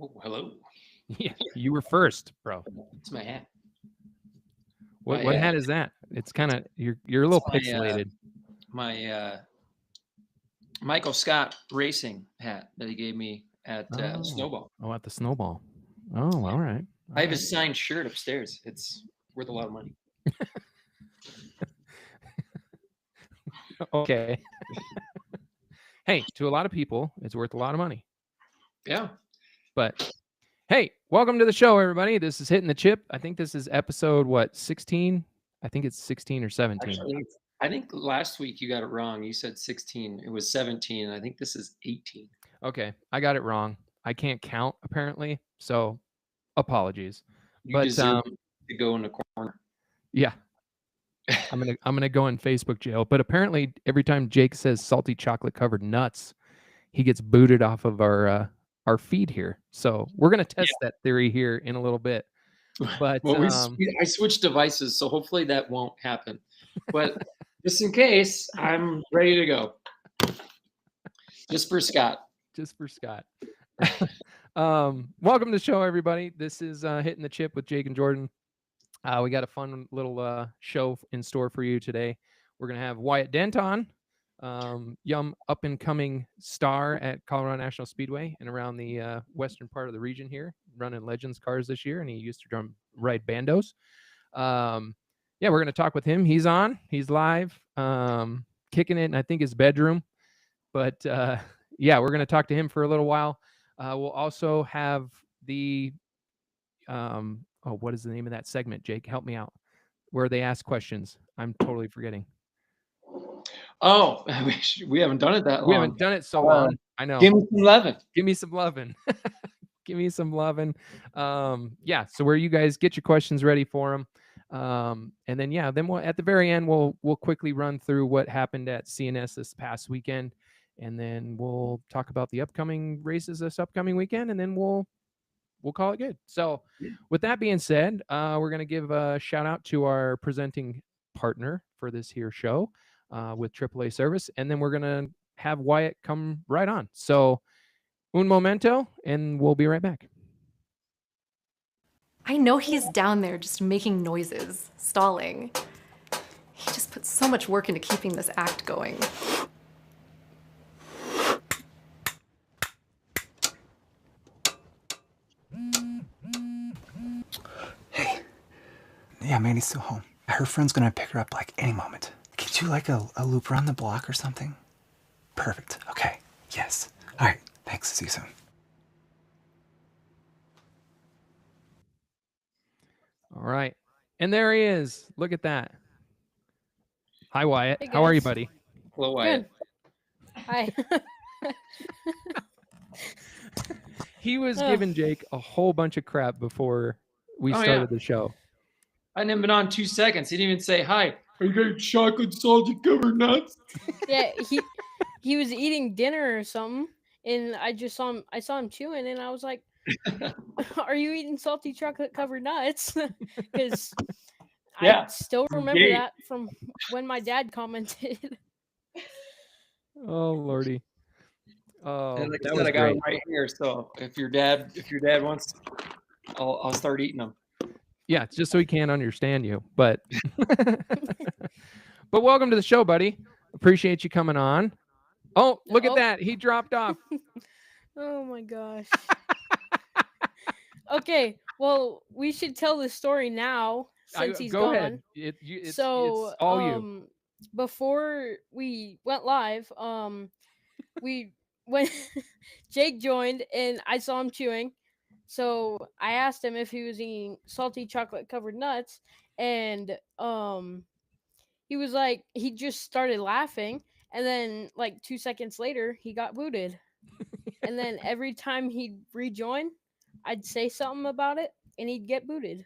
Oh, hello. Yeah, you were first, bro. It's my hat. What hat is that? It's kind of you're a little pixelated. My Michael Scott racing hat that he gave me at Snowball. Oh, at the Snowball. Oh, Yeah. all right. I have his signed shirt upstairs. It's worth a lot of money. Okay. Hey, to a lot of people, it's worth a lot of money. Yeah. But hey, welcome to the show, everybody. This is Hitting the Chip. I think this is episode 16? I think it's 16 or 17. Actually, I think last week you got it wrong. You said 16. It was 17. And I think this is 18. Okay, I got it wrong. I can't count apparently, so apologies. You deserve to go in the corner. Yeah. I'm gonna go in Facebook jail. But apparently, every time Jake says salty chocolate covered nuts, he gets booted off of our feed here. So we're gonna test that theory here in a little bit. But well, I switched devices, so hopefully that won't happen. But just in case, I'm ready to go. Just for Scott. Just for Scott. Welcome to the show, everybody. This is Hitting the Chip with Jake and Jordan. We got a fun little show in store for you today. We're going to have Wyatt Dent on, young up-and-coming star at Colorado National Speedway and around the western part of the region here, running Legends cars this year, and he used to ride bandos. Yeah, we're going to talk with him. He's on. He's live, kicking it in, I think, his bedroom. But, yeah, we're going to talk to him for a little while. We'll also have the what is the name of that segment, Jake? Help me out. Where they ask questions. I'm totally forgetting. Oh, we haven't done it that long. We haven't done it so long. I know. Give me some lovin'. Give me some lovin'. Give me some lovin'. Yeah, so where you guys get your questions ready for them. And then, yeah, then we'll, at the very end, we'll quickly run through what happened at CNS this past weekend. And then we'll talk about the upcoming races this upcoming weekend. And then we'll call it good. So with that being said, we're going to give a shout out to our presenting partner for this here show with AAA Service. And then we're going to have Wyatt come right on. So un momento, and we'll be right back. I know he's down there just making noises, stalling. He just puts so much work into keeping this act going. Hey. Yeah, Mandy's still home. Her friend's gonna pick her up like any moment. Can you do like a loop around the block or something? Perfect. Okay. Yes. All right. Thanks. See you soon. All right. And there he is. Look at that. Hi, Wyatt. Hey, how are you, buddy? Hello, Wyatt. Good. Hi. He was giving Jake a whole bunch of crap before we started the show. I hadn't been on 2 seconds. He didn't even say hi. Are you getting chocolate salty covered nuts? Yeah, he was eating dinner or something, and I saw him chewing, and I was like, "Are you eating salty chocolate covered nuts?" Because I still remember that from when my dad commented. Oh Lordy. Oh, and like that I said, was I got great. them right here. So if your dad wants, I'll start eating them. Yeah, it's just so he can't understand you. But but welcome to the show, buddy. Appreciate you coming on. Oh, look at that. He dropped off. Oh my gosh. Okay, well, we should tell the story now since he's go gone. ahead. It's all you. Before we went live, when Jake joined and I saw him chewing, so I asked him if he was eating salty chocolate covered nuts, and he was like, he just started laughing, and then like 2 seconds later he got booted. And then every time he'd rejoin, I'd say something about it and he'd get booted.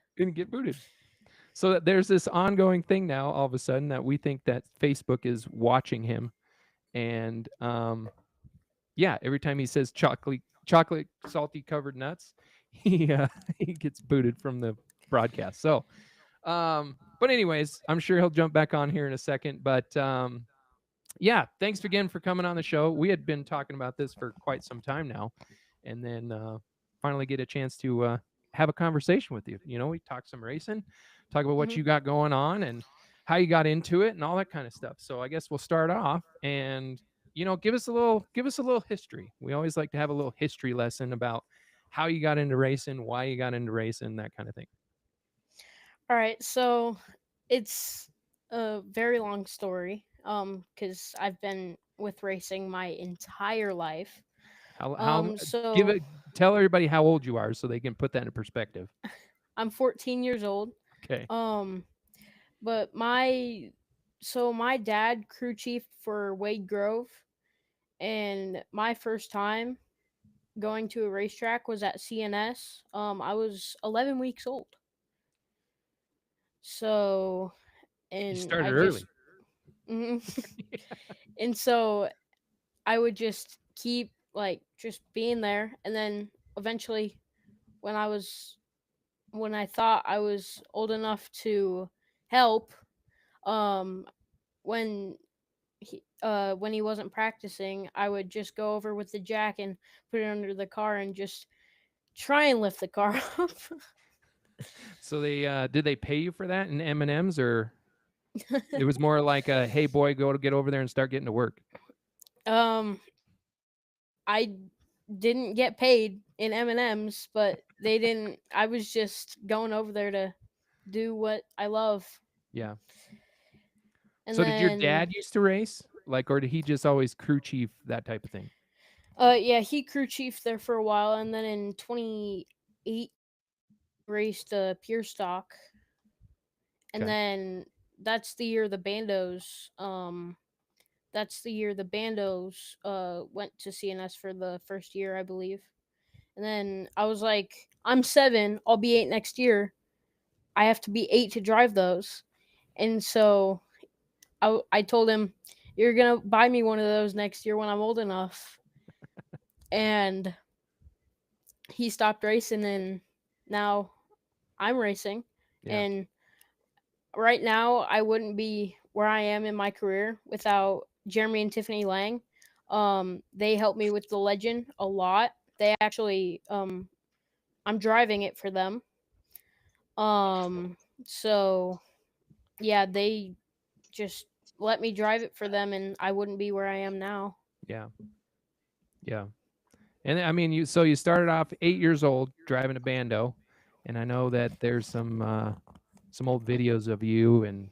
So there's this ongoing thing now all of a sudden that we think that Facebook is watching him, and yeah, every time he says chocolate salty covered nuts, he gets booted from the broadcast. So but anyways, I'm sure he'll jump back on here in a second. But yeah, thanks again for coming on the show. We had been talking about this for quite some time now, and then finally get a chance to have a conversation with you. You know, we talk some racing, talk about what you got going on and how you got into it and all that kind of stuff. So I guess we'll start off and give us a little history. We always like to have a little history lesson about how you got into racing, why you got into racing, that kind of thing. All right, so it's a very long story. Because I've been with racing my entire life. So Tell everybody how old you are so they can put that in perspective. I'm 14 years old. Okay. But my dad crew chief for Wade Grove, and my first time going to a racetrack was at CNS. I was 11 weeks old. So, and you started early. And so I would just keep just being there, and then eventually when I thought I was old enough to help, when he wasn't practicing, I would just go over with the jack and put it under the car and just try and lift the car up. So they did they pay you for that in M&Ms, or it was more like a, hey boy, go to get over there and start getting to work? I didn't get paid in M&Ms, but they didn't. I was just going over there to do what I love. Yeah. And so then, did your dad used to race, or did he just always crew chief, that type of thing? Yeah, he crew chief there for a while, and then in 2008 raced pure stock, and then that's the year the Bandos went to CNS for the first year, I believe. And then I was like, I'm 7, I'll be 8 next year. I have to be 8 to drive those. And so I told him, you're going to buy me one of those next year when I'm old enough. And he stopped racing, and now I'm racing. Yeah. And right now I wouldn't be where I am in my career without Jeremy and Tiffany Lang. They helped me with the Legend a lot. They actually, I'm driving it for them. So yeah, they just let me drive it for them, and I wouldn't be where I am now. Yeah. Yeah. And I mean, you started off 8 years old driving a Bando, and I know that there's some old videos of you and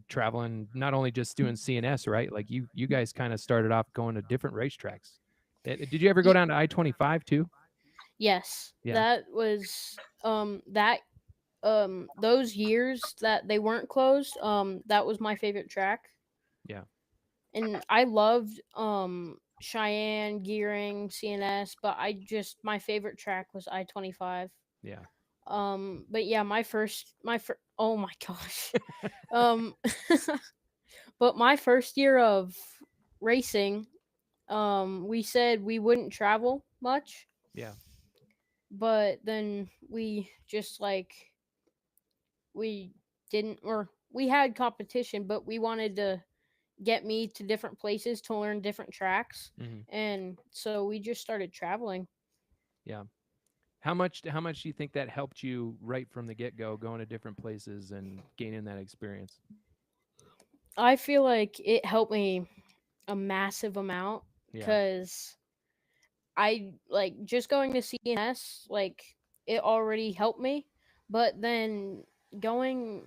traveling, not only just doing CNS, right? Like you guys kind of started off going to different racetracks. Did you ever go down to I-25 too? Yes. Yeah. That was those years that they weren't closed, that was my favorite track. Yeah. And I loved Cheyenne, Gearing, CNS, but my favorite track was I-25. Yeah. But yeah, oh my gosh. But my first year of racing, we said we wouldn't travel much. Yeah. But then we just we didn't, or we had competition, but we wanted to get me to different places to learn different tracks. And so we just started traveling. Yeah. How much do you think that helped you right from the get-go, going to different places and gaining that experience? I feel like it helped me a massive amount, because I just going to CNS, it already helped me, but then going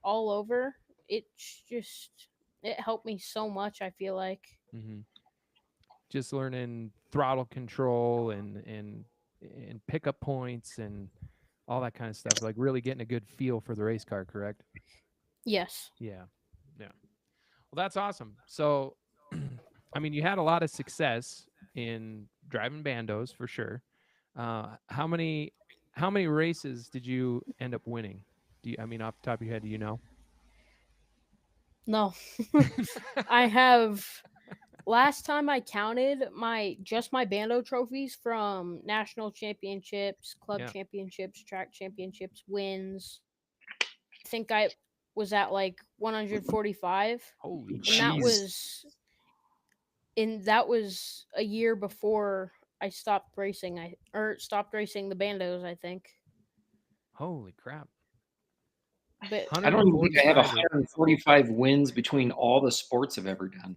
all over, it helped me so much, I feel like. Just learning throttle control and pickup points and all that kind of stuff, like really getting a good feel for the race car, correct? Yes. Yeah. Well, that's awesome. So I mean, you had a lot of success in driving Bandos for sure. How many races did you end up winning? I mean, off the top of your head, do you know? No. I have, last time I counted my Bando trophies from national championships, club championships, track championships, wins. I think I was at 145. Holy and that was a year before I stopped racing. Stopped racing the bandos, I think. Holy crap! But I don't even think I have 145 145 wins between all the sports I've ever done.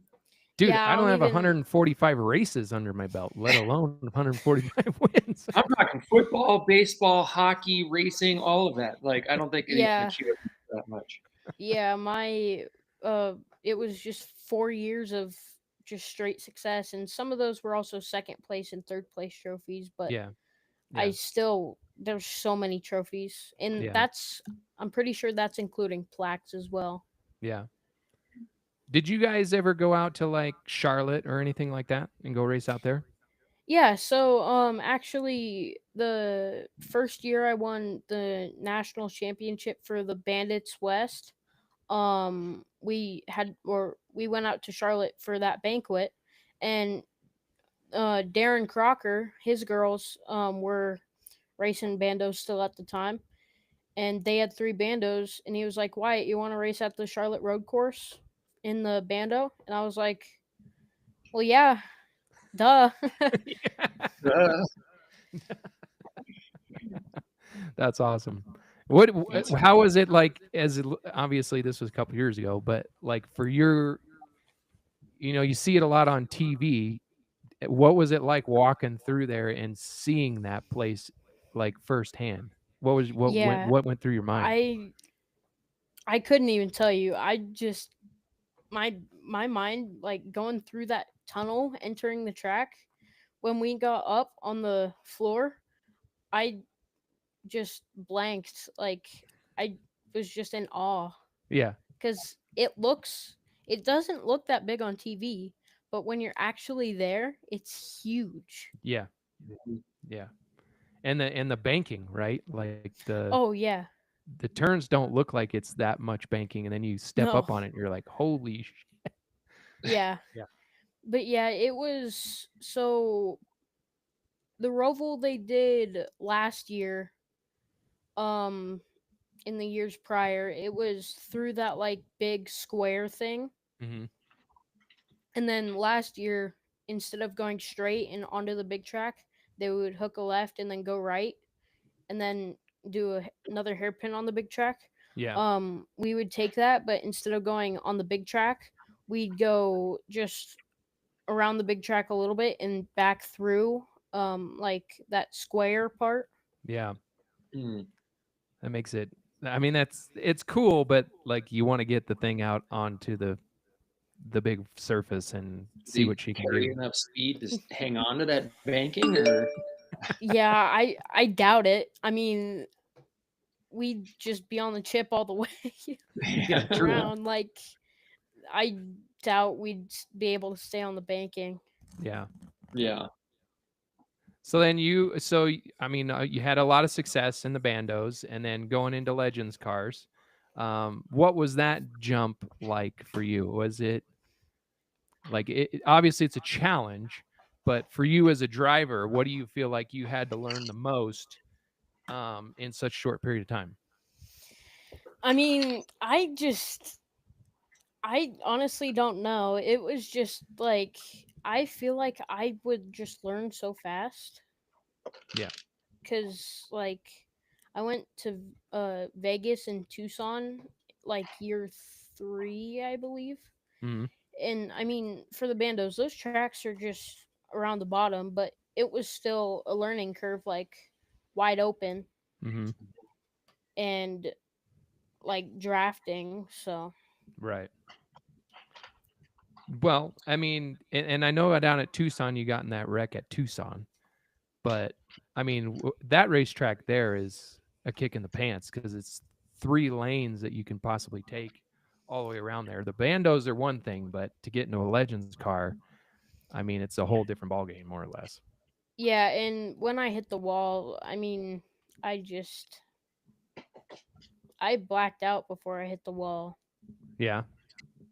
Dude, yeah, I don't have even 145 races under my belt, let alone 145 wins. I'm talking football, baseball, hockey, racing, all of that. Like, I don't think it even Yeah. accumulates that much. yeah, my it was just 4 years of just straight success, and some of those were also second place and third place trophies. But Yeah, I yeah, still there's so many trophies, and yeah, I'm pretty sure that's including plaques as well. yeah. Did you guys ever go out to like Charlotte or anything like that and go race out there? Yeah, so actually the first year I won the national championship for the Bandits West, we went out to Charlotte for that banquet, and Darren Crocker, his girls were racing bandos still at the time, and they had three bandos, and he was like, "Wyatt, you want to race at the Charlotte Road Course in the bando?" And I was like, "Well, yeah, duh." Uh, That's awesome. What? That's- How was it like? Obviously this was a couple years ago, but like for your, you see it a lot on TV. What was it like walking through there and seeing that place like firsthand? Yeah, what went through your mind? I couldn't even tell you. I just my mind like going through that tunnel entering the track when we got up on the floor, I just blanked. Like I was just in awe Yeah, cuz it doesn't look that big on TV, but when you're actually there, it's huge. yeah, yeah. And the banking, right? Like Oh yeah. the turns don't look like it's that much banking, and then you step No. up on it, and you're like, holy Yeah. Yeah. But yeah, it was so the Roval they did last year, um, in the years prior, it was through that like big square thing. hmm And then last year, instead of going straight and onto the big track, they would hook a left and then go right and then do another hairpin on the big track. Yeah. We would take that, but instead of going on the big track, we'd go just around the big track a little bit and back through like that square part. Yeah. Hmm. That makes it. I mean, it's cool, but like you want to get the thing out onto the big surface and Did see he what she can carry do. enough speed to hang on to that banking, or Yeah, I doubt it. I mean, we'd just be on the chip all the way Yeah, true. around. Like, I doubt we'd be able to stay on the banking. Yeah. yeah. So then I mean, you had a lot of success in the bandos, and then going into Legends cars. What was that jump like for you? Was it like obviously it's a challenge, but for you as a driver, what do you feel like you had to learn the most in such a short period of time? I mean, I honestly don't know. It was just like I feel like I would just learn so fast. Yeah. Cuz like I went to Vegas and Tucson like year 3, I believe. hmm And I mean, for the bandos, those tracks are just around the bottom, but it was still a learning curve like wide open hmm and like drafting, so Right. Well, I mean, and I know down at Tucson, you got in that wreck at Tucson, but I mean, that racetrack there is a kick in the pants because it's 3 lanes that you can possibly take all the way around there. The bandos are one thing, but to get into a Legends car, I mean, it's a whole different ballgame, more or less. yeah, and when I hit the wall, I mean, I just I blacked out before I hit the wall Yeah.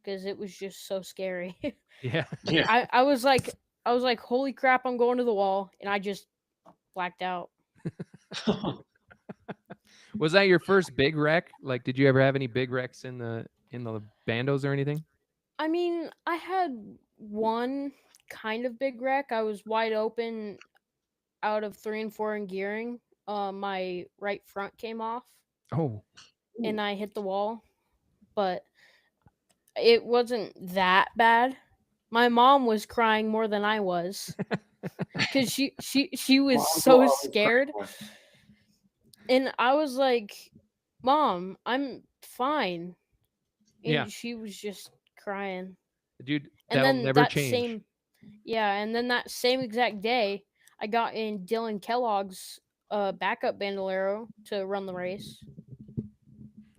because it was just so scary. Yeah. Yeah. I was like, holy crap, I'm going to the wall, and I just blacked out. Was that your first big wreck? Like, did you ever have any big wrecks in the bandos or anything? I mean, I had one kind of big wreck. I was wide open out of 3 and 4 in gearing, my right front came off Oh, and I hit the wall, but it wasn't that bad. My mom was crying more than I was because she was Moms will so always cry scared, more. and I was like, "Mom, I'm fine," yeah, and she was just crying. dude, And that'll then never change. and then that same exact day, I got in Dylan Kellogg's backup bandolero to run the race.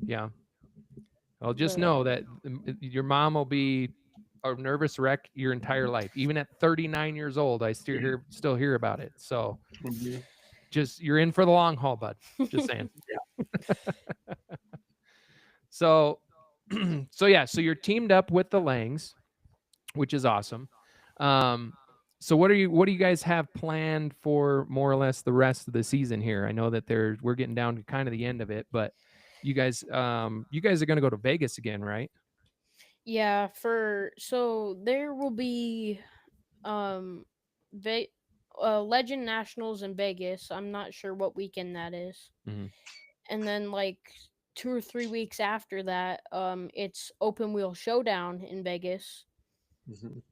Yeah. Well, just But know that your mom will be a nervous wreck your entire life. Even at 39 years old, I still hear about it. So Mhm. just you're in for the long haul, bud. Just saying. So so you're teamed up with the Langs, which is awesome. So what do you guys have planned for more or less the rest of the season here? I know that we're getting down to kind of the end of it, but you guys are going to go to Vegas again, right? yeah, so there will be um Legend Nationals in Vegas. I'm not sure what weekend that is. Mhm. And then like 2 or 3 weeks after that, it's Open Wheel Showdown in Vegas. Mhm.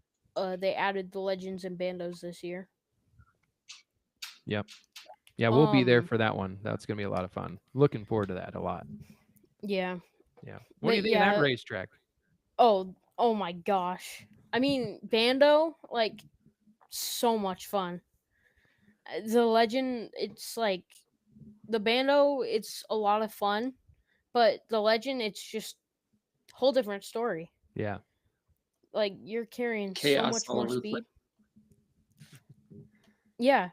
They added the Legends and Bandos this year. Yep. Yeah, we'll be there Um for that one. That's going to be a lot of fun. Looking forward to that a lot. yeah. Yeah. What do you But think of that yeah, racetrack? oh my gosh. I mean, Bando, like, so much fun. The Legend, it's like the Bando, it's a lot of fun, but the Legend, it's just whole different story. Yeah. Like you're carrying so Chaos much all more over the place. speed. Yeah,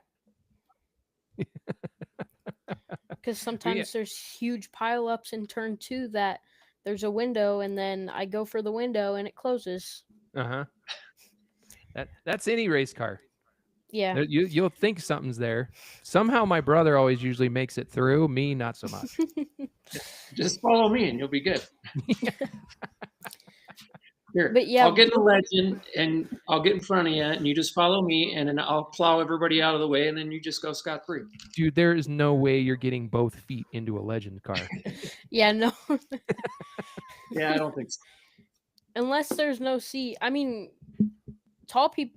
because Yeah. sometimes there's huge pileups in turn 2 that there's a window, and then I go for the window and it closes. Uh-huh. That's any race car. Yeah. You'll think something's there. Somehow my brother always usually makes it through. Me, not so much. Just follow me and you'll be good. Here, But yeah, I'll get in the Legend and I'll get in front of you, and you just follow me, and then I'll plow everybody out of the way, and then you just go scot free. Dude, there is no way you're getting both feet into a Legend car. yeah, no. Yeah, I don't think so. Unless there's no seat. I mean,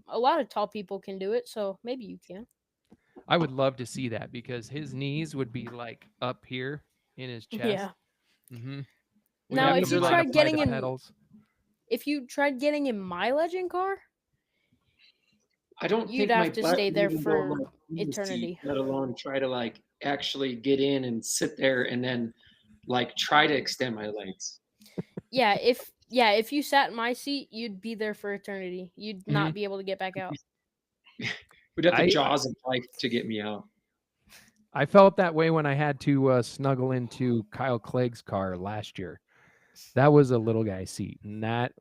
a lot of tall people can do it, so maybe you can. I would love to see that because his knees would be like up here in his chest. Yeah. Mm-hmm. Now, if you tried getting in- pedals. If you tried getting in my Legend car, I don't you'd think my have to butt stay would there even go for like in the seat, eternity. let alone try to like actually get in and sit there and then like try to extend my legs. Yeah, if you sat in my seat, you'd be there for eternity. You'd not be able to get back out. We'd have the I- jaws of life to get me out. I felt that way when I had to snuggle into Kyle Clegg's car last year. That was a little guy seat, and that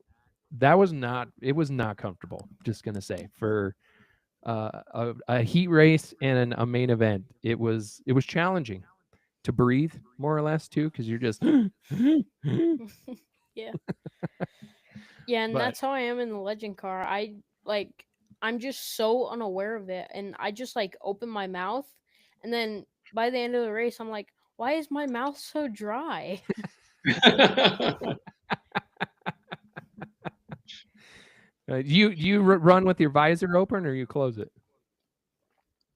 was not comfortable. Just gonna say for a heat race and a main event, it was challenging to breathe more or less too, because you're just Yeah. Yeah, and But- that's how I am in the Legend car. I'm just so unaware of it, and I just like open my mouth, and then by the end of the race, I'm like, why is my mouth so dry? you run with your visor open or you close it?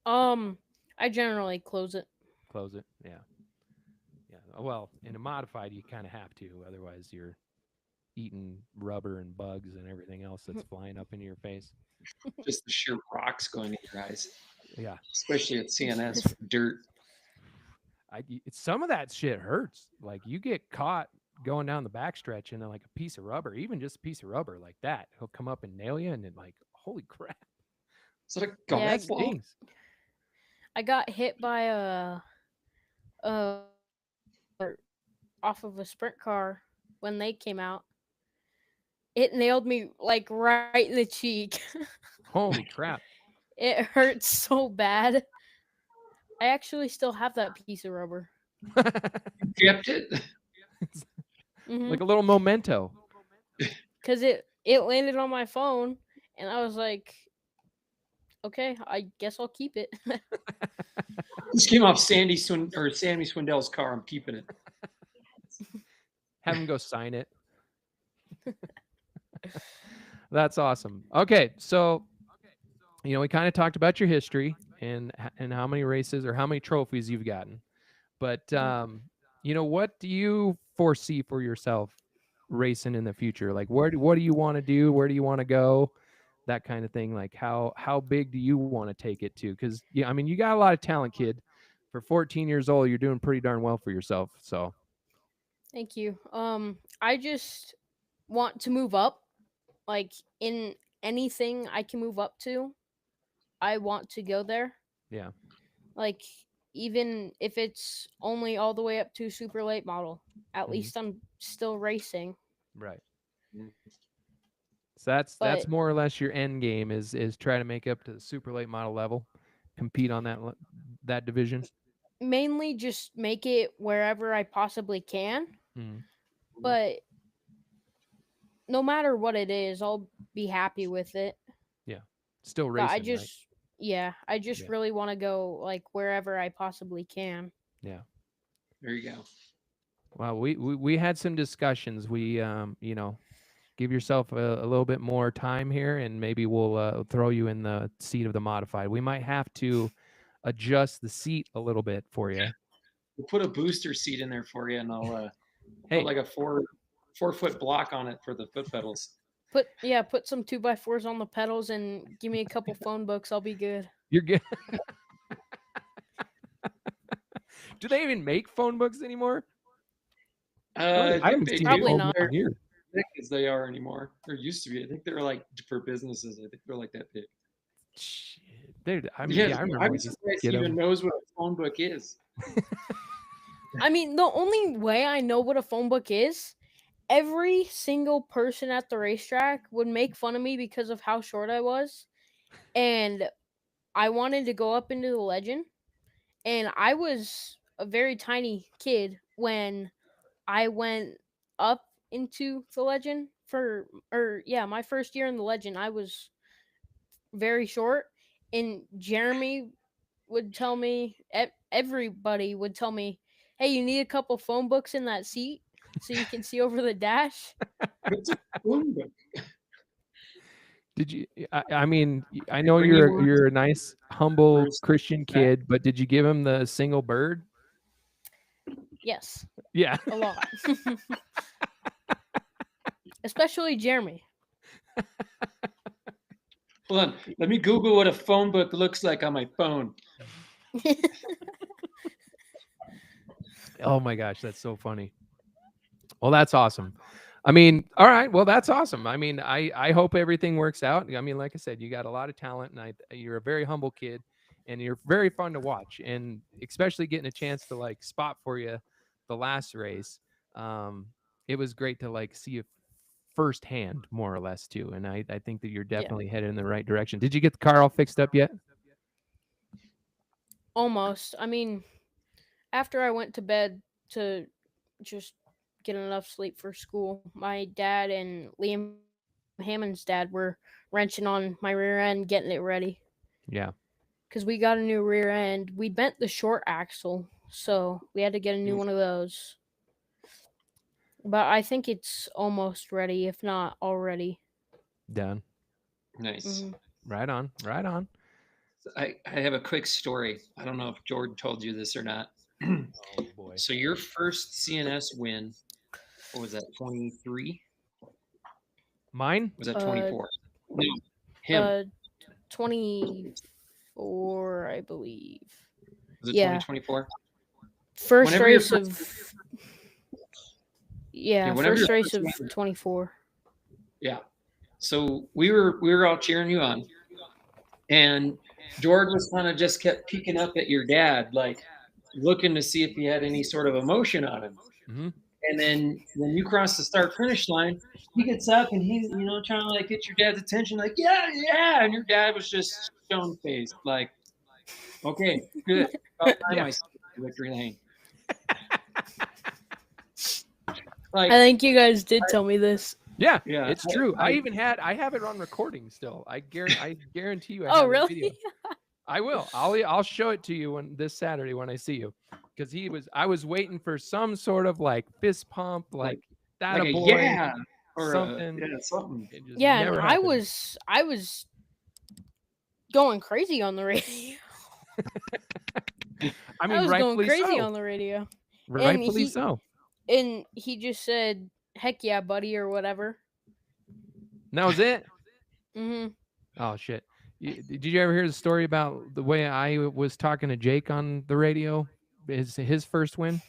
I generally close it. Close it. Yeah. Well, in a modified, you kind of have to, otherwise you're eating rubber and bugs and everything else that's flying up into your face. Just the sheer rocks going in your eyes, Yeah. especially at CNS dirt. Some of that shit hurts. Like you get caught going down the backstretch and like a piece of rubber, even just a piece of rubber like that, he'll come up and nail you, and then like, holy crap, Is that a golf Yeah, that ball? stings. I got hit by off of a sprint car when they came out. It nailed me like right in the cheek. Holy crap. It hurts so bad. I actually still have that piece of rubber. Kept it. Like a little memento. Because it landed on my phone, and I was like, okay, I guess I'll keep it. This came off Sammy Swindell's car. I'm keeping it. Have him go sign it. That's awesome. Okay, so we kind of talked about your history and how many races or how many trophies you've gotten, but what do you foresee for yourself racing in the future? Like, what do you want to do? Where do you want to go? That kind of thing. Like, how big do you want to take it to? Because you got a lot of talent, kid. For 14 years old, you're doing pretty darn well for yourself. So, Thank you. I just want to move up, like in anything I can move up to. I want to go there. yeah. Like even if it's only all the way up to super late model, at Mhm. least I'm still racing. Right. So that's But more or less your end game is try to make up to the super late model level, compete on that division. mainly just make it wherever I possibly can. Mhm. But no matter what it is, I'll be happy with it. Still But racing, I right? just yeah, I just Yeah. really want to go like wherever I possibly can. Yeah. There you go. Well, we had some discussions. We give yourself a little bit more time here, and maybe we'll throw you in the seat of the modified. We might have to adjust the seat a little bit for you. We'll put a booster seat in there for you, and I'll Hey, put like a 4-foot block on it for the foot pedals. Put some 2x4s on the pedals and give me a couple phone books. I'll be good. you're good. Do they even make phone books anymore? I haven't they seen Probably phone not. books in years. big as they are anymore. There used to be. I think they were like for businesses. I think they're like that big. Shit. Dude, I remember I'm when you surprised get he even 'em. knows what a phone book is. I mean, the only way I know what a phone book is, every single person at the racetrack would make fun of me because of how short I was. And I wanted to go up into the legend. And I was a very tiny kid when I went up into the legend my first year in the legend. I was very short, and Jeremy would tell me, everybody would tell me, hey, you need a couple phone books in that seat so you can see over the dash. What's a phone book? Did you? I mean, I They know bring you one you're a nice, humble first, Christian kid, but did you give him the single bird? Yes, Yeah. a lot. Especially Jeremy. Hold on. Let me Google what a phone book looks like on my phone. Oh my gosh, that's so funny. Well, that's awesome. I mean, all right. Well, that's awesome. I mean, I hope everything works out. I mean, like I said, you got a lot of talent, and you're a very humble kid, and you're very fun to watch, and especially getting a chance to like spot for you the last race. It was great to like see you firsthand, more or less, too. And I think that you're definitely headed in the right direction. Did you get the car all fixed up yet? Almost. I mean, after I went to bed to just get enough sleep for school, my dad and Liam Hammond's dad were wrenching on my rear end, getting it ready. Yeah. Because we got a new rear end. We bent the short axle, so we had to get a new one of those. But I think it's almost ready, if not already. Done. Nice. Mhm. Right on. Right on. I have a quick story. I don't know if Jordan told you this or not. Oh boy. So your first CNS win, what was that, 23? Mine? Was that 24? No, him. 24, I believe. Was it yeah. 2024? First Whenever your race first- of whenever first your race first of win- 24. Yeah. So we were all cheering you on, and Jordan was kind of just kept peeking up at your dad, like looking to see if he had any sort of emotion on him. Mm-hmm. And then when you cross the start finish line, he gets up and he's trying to like get your dad's attention, like yeah, and your dad was just stone faced, like, okay, good, about time Yeah. I see victory lane. I Like, think you guys did tell me this. Yeah, Yeah, it's true. I have it on recording still. I guarantee you. I Oh, have a really? video. I will. I'll show it to you this Saturday when I see you, because I was waiting for some sort of like fist pump, like that like a a boy, yeah or something. something. It just Yeah, and never I happened. was going crazy on the radio. I mean, I was going rightfully crazy so. on the radio. Rightfully so. And he just said, "Heck yeah, buddy," or whatever. And that was it. Mm-hmm. Oh shit! Did you ever hear the story about the way I was talking to Jake on the radio? His first win.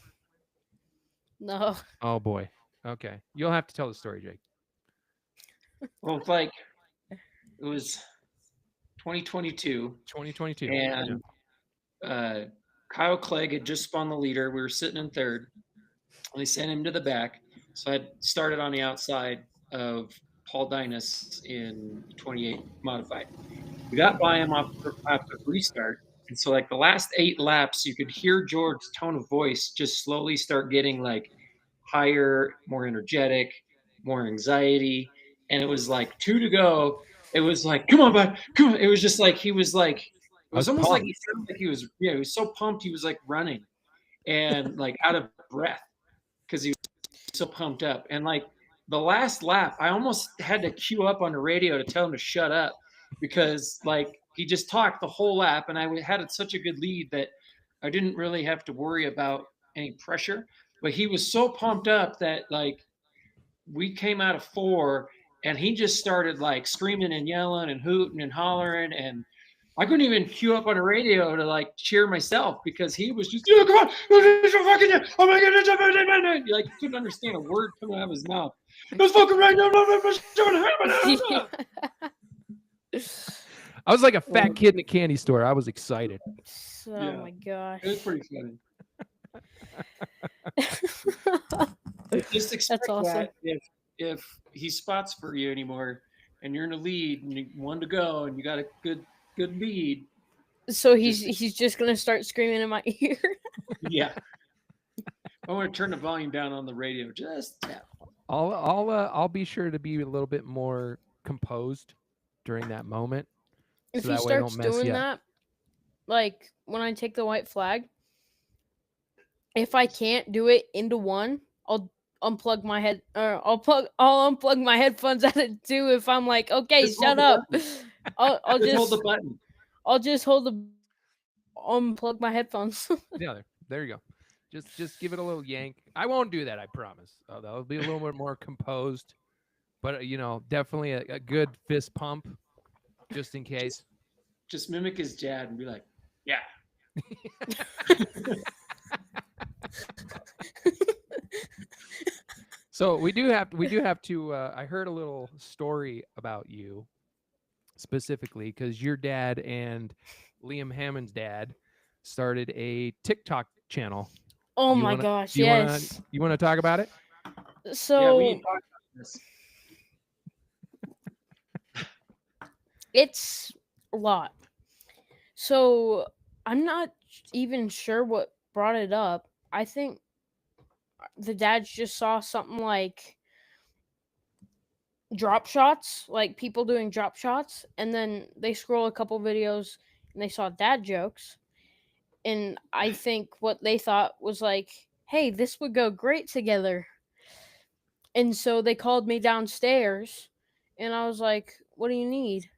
No. Oh boy. Okay, you'll have to tell the story, Jake. Well, it's like it was 2022, 2022. and Kyle Clegg had just spun the leader. We were sitting in third. And they sent him to the back. So I started on the outside of Paul Dinas in 28 modified. We got by him after restart. And so like the last 8 laps, you could hear George's tone of voice just slowly start getting like higher, more energetic, more anxiety. And it was like 2 to go. It was like, come on, bud, come on. It was just like he was like, it was almost like he sounded like he was so pumped he was like running and like out of breath because he was so pumped up. And like the last lap, I almost had to queue up on the radio to tell him to shut up because like he just talked the whole lap, and I had such a good lead that I didn't really have to worry about any pressure. But he was so pumped up that like we came out of 4, and he just started like screaming and yelling and hooting and hollering, and I couldn't even queue up on the radio to like cheer myself because he was just, come on, oh my god, like he couldn't understand a word coming out of his mouth. Let's fucking right now. I was like a fat kid in a candy store. I was excited. Oh my gosh. It was pretty funny. Just expect That's awesome. that if he spots for you anymore and you're in the lead and you 1 to go and you got a good lead. So he's just gonna start screaming in my ear. Yeah. I want to turn the volume down on the radio. Just tap. I'll be sure to be a little bit more composed during that moment. If so he that way I starts don't mess doing you up. that, like when I take the white flag, if I can't do it into 1, I'll unplug my head, or I'll unplug my headphones at it too. If I'm like, okay, Just shut hold the up, I'll Just just hold the button. I'll just unplug my headphones. Yeah, there you go. Just give it a little yank. I won't do that, I promise. That'll be a little bit more composed, but definitely a good fist pump, just in case. Just mimic his dad and be like, yeah. So we do have to. I heard a little story about you specifically because your dad and Liam Hammond's dad started a TikTok channel. Oh my gosh, yes. You want to talk about it? So Yeah, we need to talk about this. it's a lot. So I'm not even sure what brought it up. I think the dads just saw something like drop shots, like people doing drop shots, and then they scroll a couple videos and they saw dad jokes. And I think what they thought was like, hey, this would go great together. And so they called me downstairs and I was like, what do you need?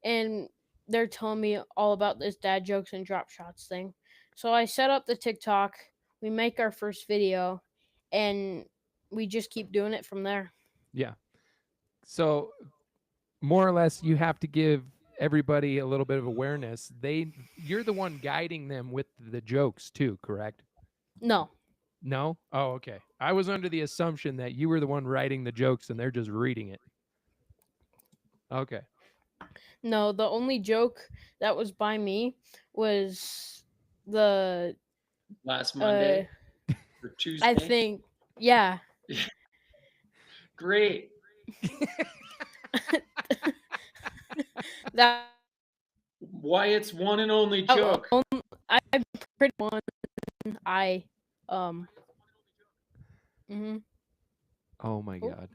And they're telling me all about this dad jokes and drop shots thing. So I set up the TikTok, we make our first video, and we just keep doing it from there. Yeah. So more or less you have to give everybody a little bit of awareness. You're the one guiding them with the jokes too, correct? No. No? Oh, okay. I was under the assumption that you were the one writing the jokes and they're just reading it. Okay. No, the only joke that was by me was the Last Monday or Tuesday. I think, yeah. Great. That Wyatt's one and only joke. I'm pretty one. Mhm. Oh my God.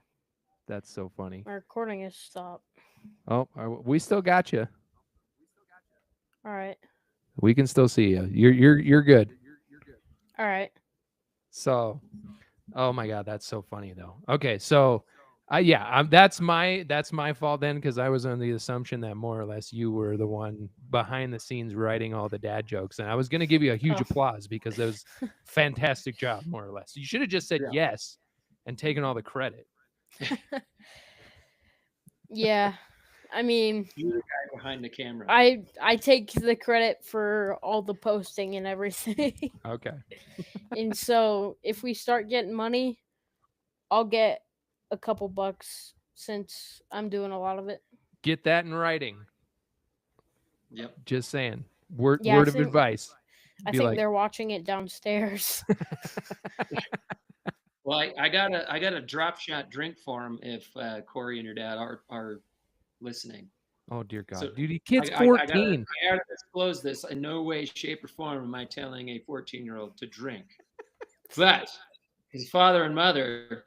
That's so funny. My recording has stopped. Oh, we still got you. All right. We can still see you. You're good. All right. So, oh my God, that's so funny though. Okay, so, that's my fault then, because I was under the assumption that more or less you were the one behind the scenes writing all the dad jokes, and I was going to give you a huge applause because it was fantastic job, more or less. You should have just said yes and taken all the credit. Yeah. I mean, You're the guy behind the camera. I take the credit for all the posting and everything. Okay. And so if we start getting money, I'll get a couple bucks since I'm doing a lot of it. Get that in writing. Yep. Just saying. Word Yeah, of advice. I Be think like, they're watching it downstairs. Well, I got a drop shot drink for him if Corey and your dad are listening. oh dear God, So dude, the kid's I 14. gotta disclose this. In no way, shape, or form am I telling a 14-year-old to drink. But his father and mother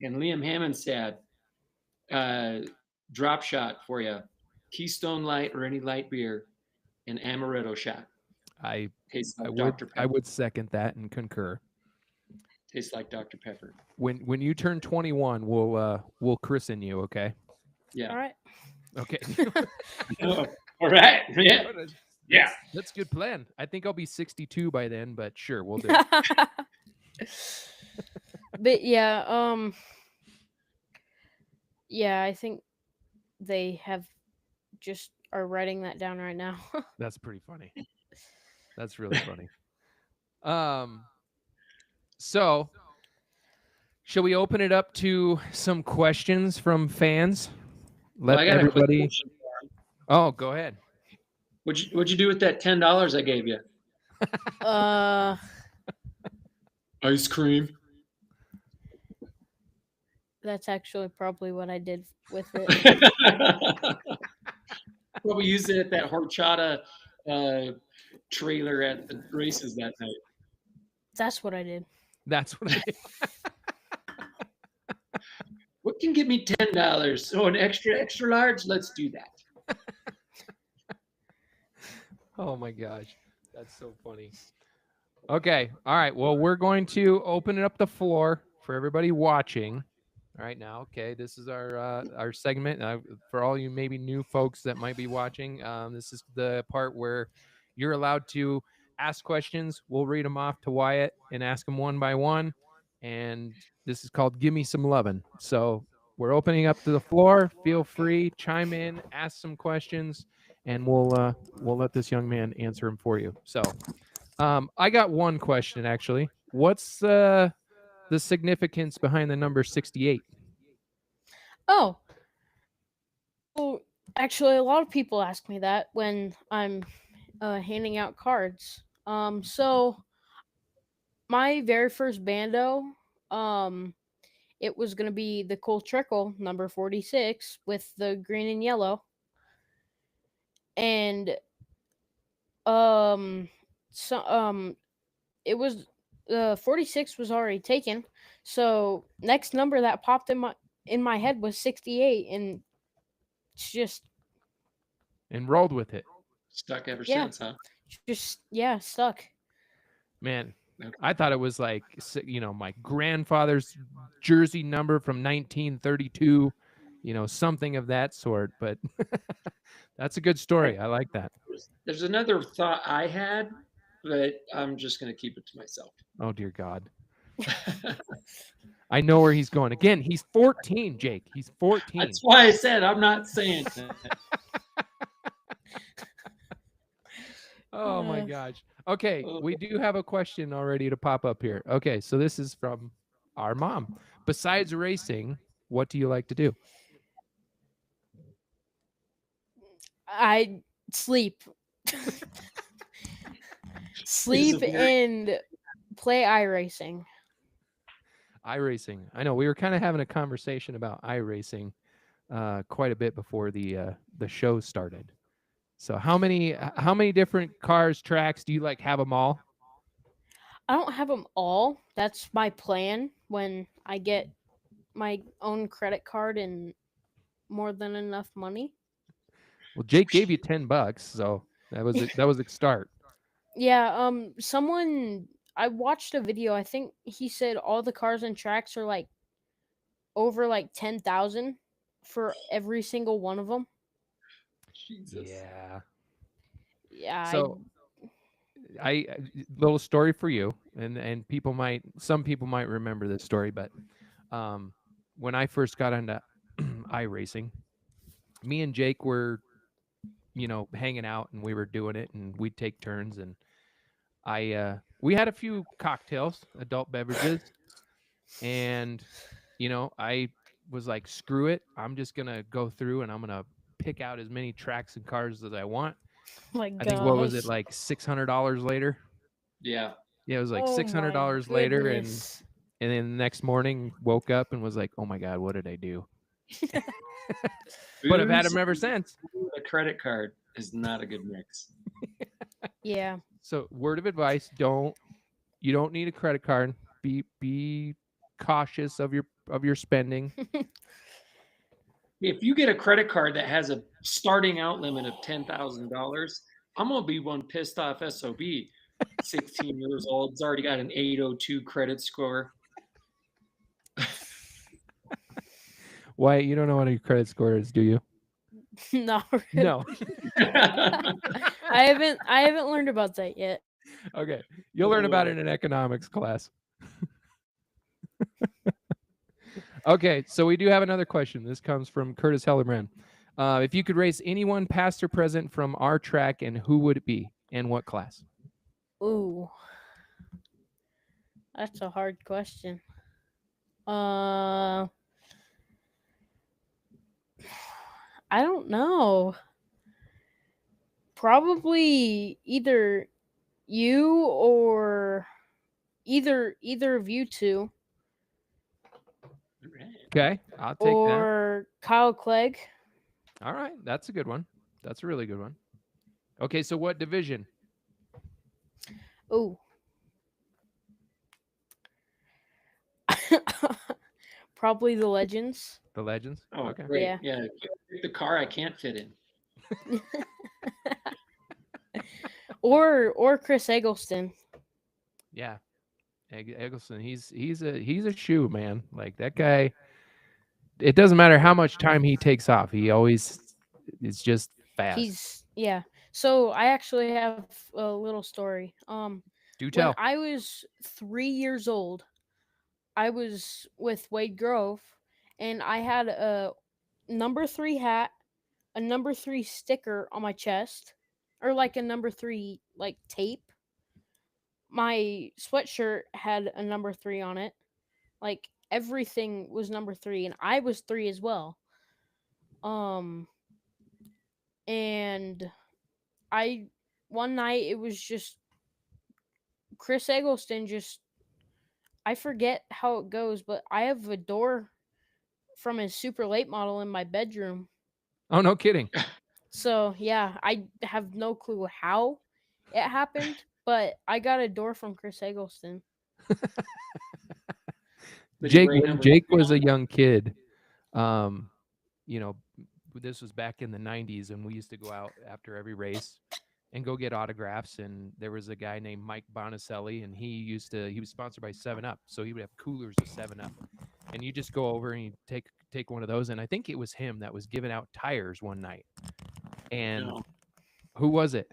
and Liam Hammond's dad drop shot for you. Keystone Light or any light beer, and amaretto shot. I Tastes like would Dr. Pepper. I would second that and concur. Tastes like Dr. Pepper. When you turn 21, we'll christen you, okay? Yeah. All right. Okay. All right. Yeah. Yeah. That's a good plan. I think I'll be 62 by then, but sure, we'll do it. But yeah, yeah, I think they have just are writing that down right now. That's pretty funny. That's really funny. So shall we open it up to some questions from fans? Let Well, I got a quick everybody. question. Oh, go ahead. What'd you do with that $10 I gave you? Ice cream. That's actually probably what I did with it. Probably used it at that horchata trailer at the races that night. That's what I did. That's what I did. What can give me $10? Oh, an extra large? Let's do that. Oh my gosh. That's so funny. Okay. All right. Well, we're going to open it up the floor for everybody watching right now. Okay. This is our segment. For all you maybe new folks that might be watching, this is the part where you're allowed to ask questions. We'll read them off to Wyatt and ask them one by one. And this is called Give Me Some Lovin'. So we're opening up to the floor. Feel free, chime in, ask some questions, and we'll let this young man answer them for you. So I got one question, actually. What's the significance behind the number 68? Oh. Well, actually, a lot of people ask me that when I'm handing out cards. So my very first bando, it was gonna be the Cool Trickle number 46 with the green and yellow, and it was 46 was already taken, so next number that popped in my head was 68, and it's just Enrolled with it. Stuck ever Yeah. since, huh? just stuck. Man, Okay. I thought it was like, my grandfather's jersey number from 1932, something of that sort. But that's a good story. I like that. There's another thought I had, but I'm just going to keep it to myself. Oh, dear God. I know where he's going. Again, he's 14, Jake. He's 14. That's why I said I'm not saying that. Oh, my gosh. Okay, we do have a question already to pop up here. Okay, so this is from our mom. Besides racing, what do you like to do? I sleep. Sleep and play iRacing. iRacing. I know we were kind of having a conversation about iRacing quite a bit before the show started. So how many different cars, tracks do you like? Have them all? I don't have them all. That's my plan when I get my own credit card and more than enough money. Well, Jake gave you $10, so that was a start. Yeah, someone I watched a video. I think he said all the cars and tracks are like over like 10,000 for every single one of them. Jesus. Yeah. Yeah, So I little story for you, and some people might remember this story, but when I first got into iRacing, me and Jake were hanging out, and we were doing it, and we'd take turns, and we had a few cocktails, adult beverages, and I was like, screw it, I'm just gonna go through and I'm gonna pick out as many tracks and cars as I want. my I think, what was it, gosh. like $600 later? Yeah. Yeah, it was like Oh my $600 later, goodness. and then the next morning woke up and was like, oh my God, what did I do? But I've had Booze them ever since. and a credit card is not a good mix. Yeah. So word of advice, you don't need a credit card. Be cautious of your spending. If you get a credit card that has a starting out limit of $10,000, I'm gonna be one pissed off SOB. 16 years old, it's already got an 802 credit score. Wyatt, you don't know what your credit score is, do you? Not really. No. I haven't learned about that yet. Okay. You'll learn about it in economics class. Okay, so we do have another question. This comes from Curtis Hellerman. If you could race anyone past or present from our track, and who would it be and what class? Ooh. That's a hard question. I don't know. Probably either you or either of you two. Okay, I'll take or Kyle Clegg. that. All right, that's a good one. That's a really good one. Okay, so what division? Ooh. Probably the Legends. The Legends? Oh, okay. great. Yeah. Yeah. The car I can't fit in. or Chris Eggleston. Yeah. Eggleston, he's a shoe, man. Like, that guy, it doesn't matter how much time he takes off. He always is just fast. Yeah. So I actually have a little story. Do tell. When I was 3 years old, I was with Wade Grove, and I had a number 3 hat, a number 3 sticker on my chest, or like a number 3 like tape. My sweatshirt had a number 3 on it. Like, everything was number 3, and I was 3 as well. And one night it was just Chris Eggleston. I forget how it goes, but I have a door from his super late model in my bedroom. Oh, no kidding. So yeah, I have no clue how it happened, but I got a door from Chris Eggleston. When Jake was a young kid, this was back in the 90s, and we used to go out after every race and go get autographs. And there was a guy named Mike Bonicelli, and he was sponsored by 7-Up, so he would have coolers of 7-Up, and you just go over and you take one of those. And I think it was him that was giving out tires one night. And who was it?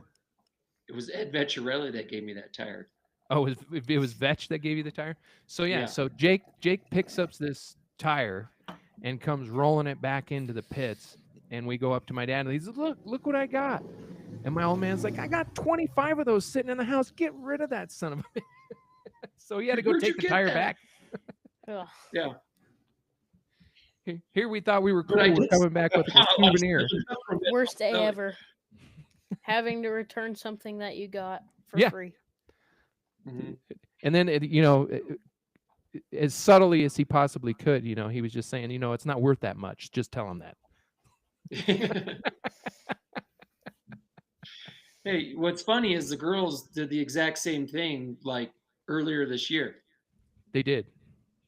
It was Ed Vecchiarelli that gave me that tire. Oh, it was Vetch that gave you the tire? So yeah. So Jake picks up this tire and comes rolling it back into the pits, and we go up to my dad, and he's like, look what I got. And my old man's like, I got 25 of those sitting in the house. Get rid of that son of a bitch. So he had to go take the tire back. Yeah. Here we thought we were cool. We're coming back with a souvenir. Worst day ever. Having to return something that you got for free. Mm-hmm. And then, as subtly as he possibly could, he was just saying, it's not worth that much. Just tell him that. Hey, what's funny is the girls did the exact same thing like earlier this year. They did.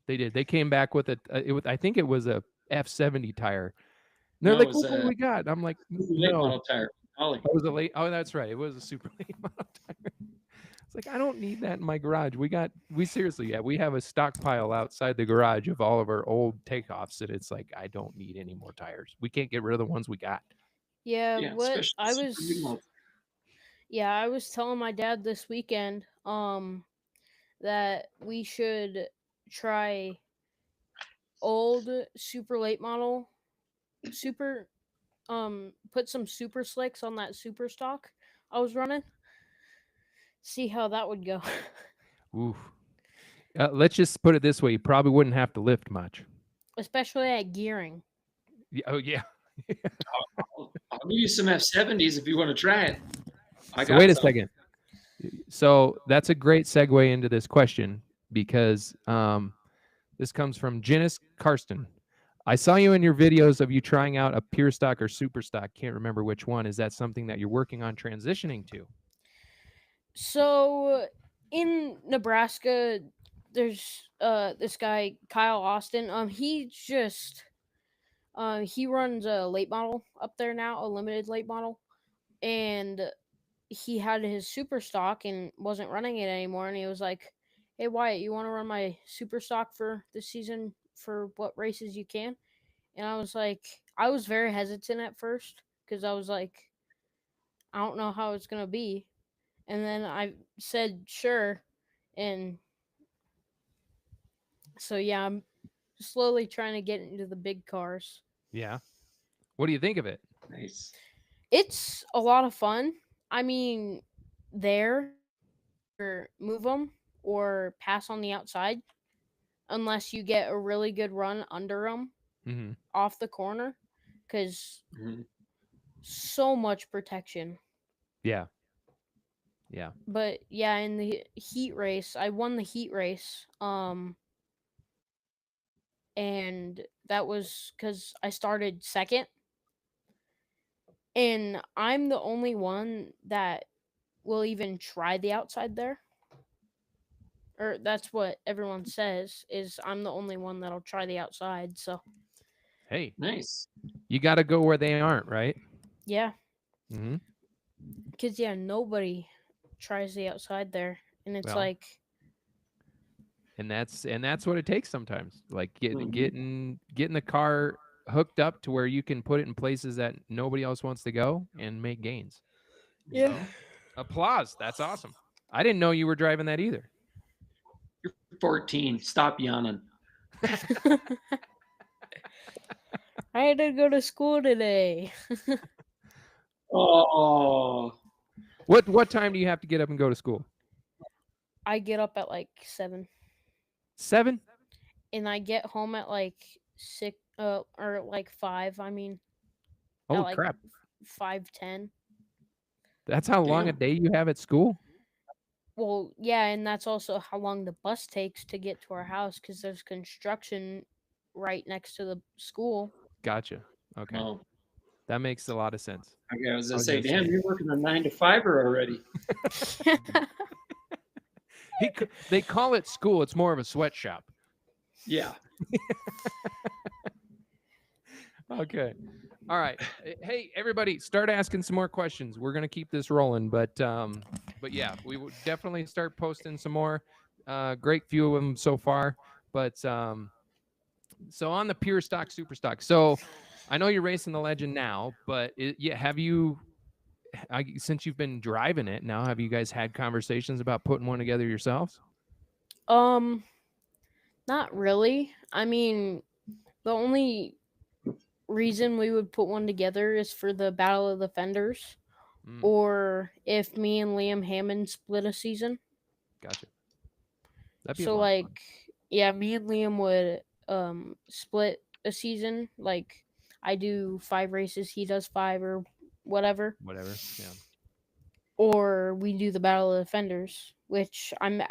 They did. They came back with I think it was a F70 tire. And they're No, like, it was "What do a we got?" I'm like, late "No." model tire. Ollie. It was a late. Oh, that's right. It was a super late model tire. It's like, I don't need that in my garage. We seriously, yeah, we have a stockpile outside the garage of all of our old takeoffs, and it's like, I don't need any more tires. We can't get rid of the ones we got. Yeah, Yeah, what especially I super late was model. yeah, I was telling my dad this weekend that we should try old super late model super put some super slicks on that super stock I was running. See how that would go. Oof. Let's just put it this way: you probably wouldn't have to lift much. Especially at gearing. Oh yeah. I'll give you some F70s if you want to try it. So wait a second. So that's a great segue into this question because this comes from Janice Karsten. I saw you in your videos of you trying out a pure stock or super stock. Can't remember which one. Is that something that you're working on transitioning to? So in Nebraska, there's this guy Kyle Austin. He just he runs a late model up there now, a limited late model, and he had his super stock and wasn't running it anymore. And he was like, "Hey Wyatt, you want to run my super stock for this season for what races you can?" And I was like, I was very hesitant at first because I was like, I don't know how it's gonna be. And then I said sure, and so yeah, I'm slowly trying to get into the big cars. Yeah. What do you think of it? Nice. It's a lot of fun. I mean, there or move them or pass on the outside unless you get a really good run under them Mm-hmm. off the corner because Mm-hmm. so much protection. Yeah. Yeah. But yeah, in the heat race, I won the heat race. And that was because I started second. And I'm the only one that will even try the outside there. Or that's what everyone says is I'm the only one that'll try the outside. So Hey, Nice. you got to go where they aren't, right? yeah, Mm-hmm. because yeah, nobody tries the outside there, and it's Well, like and that's what it takes sometimes. Like Mhm. getting the car hooked up to where you can put it in places that nobody else wants to go and make gains. yeah. So, applause. That's awesome. I didn't know you were driving that either. You're 14. Stop yawning. I had to go to school today. Oh, What time do you have to get up and go to school? I get up at like 7, 7? and I get home at like 6, or like 5. I mean, at Holy like crap. 5:10. That's how long a damn. day you have at school? Well, yeah, and that's also how long the bus takes to get to our house because there's construction right next to the school. Gotcha. Okay. Oh, That makes a lot of sense. okay, I was I gonna was say, gonna damn, say. you're working a 9 to 5er already. They call it school. It's more of a sweatshop. Yeah. Okay. All right. Hey, everybody, start asking some more questions. We're gonna keep this rolling, but yeah, we would definitely start posting some more. Great few of them so far, but so on the pure stock, super stock. So I know you're racing the Legend now, but yeah, have you? Since you've been driving it now, have you guys had conversations about putting one together yourselves? Not really. I mean, the only reason we would put one together is for the Battle of the Fenders, Mm, or if me and Liam Hammond split a season. gotcha. That'd be a So lot of fun. like, yeah, me and Liam would split a season. Like, I do 5 races, he does 5 or whatever, Whatever. Yeah. or we do the Battle of the Fenders, which I'm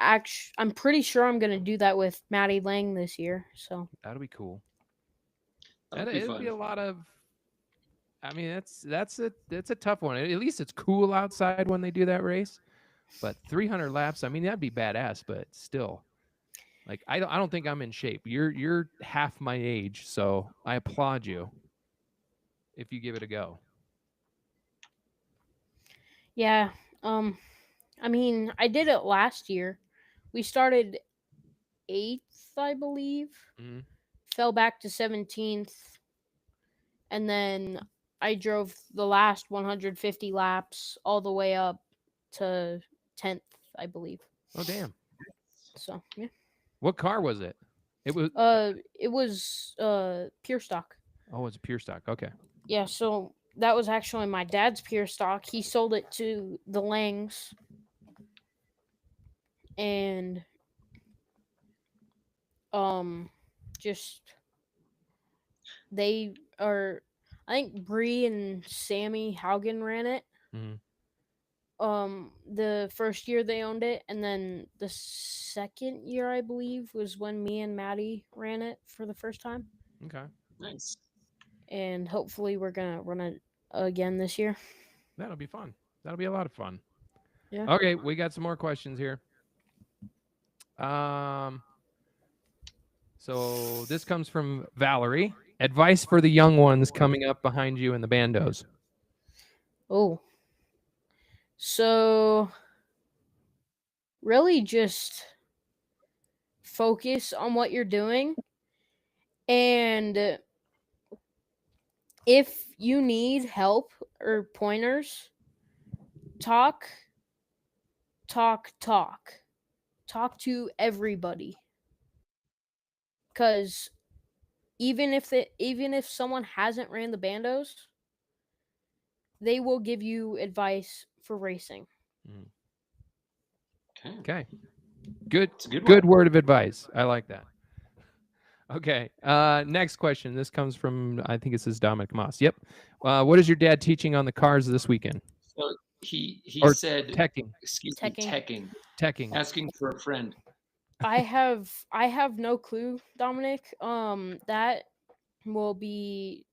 pretty sure I'm gonna do that with Maddie Lang this year. So That'll be cool. That'll be It'll be a fun. lot of. I mean, that's a tough one. At least it's cool outside when they do that race. But 300 laps, I mean, that'd be badass. But still, Like I don't think I'm in shape. You're half my age, so I applaud you if you give it a go. Yeah. I mean, I did it last year. We started 8th, I believe. Mm-hmm. Fell back to 17th, and then I drove the last 150 laps all the way up to 10th, I believe. Oh damn! So yeah. What car was it? It was. It was pure stock. Oh, it's a pure stock. Okay. Yeah, so that was actually my dad's pure stock. He sold it to the Langs, and just they are. I think Bree and Sammy Haugen ran it. Mhm. The first year they owned it, and then the second year I believe was when me and Maddie ran it for the first time. Okay. Nice. And hopefully we're gonna run it again this year. That'll be fun. That'll be a lot of fun. Yeah. Okay, we got some more questions here. So this comes from Valerie. Advice for the young ones coming up behind you in the bandos. Oh. So really just focus on what you're doing, and if you need help or pointers, talk to everybody, because even if someone hasn't ran the bandos, they will give you advice for racing. Okay. Okay. Good. It's a good Good one. word of advice. I like that. Okay. Next question. This comes from, I think it says Dominic Moss. Yep. What is your dad teaching on the cars this weekend? So he Or said, teching. excuse me, Teching. Teching. asking for a friend. I have no clue, Dominic. That will be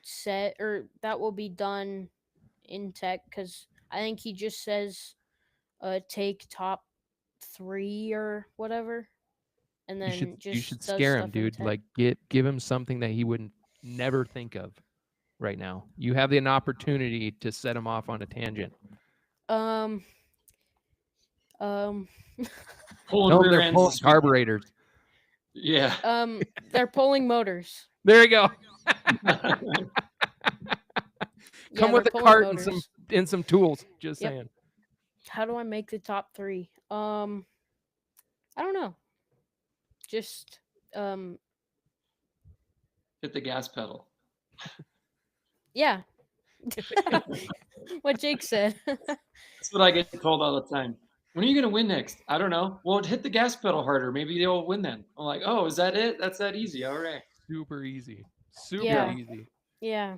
set, or that will be done in tech, because I think he just says take top 3 or whatever, and then You should just does scare him, stuff in dude. tech. Like give him something that he wouldn't never think of right now. You have an opportunity to set him off on a tangent. um Pulling No, rear they're ends pulling this weekend. carburetors. Yeah. they're pulling motors. There you go. Yeah, Come with they're a pulling cart motors. and some tools. Just Yep. saying. How do I make the top 3? I don't know. Just Hit the gas pedal. yeah. What Jake said. That's what I get told all the time. When are you going to win next? I don't know. Well, hit the gas pedal harder. Maybe they'll win then. I'm like, oh, is that it? That's that easy. All right. Super easy. Super Yeah. easy. Yeah.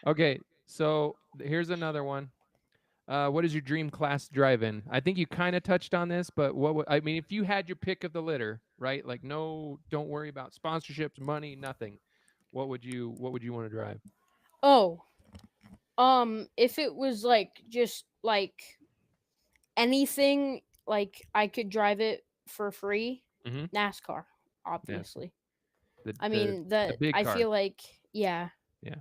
Okay, so here's another one. What is your dream class to drive in? I think you kind of touched on this, but I mean, if you had your pick of the litter, right? Like, no, don't worry about sponsorships, money, nothing. What would you want to drive? Oh. If it was like just like anything, like I could drive it for free, Mhm. NASCAR, obviously. The I mean, big I car. feel like, yeah. Yeah.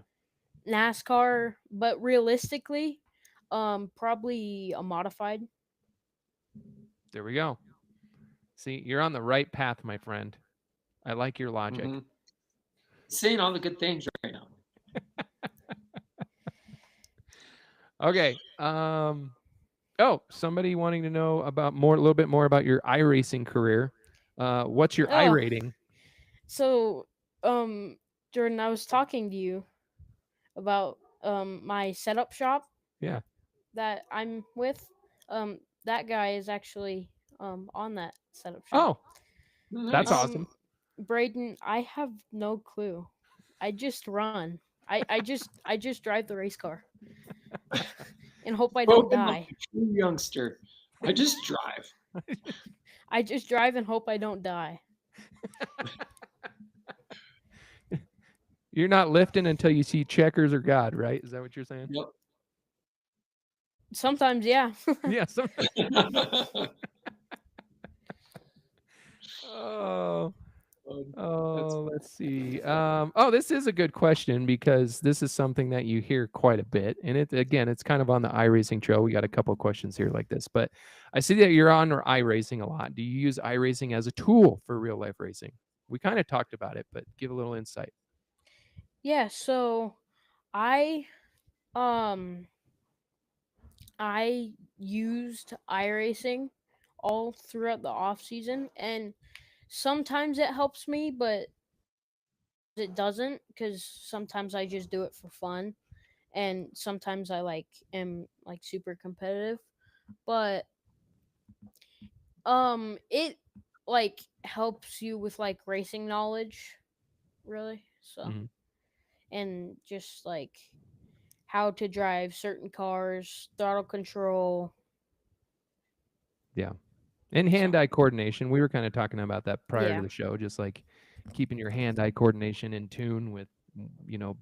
NASCAR, but realistically, probably a modified. There we go. See, you're on the right path, my friend. I like your logic. Mhm. Saying all the good things right now. Okay. Oh, somebody wanting to know about a little bit more about your iRacing career. What's your Oh. iRating? So, Jordan, I was talking to you about my setup shop. Yeah. That I'm with. That guy is actually on that setup shop. Oh, Nice. that's awesome. Braden, I have no clue. I just run. I just drive the race car. And hope I don't Spoken like die. a true youngster. I just drive. I just drive and hope I don't die. You're not lifting until you see checkers or God, right? Is that what you're saying? Yep. Sometimes, yeah. Yeah. Oh, That's let's see. Oh, this is a good question because this is something that you hear quite a bit, and it's kind of on the iRacing trail. We got a couple of questions here like this, but I see that you're on iRacing a lot. Do you use iRacing as a tool for real life racing? We kind of talked about it, but give a little insight. Yeah, so I um I used iRacing all throughout the off season, and sometimes it helps me, but it doesn't because sometimes I just do it for fun, and sometimes I am like super competitive. But it like helps you with like racing knowledge, really. So Mhm. and just like how to drive certain cars, throttle control. Yeah. And hand-eye coordination. We were kind of talking about that prior to Yeah. the show, just like keeping your hand-eye coordination in tune with,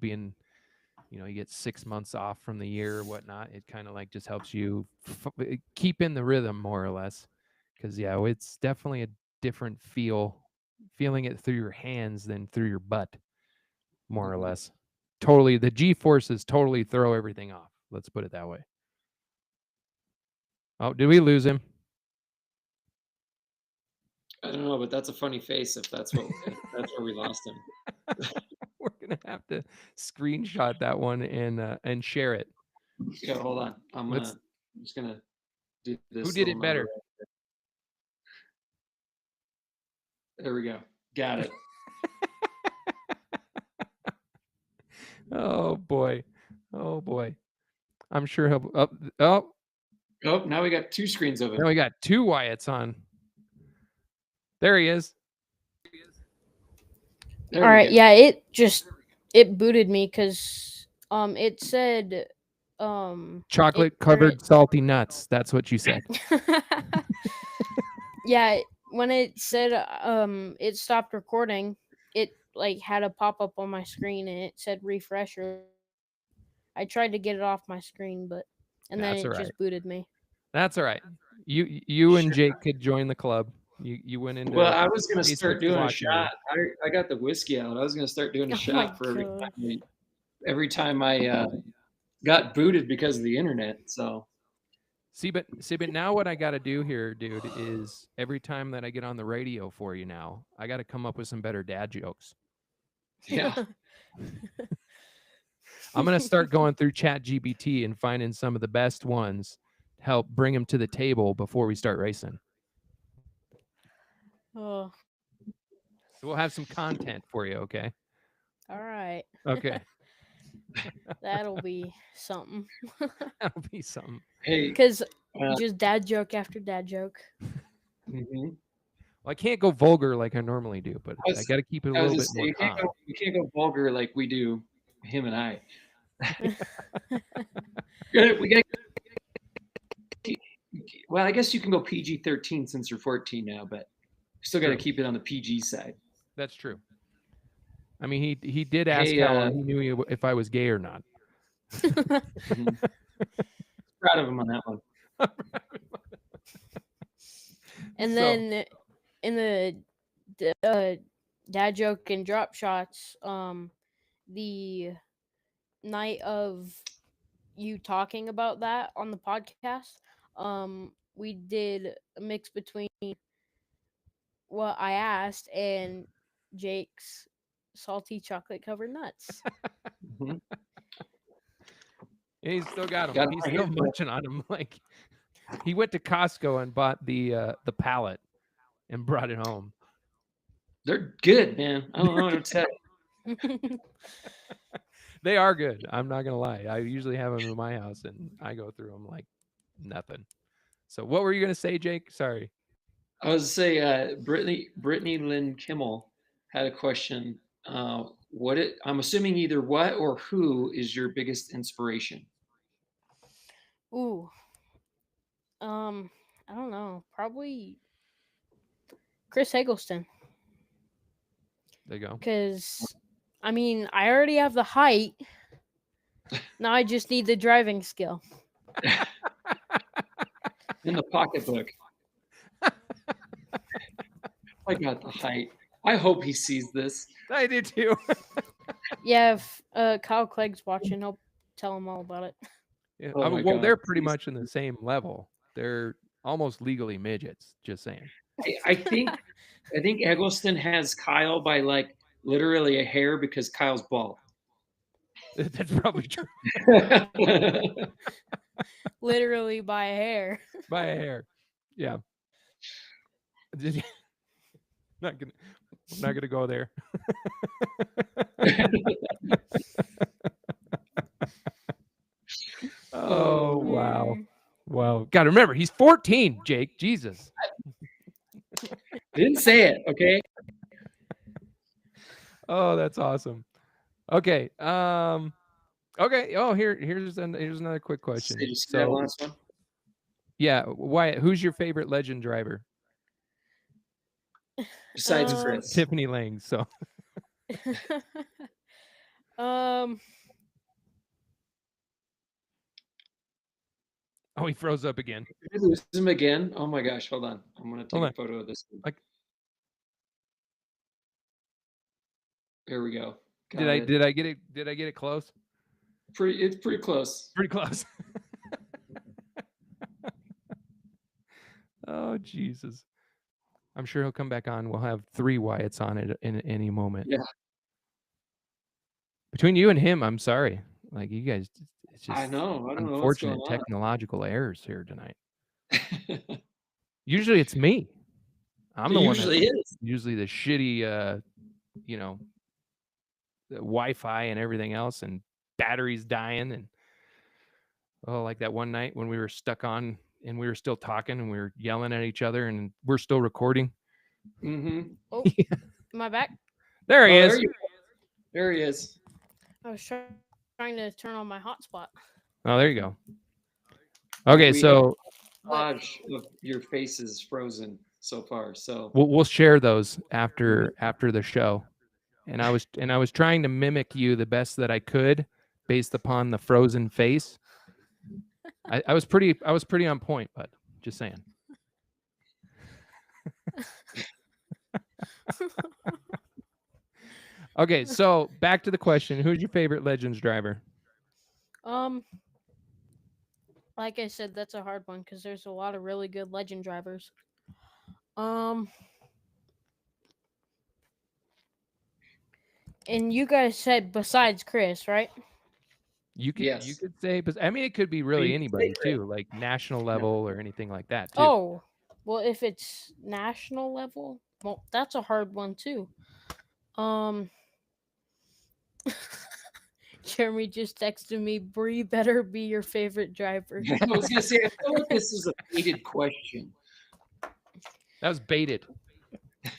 being, you get 6 months off from the year or whatnot. It kind of like just helps you keep in the rhythm more or less. Because, yeah, it's definitely a different feeling it through your hands than through your butt, more or less. Totally. The G-forces totally throw everything off. Let's put it that way. Oh, did we lose him? I don't know, but that's a funny face if that's where we lost him. We're gonna have to screenshot that one and share it. Yeah, hold on. I'm just gonna do this. Who did it little better? number right there we go. Got it. Oh boy. Oh boy. I'm sure he'll oh, Oh, now we got two screens of him. now we got two Wyatts on. There he is. There All we right, go. yeah, it booted me because it said Chocolate covered salty nuts. That's what you said. yeah, when it said it stopped recording, it like had a pop up on my screen and it said refresh. I tried to get it off my screen, but then That's it all right. just booted me. That's all right. You and Jake could join the club. You went into Well, I was gonna Facebook start to doing a watch me. shot. I got the whiskey out. I was gonna start doing a Oh shot for God. every time I got booted because of the internet. So See, but now what I got to do here, dude, is every time that I get on the radio for you now, I got to come up with some better dad jokes. yeah. I'm going to start going through ChatGPT and finding some of the best ones to help bring them to the table before we start racing. Oh, So we'll have some content for you, okay? all right. Okay. That'll be something. That'll be something. Hey, Because just dad joke after dad joke. mhm. Well, I can't go vulgar like I normally do, but I got to keep it a I was little bit just saying, more calm. you can't go vulgar like we do, him and I. We got. Well, I guess you can go PG-13 since you're 14 now, but you still got to True. keep it on the PG side. That's true. I mean, he did ask Hey, how he knew if I was gay or not. Mhm. Proud of him on that one. And So- then in the dad joke and drop shots, the night of you talking about that on the podcast, we did a mix between what I asked and Jake's salty chocolate covered nuts. Mhm. And he's still got them. Got 'em He's right still here, bro. munching on them. Like he went to Costco and bought the pallet and brought it home. They're good, man. I don't know what to tell you. They are good. I'm not gonna lie. I usually have them in my house, and I go through them like nothing. So, what were you gonna say, Jake? Sorry. I was to say, Brittany Lynn Kimmel had a question. I'm assuming either what or who is your biggest inspiration? Ooh. I don't know. Probably Chris Eggleston. There you go. Because, I mean, I already have the height. Now I just need the driving skill. In the pocketbook. I got the height. I hope he sees this. I do too. Yeah, if Kyle Clegg's watching, he'll tell him all about it. Yeah, Oh I my mean, well, God, they're pretty please. much in the same level. They're almost legally midgets. Just saying. I think Eggleston has Kyle by like literally a hair because Kyle's bald. That's probably true. Literally by a hair. By a hair. Yeah. I'm not gonna go there. Oh wow. Mm. Wow. Gotta remember, he's 14, Jake. Jesus. Didn't say it, okay? Oh, that's awesome. Okay. Okay. Oh, here's another quick question. Just that So last one. yeah, Wyatt, who's your favorite legend driver? Besides Um, Chris. Tiffany Lang. So um, oh, he froze up again. Did we lose him again? Oh my gosh, hold on. I'm gonna take Hold a on. photo of this. Like- There we go. Did I get it? Did I get it close? It's pretty close. Pretty close. Oh Jesus. I'm sure he'll come back on. We'll have 3 Wyatts on it in any moment. Yeah. Between you and him, I'm sorry. Like you guys, it's just I know. I don't know what's unfortunate going technological errors here tonight. Usually it's me. I'm It the one usually is. usually the shitty you know, the Wi-Fi and everything else and batteries dying and like that one night when we were stuck on and we were still talking and we were yelling at each other and we're still recording. Mm-hmm. oh, am I back? There he is. There he is. I was trying to turn on my hotspot. Oh, there you go. Okay, We so Collage of your face is frozen so far. So we'll share those after the show. And I was trying to mimic you the best that I could based upon the frozen face. I was pretty on point, but just saying. Okay, so back to the question: who's your favorite Legends driver? Like I said, that's a hard one because there's a lot of really good legend drivers. And you guys said besides Chris, right? You could Yes. say, but I mean, it could be really You could anybody say too, like national level or anything like that too. Oh, well, if it's national level, well, that's a hard one too. Jeremy just texted me, Bree better be your favorite driver. I was gonna say, I feel like this is a baited question. That was baited.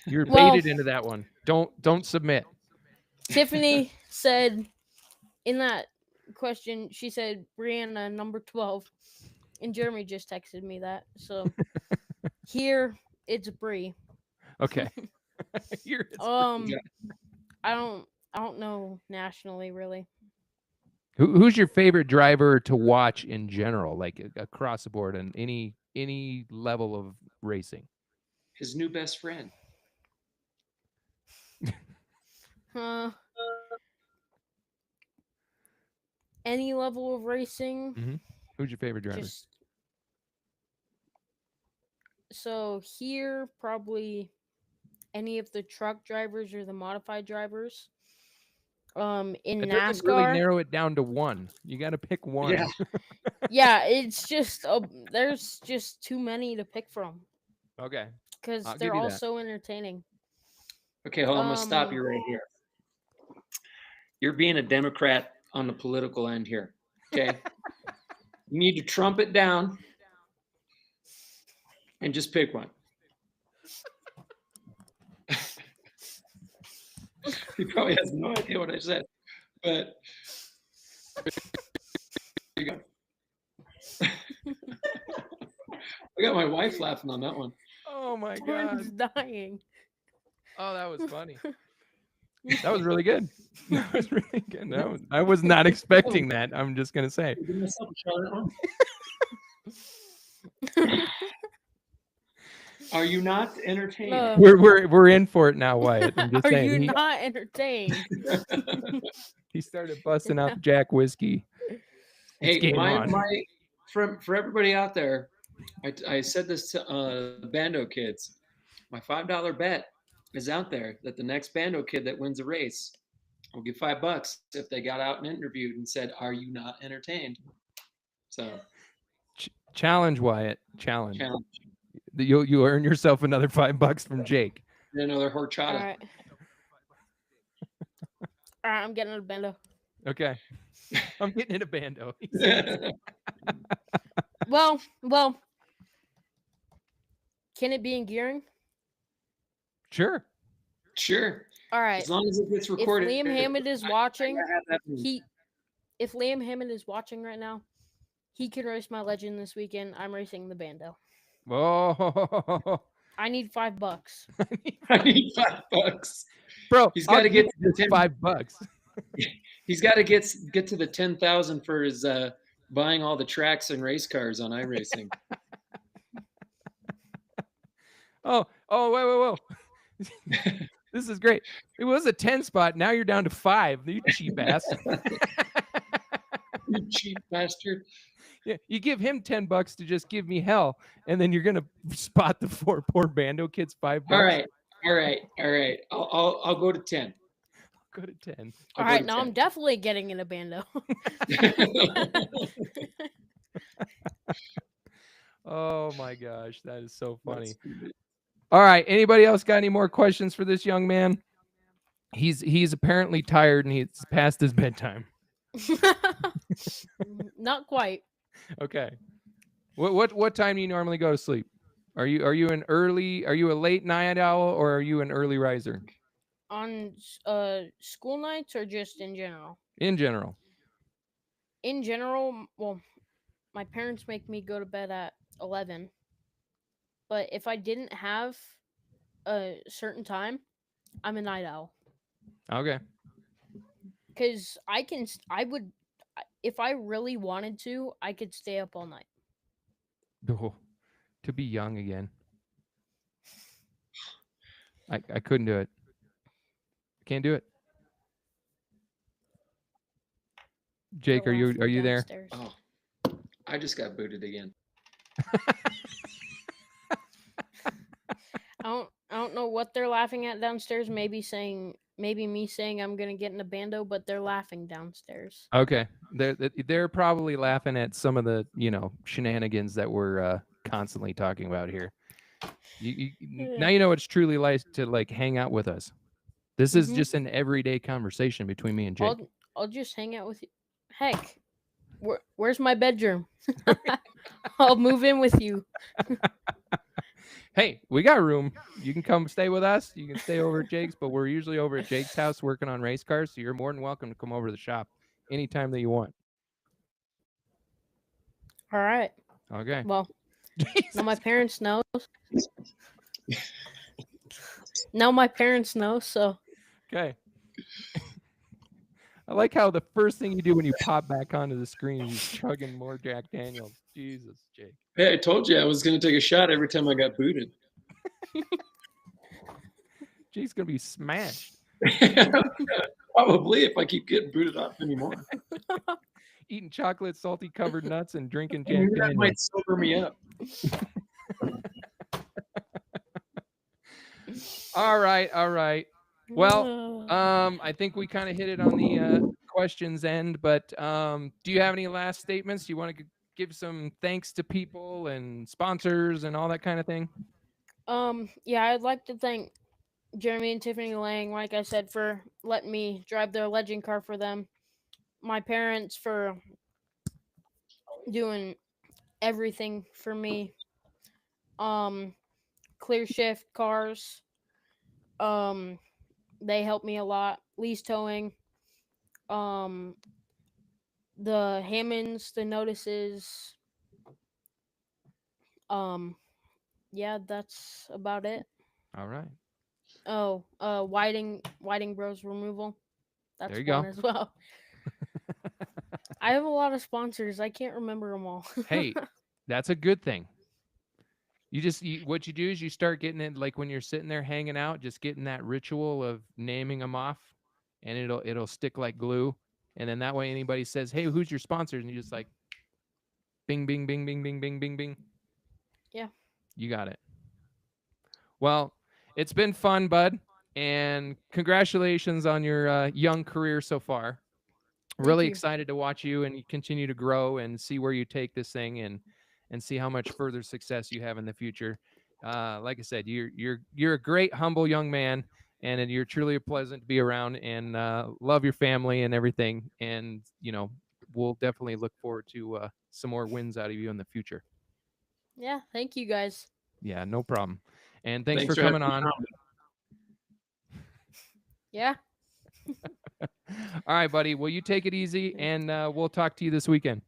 You're Well- baited into that one. Don't submit. Tiffany said in that question, she said Brianna number 12, and Jeremy just texted me that. So here it's Bree. Okay. Here it's I don't know nationally really. Who's your favorite driver to watch in general, like across the board and any level of racing? His new best friend. Any level of racing. Mm-hmm. Who's your favorite driver? So here, probably any of the truck drivers or the modified drivers. In It NASCAR, doesn't really narrow it down to one. You got to pick one. Yeah. yeah, it's just there's just too many to pick from Okay. because I'll give they're you all that. so entertaining. Okay, hold on. I'm gonna stop you right here. You're being a Democrat on the political end here. Okay. You need to trump it down and just pick one. He probably has no idea what I said, but there you go. I got my wife laughing on that one. Oh my Torrance god. dying. Oh, that was funny. That was really good. That was really good. I was not expecting that. I'm just gonna say. Give myself a shot at that one. Are you not entertained? We're in for it now, Wyatt. I'm just Are saying. you not entertained? He started busting out Jack whiskey. It's Hey, game on. for everybody out there, I said this to Bando kids. My $5 bet is out there that the next Bando kid that wins a race will get $5 if they got out and interviewed and said, "Are you not entertained?" So challenge, Wyatt. Challenge. challenge. You earn yourself another $5 from Jake. Another horchata. All right. All right, I'm getting a bando. Okay. I'm getting in a bando. Well, can it be in gearing? Sure. Sure. All right. As long as it gets If recorded. Liam Hammond is watching, he if Liam Hammond is watching right now, he can race my legend this weekend. I'm racing the bando. Oh. I need $5. I need $5. Bro, he's got to get to the $5. He's got to get to the 10,000 for his buying all the tracks and race cars on iRacing. Whoa. This is great. It was a 10 spot. Now you're down to 5. You cheap ass. You cheap bastard. Yeah, you give him $10 to just give me hell, and then you're gonna spot the 4 poor bando kids $5. All right. I'll go to 10. Go to 10. All right, now I'm definitely getting in a bando. Oh my gosh, that is so funny. All right, anybody else got any more questions for this young man? He's apparently tired and he's past his bedtime. Not quite. Okay. What time do you normally go to sleep? Are you a late night owl or are you an early riser? On school nights or just in general? In general. In general, well, my parents make me go to bed at 11. But if I didn't have a certain time, I'm a night owl. Okay. Because if I really wanted to, I could stay up all night. Oh, to be young again. I couldn't do it. Can't do it. Jake, are you there? Oh, I just got booted again. I don't know what they're laughing at downstairs. Maybe me saying I'm gonna get in a bando, but they're laughing downstairs. Okay, they're probably laughing at some of the shenanigans that we're constantly talking about here. Now you know what it's truly like to hang out with us. This is just an everyday conversation between me and Jake. I'll just hang out with you. Heck, where's my bedroom? I'll move in with you. Hey, we got room. You can come stay with us. You can stay over at Jake's, but we're usually over at Jake's house working on race cars, so you're more than welcome to come over to the shop anytime that you want. All right. Okay. Well, now my parents know. Now my parents know, so. Okay. I like how the first thing you do when you pop back onto the screen is chugging more Jack Daniels. Jesus, Jake. Hey, I told you I was going to take a shot every time I got booted. Jake's going to be smashed. Probably if I keep getting booted off anymore. Eating chocolate, salty covered nuts, and drinking Jack Maybe Daniels. that might sober me up. All right. Well, I think we kind of hit it on the questions end, but do you have any last statements? Do you want to give some thanks to people and sponsors and all that kind of thing? Yeah, I'd like to thank Jeremy and Tiffany Lang, like I said, for letting me drive their legend car for them. My parents for doing everything for me. Clear Shift Cars. They helped me a lot. Lee's Towing. The Hammonds, the Notices. Yeah, that's about it. All right. Oh, Whiting Bros Removal. That's there you one go. as well. I have a lot of sponsors. I can't remember them all. Hey, that's a good thing. What you do is you start getting it like when you're sitting there hanging out, just getting that ritual of naming them off, and it'll stick like glue. And then that way, anybody says, "Hey, who's your sponsors?" and you just like, bing, bing, bing, bing, bing, bing, bing, bing. Yeah. You got it. Well, it's been fun, bud, and congratulations on your young career so far. Really you. excited to watch you and continue to grow and see where you take this thing and see how much further success you have in the future. Like I said, you're a great, humble young man, and you're truly a pleasant to be around. And love your family and everything. And we'll definitely look forward to some more wins out of you in the future. Yeah. Thank you guys. Yeah, no problem. And thanks for having coming me on. Yeah. All right, buddy. Well, you take it easy, and we'll talk to you this weekend.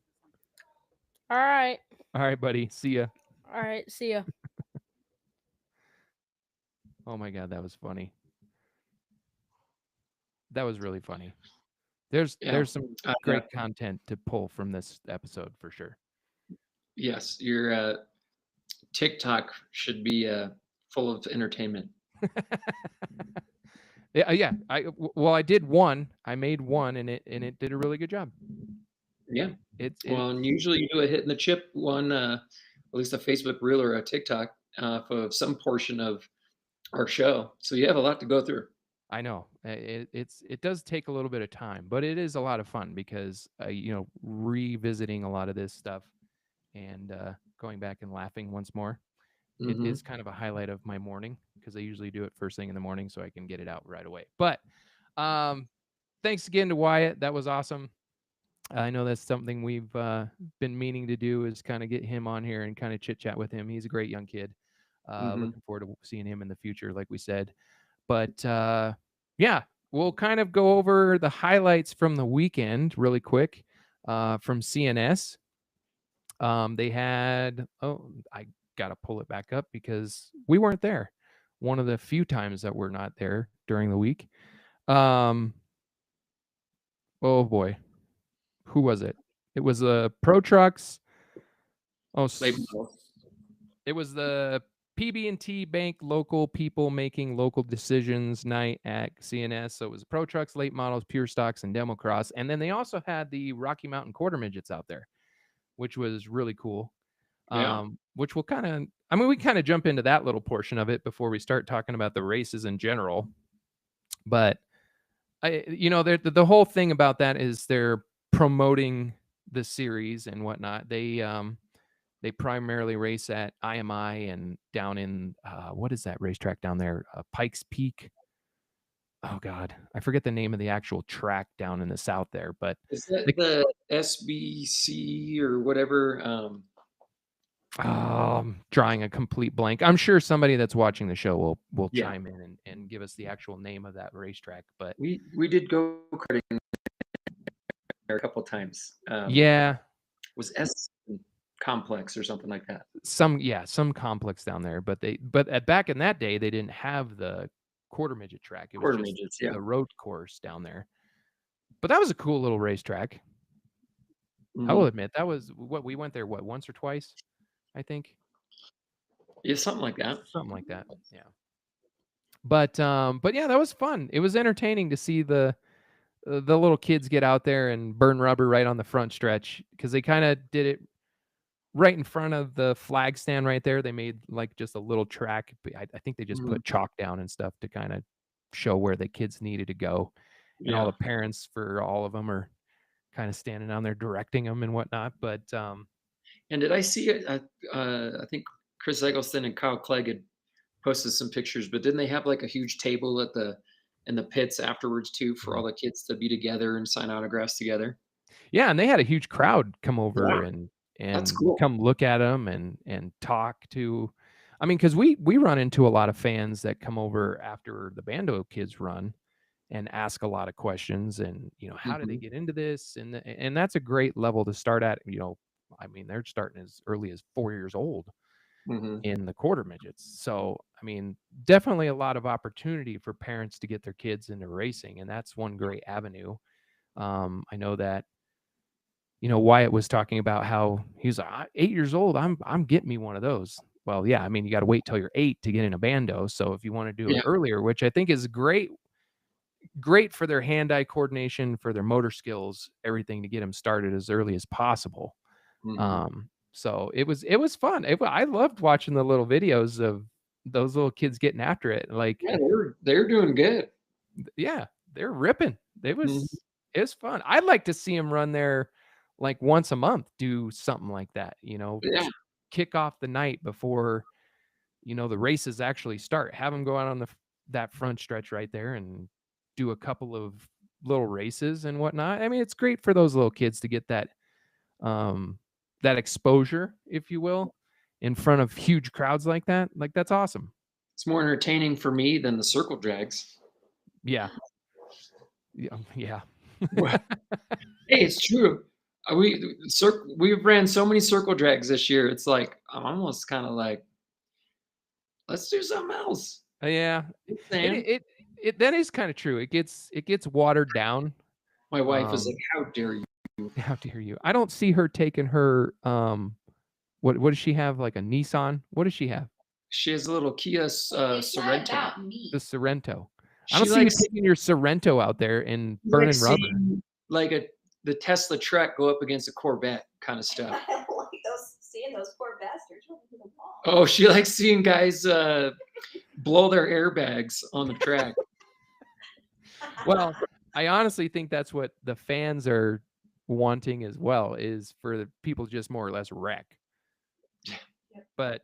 All right. All right, buddy. See ya. All right. See ya. Oh my God, that was funny. That was really funny. There's some great content to pull from this episode for sure. Yes, your TikTok should be full of entertainment. Yeah. I did one. I made one, and it did a really good job. Yeah. Well, and usually you do a hit in the chip one, at least a Facebook reel or a TikTok of some portion of our show. So you have a lot to go through. I know it does take a little bit of time, but it is a lot of fun because revisiting a lot of this stuff and going back and laughing once more. It is kind of a highlight of my morning because I usually do it first thing in the morning so I can get it out right away. But thanks again to Wyatt. That was awesome. I know that's something we've been meaning to do is kind of get him on here and kind of chit chat with him. He's a great young kid. Looking forward to seeing him in the future, like we said. But yeah, we'll kind of go over the highlights from the weekend really quick from CNS. They had, I got to pull it back up because we weren't there. One of the few times that we're not there during the week. Oh boy. Who was it? It was the Pro Trucks. Oh, it was the PB&T Bank Local People Making Local Decisions Night at CNS. So it was Pro Trucks, Late Models, Pure Stocks, and Demo Cross. And then they also had the Rocky Mountain Quarter Midgets out there, which was really cool. Yeah. Which will we kind of jump into that little portion of it before we start talking about the races in general. But the whole thing about that is they're promoting the series and whatnot. They primarily race at IMI and down in what is that racetrack down there? Pikes Peak. Oh God, I forget the name of the actual track down in the south there. But is that the SBC or whatever? Drawing a complete blank. I'm sure somebody that's watching the show will chime in and give us the actual name of that racetrack. But we did go karting there a couple times. Yeah, was S Complex or something like that. Some complex down there. But back in that day they didn't have the quarter midget track. It was just the road course down there. But that was a cool little racetrack. I will admit that was what we went there. What, once or twice? I think. Yeah, something like that. Something like that. Yeah. But yeah, that was fun. It was entertaining to see the little kids get out there and burn rubber right on the front stretch because they kind of did it right in front of the flag stand right there. They made like just a little track. I think they just put chalk down and stuff to kind of show where the kids needed to go. And all the parents for all of them are kind of standing down there directing them and whatnot. But and did I see it? I think Chris Eggleston and Kyle Clegg had posted some pictures, but didn't they have like a huge table in the pits afterwards too for all the kids to be together and sign autographs together? Yeah, and they had a huge crowd come over and that's cool. Come look at them and talk to. I mean, because we run into a lot of fans that come over after the Bando kids run and ask a lot of questions and how do they get into this and that's a great level to start at. I mean, they're starting as early as 4 years old in the quarter midgets. So I mean, definitely a lot of opportunity for parents to get their kids into racing, and that's one great avenue. I know that Wyatt was talking about how he's 8 years old. I'm getting me one of those. well, yeah, I mean, you got to wait till you're 8 to get in a bando. So if you want to do it Yeah. earlier, which I think is great for their hand-eye coordination, for their motor skills, everything, to get them started as early as possible. So it was fun. I loved watching the little videos of those little kids getting after it. Like, Yeah, they're doing good. yeah, they're ripping. It was fun. I'd like to see them run there like once a month, do something like that, Yeah. kick off the night before, the races actually start. Have them go out on that front stretch right there and do a couple of little races and whatnot. I mean, it's great for those little kids to get that exposure, if you will, in front of huge crowds like that. Like, that's awesome. It's more entertaining for me than the circle drags. Yeah. Hey, it's true. We've ran so many circle drags this year. It's like, I'm almost kind of like, let's do something else. Yeah. That is kind of true. It gets watered down. My wife is like, how dare you? How dare you? I don't see her taking her what does she have? Like a Nissan? What does she have? She has a little Kia Sorento. The Sorento. I don't see you taking your Sorento out there and burning rubber. Like the Tesla truck go up against a Corvette kind of stuff. I don't like seeing those poor bastards run into the wall. Oh, she likes seeing guys blow their airbags on the track. Well, I honestly think that's what the fans are wanting as well, is for the people to just more or less wreck. But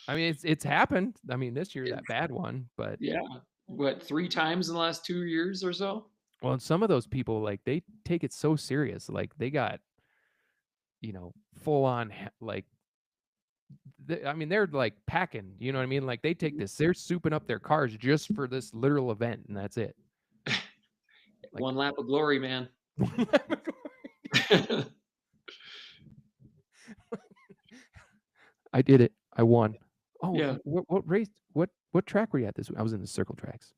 I mean, it's happened. I mean, this year, that bad one, but yeah, what, 3 times in the last 2 years or so? Well, and some of those people, like, they take it so serious. Like, they got, full on, like, I mean, they're like packing, you know what I mean? Like, they take this, they're souping up their cars just for this literal event, and that's it. Like, one lap of glory, man. I did it. I won. Oh, yeah. What race? What track were you at this week? I was in the circle tracks.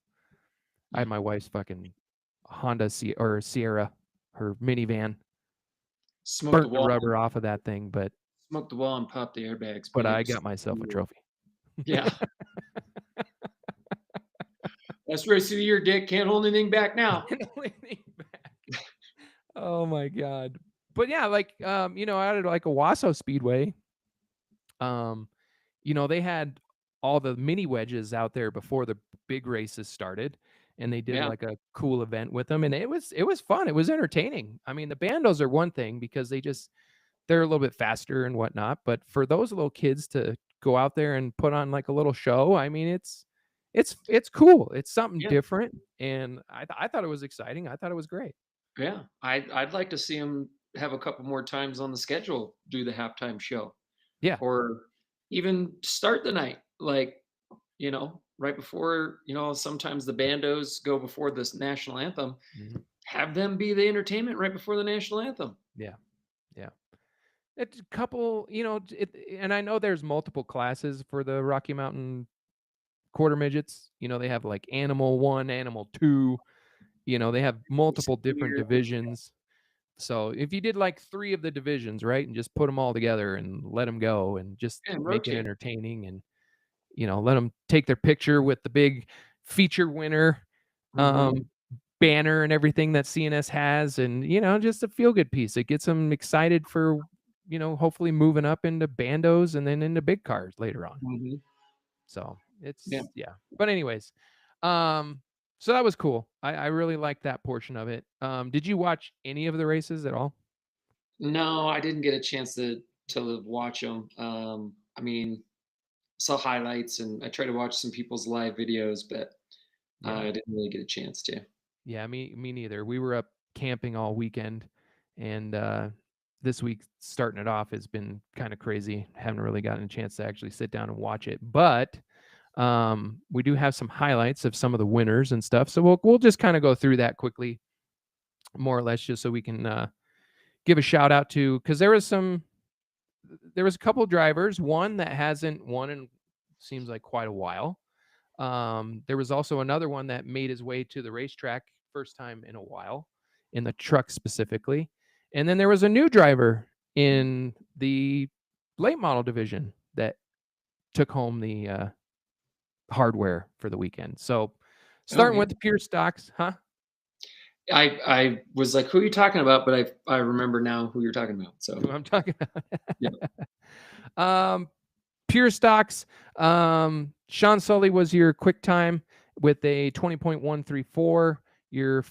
I had my wife's fucking Honda Sierra, her minivan. Burnt the rubber off of that thing, but smoked the wall and popped the airbags. But I got myself a trophy. Yeah. Best race of the year, Dick. Can't hold anything back now. Oh my God. But yeah, like out at like Owasso Speedway, they had all the mini wedges out there before the big races started, and they did like a cool event with them, and it was fun. It was entertaining. I mean, the bandos are one thing because they're a little bit faster and whatnot, but for those little kids to go out there and put on like a little show, I mean, it's cool. It's something different, and I thought it was exciting. I thought it was great. Yeah, I'd like to see them have a couple more times on the schedule, do the halftime show. Yeah. Or even start the night, like, right before, sometimes the bandos go before this national anthem. Have them be the entertainment right before the national anthem. Yeah. Yeah. It's a couple, and I know there's multiple classes for the Rocky Mountain quarter midgets. They have like Animal 1, Animal 2. They have multiple different divisions. So if you did like 3 of the divisions, right, and just put them all together and let them go and just make it entertaining, and let them take their picture with the big feature winner banner and everything that CNS has, and just a feel good piece. It gets them excited for hopefully moving up into bandos and then into big cars later on. So it's But anyways, so that was cool. I really liked that portion of it. Did you watch any of the races at all? No, I didn't get a chance to watch them. I mean, saw highlights, and I tried to watch some people's live videos, but I didn't really get a chance to. Yeah, me neither. We were up camping all weekend, and this week starting it off has been kind of crazy. Haven't really gotten a chance to actually sit down and watch it, but we do have some highlights of some of the winners and stuff. So we'll just kind of go through that quickly, more or less, just so we can give a shout out to, because there was a couple of drivers, one that hasn't won in seems like quite a while. There was also another one that made his way to the racetrack first time in a while, in the truck specifically. And then there was a new driver in the late model division that took home the hardware for the weekend. So starting with the pure stocks, huh? I was like, who are you talking about? But I remember now who you're talking about. So Who I'm talking about. Yeah. Pure stocks. Sean Sully was your quick time with a 20.134. Your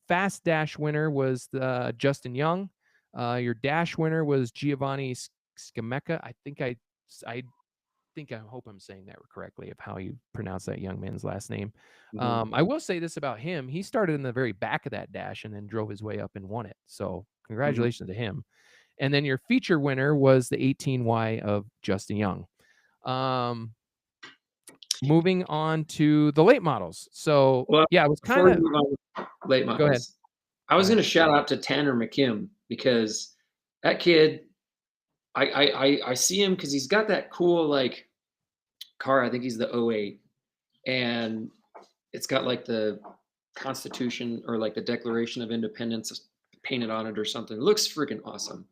fast dash winner was Justin Young. Your dash winner was Giovanni Scamecca. I hope I'm saying that correctly of how you pronounce that young man's last name. I will say this about him. He started in the very back of that dash and then drove his way up and won it. So congratulations to him. And then your feature winner was the 18Y of Justin Young. Moving on to the late models. So yeah, it was kind of late models. Go ahead. I was going to shout out to Tanner McKim because that kid, I see him because he's got that cool like car. I think he's the 08, and it's got like the Constitution or like the Declaration of Independence painted on it or something. It looks freaking awesome.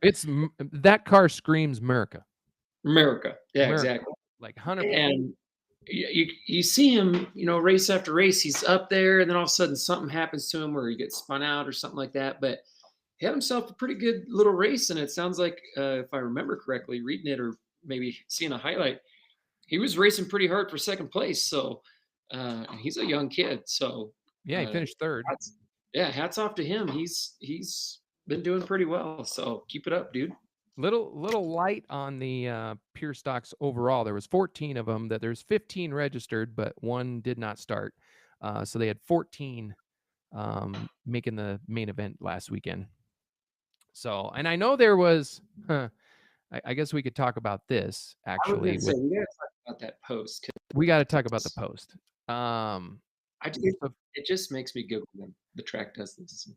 That car screams America. America. Yeah, America. Exactly. Like 100%. And you see him, race after race, he's up there, and then all of a sudden something happens to him where he gets spun out or something like that. But he had himself a pretty good little race, and it sounds like, if I remember correctly, reading it or maybe seeing a highlight, he was racing pretty hard for second place. So and he's a young kid. So yeah, he finished third. Hats off to him. He's been doing pretty well. So keep it up, dude. Little light on the pure stocks overall. There was 14 of them. That there's 15 registered, but one did not start. So they had 14 making the main event last weekend. So, and I know there was, I guess we could talk about this actually. We gotta talk about that post. We got to talk about the post. It just makes me giggle when the track does this.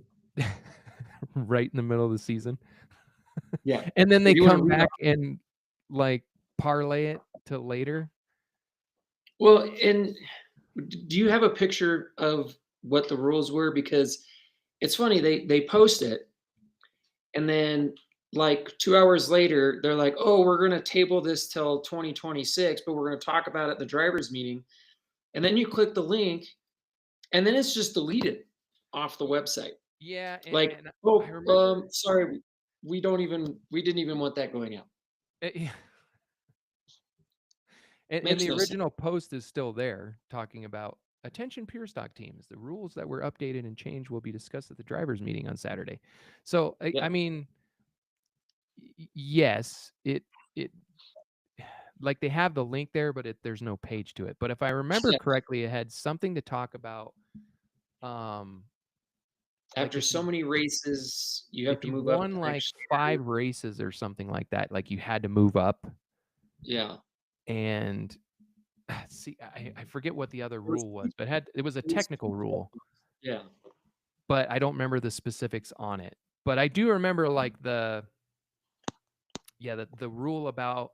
Right in the middle of the season. Yeah. And then they come back and like parlay it to later. Well, and do you have a picture of what the rules were? Because it's funny, they post it, and then like 2 hours later, they're like, oh, we're going to table this till 2026, but we're going to talk about it at the drivers' meeting. And then you click the link, and then it's just deleted off the website. Yeah. Sorry, we didn't even want that going out. And the original post is still there talking about attention pure stock teams. The rules that were updated and changed will be discussed at the drivers' meeting on Saturday. So, I mean, yes, it like they have the link there, but there's no page to it. But if I remember correctly, it had something to talk about. After so many races, you have to move up. Won like 5 races or something like that. Like you had to move up. Yeah. And see, I forget what the other rule was, but it was a technical rule. Yeah. But I don't remember the specifics on it. But I do remember like the rule about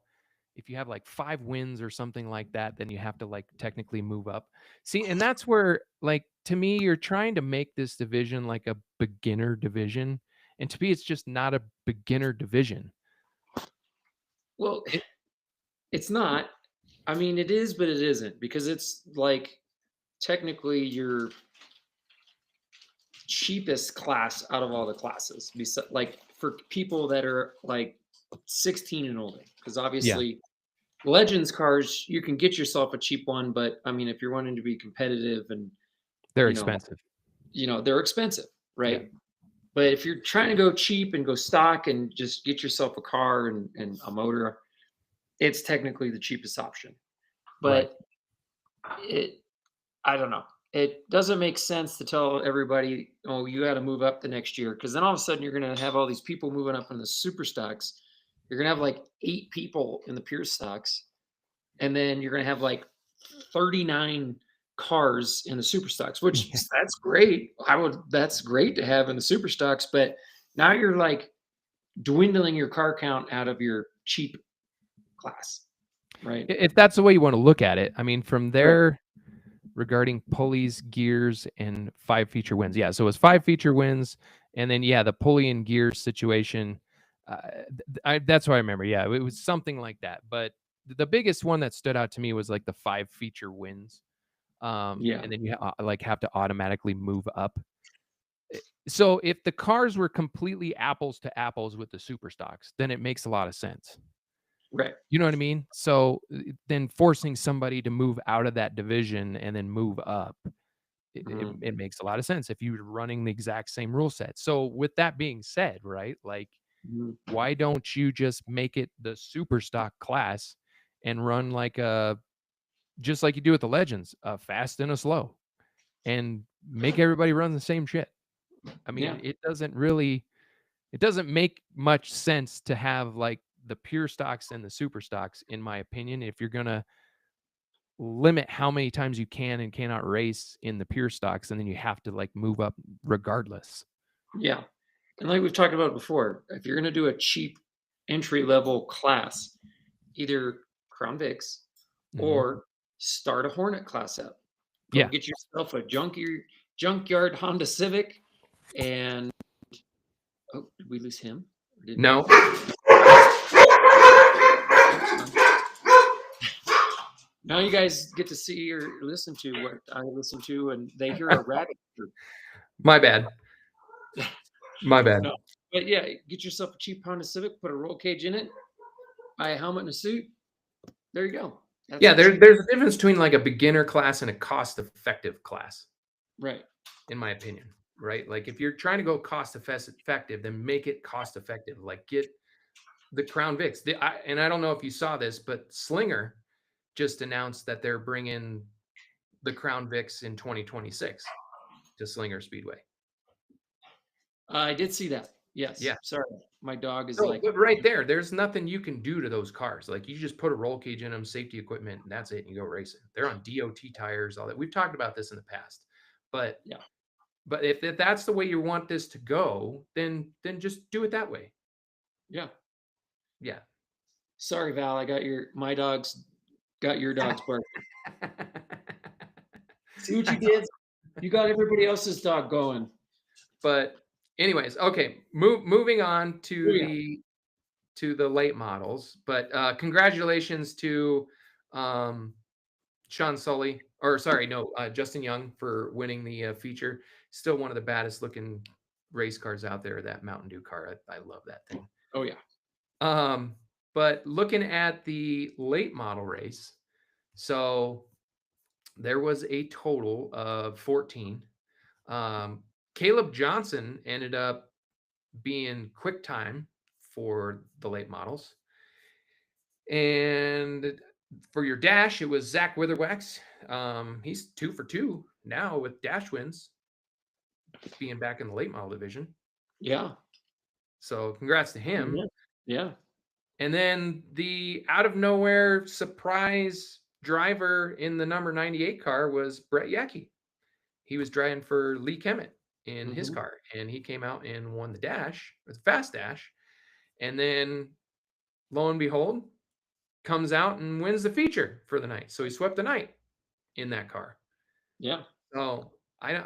if you have like 5 wins or something like that, then you have to like technically move up. See, and that's where like to me, you're trying to make this division like a beginner division. And to me, it's just not a beginner division. Well, it's not. I mean, it is, but it isn't, because it's like technically your cheapest class out of all the classes. Like for people that are like 16 and older, because obviously Legends cars, you can get yourself a cheap one, but I mean, if you're wanting to be competitive and they're expensive, they're expensive, right? Yeah. But if you're trying to go cheap and go stock and just get yourself a car and a motor, it's technically the cheapest option. But I don't know. It doesn't make sense to tell everybody, oh, you got to move up the next year, because then all of a sudden you're going to have all these people moving up in the super stocks. You're going to have like 8 people in the pure stocks, and then you're going to have like 39 cars in the super stocks, which that's great. That's great to have in the super stocks, but now you're like dwindling your car count out of your cheap class, right? If that's the way you want to look at it. I mean, from there, regarding pulleys, gears, and 5 feature wins. Yeah, so it was 5 feature wins, and then the pulley and gear situation. That's what I remember. Yeah, it was something like that. But the biggest one that stood out to me was like the 5 feature wins. Yeah. And then you like have to automatically move up. So if the cars were completely apples to apples with the super stocks, then it makes a lot of sense. Right. You know what I mean? So then forcing somebody to move out of that division and then move up, it makes a lot of sense if you're running the exact same rule set. So with that being said, right, like why don't you just make it the super stock class and run like just like you do with the legends, a fast and a slow, and make everybody run the same shit? I mean, it doesn't make much sense to have like the pure stocks and the super stocks, in my opinion, if you're going to limit how many times you can and cannot race in the pure stocks, and then you have to like move up regardless. Yeah. And like we've talked about before, if you're going to do a cheap entry level class, either Crown Vics or start a Hornet class up. Go get yourself a junkyard Honda Civic. And oh, did we lose him? No. Now you guys get to see or listen to what I listen to, and they hear a rabbit. My bad. My bad. No. But yeah, get yourself a cheap Honda Civic, put a roll cage in it, buy a helmet and a suit. There you go. That's there's a difference between like a beginner class and a cost-effective class. Right. In my opinion, right? Like if you're trying to go cost-effective, then make it cost-effective. Like get the Crown Vics. And I don't know if you saw this, but Slinger just announced that they're bringing the Crown Vics in 2026 to Slinger Speedway. I did see that. Yes. Yeah. Sorry. My dog is but right there, there's nothing you can do to those cars. Like you just put a roll cage in them, safety equipment, and that's it. And you go racing. They're on DOT tires, all that. We've talked about this in the past. But yeah. But if that's the way you want this to go, then just do it that way. Yeah. Yeah. Sorry, Val. My dog's got your dog's barking. See what you did? You got everybody else's dog going. But anyways, okay. Moving on to the late models. But congratulations to Justin Young for winning the feature. Still one of the baddest looking race cars out there, that Mountain Dew car. I love that thing. Oh yeah. But looking at the late model race, so there was a total of 14. Caleb Johnson ended up being quick time for the late models. And for your dash, it was Zach Witherwax. He's 2 for 2 now with dash wins, being back in the late model division. Yeah. So congrats to him. Yeah. And then the out of nowhere surprise driver in the number 98 car was Brett Yackey. He was driving for Lee Kemet in his car, and he came out and won the dash, the fast dash. And then lo and behold, comes out and wins the feature for the night. So he swept the night in that car. Yeah. So I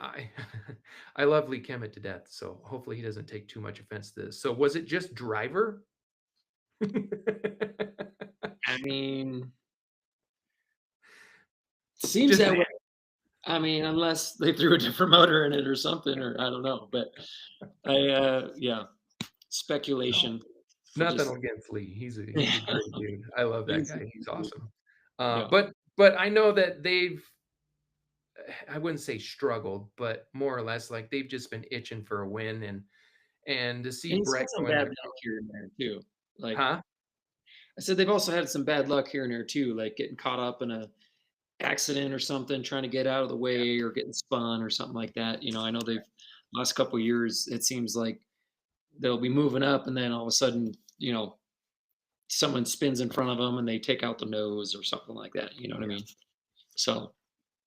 love Lee Kemet to death. So hopefully he doesn't take too much offense to this. So was it just driver? I mean, seems that way. I mean, unless they threw a different motor in it or something, or I don't know. But speculation. Nothing against Lee. He's a great dude. I love that guy. He's awesome. But I know that they've, I wouldn't say struggled, but more or less like they've just been itching for a win, and to see Brett some bad luck here and there too. Like, I said they've also had some bad luck here and there too, like getting caught up in a accident or something, trying to get out of the way, or getting spun or something like that. You know, I know they've last couple of years. It seems like they'll be moving up, and then all of a sudden, you know, someone spins in front of them and they take out the nose or something like that. You know what I mean? So,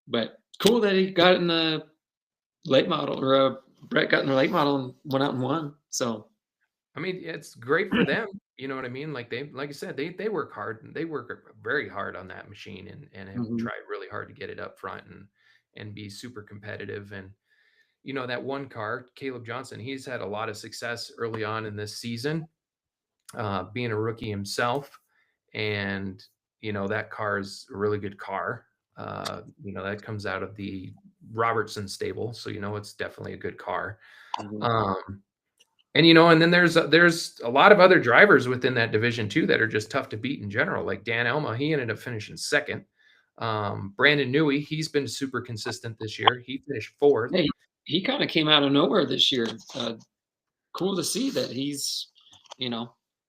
but cool that he got in the late model, or Brett got in the late model and went out and won. So, I mean, it's great for them. You know what I mean? Like I said, they work hard, and they work very hard on that machine, and have tried really hard to get it up front and be super competitive. And you know, that one car, Caleb Johnson, he's had a lot of success early on in this season, being a rookie himself, and that car is a really good car. That comes out of the Robertson stable, so it's definitely a good car. Mhm. And then there's a lot of other drivers within that division too that are just tough to beat in general. Like Dan Elma, he ended up finishing second. Brandon Newey, he's been super consistent this year. He finished fourth. Hey, he kind of came out of nowhere this year. Cool to see that he's,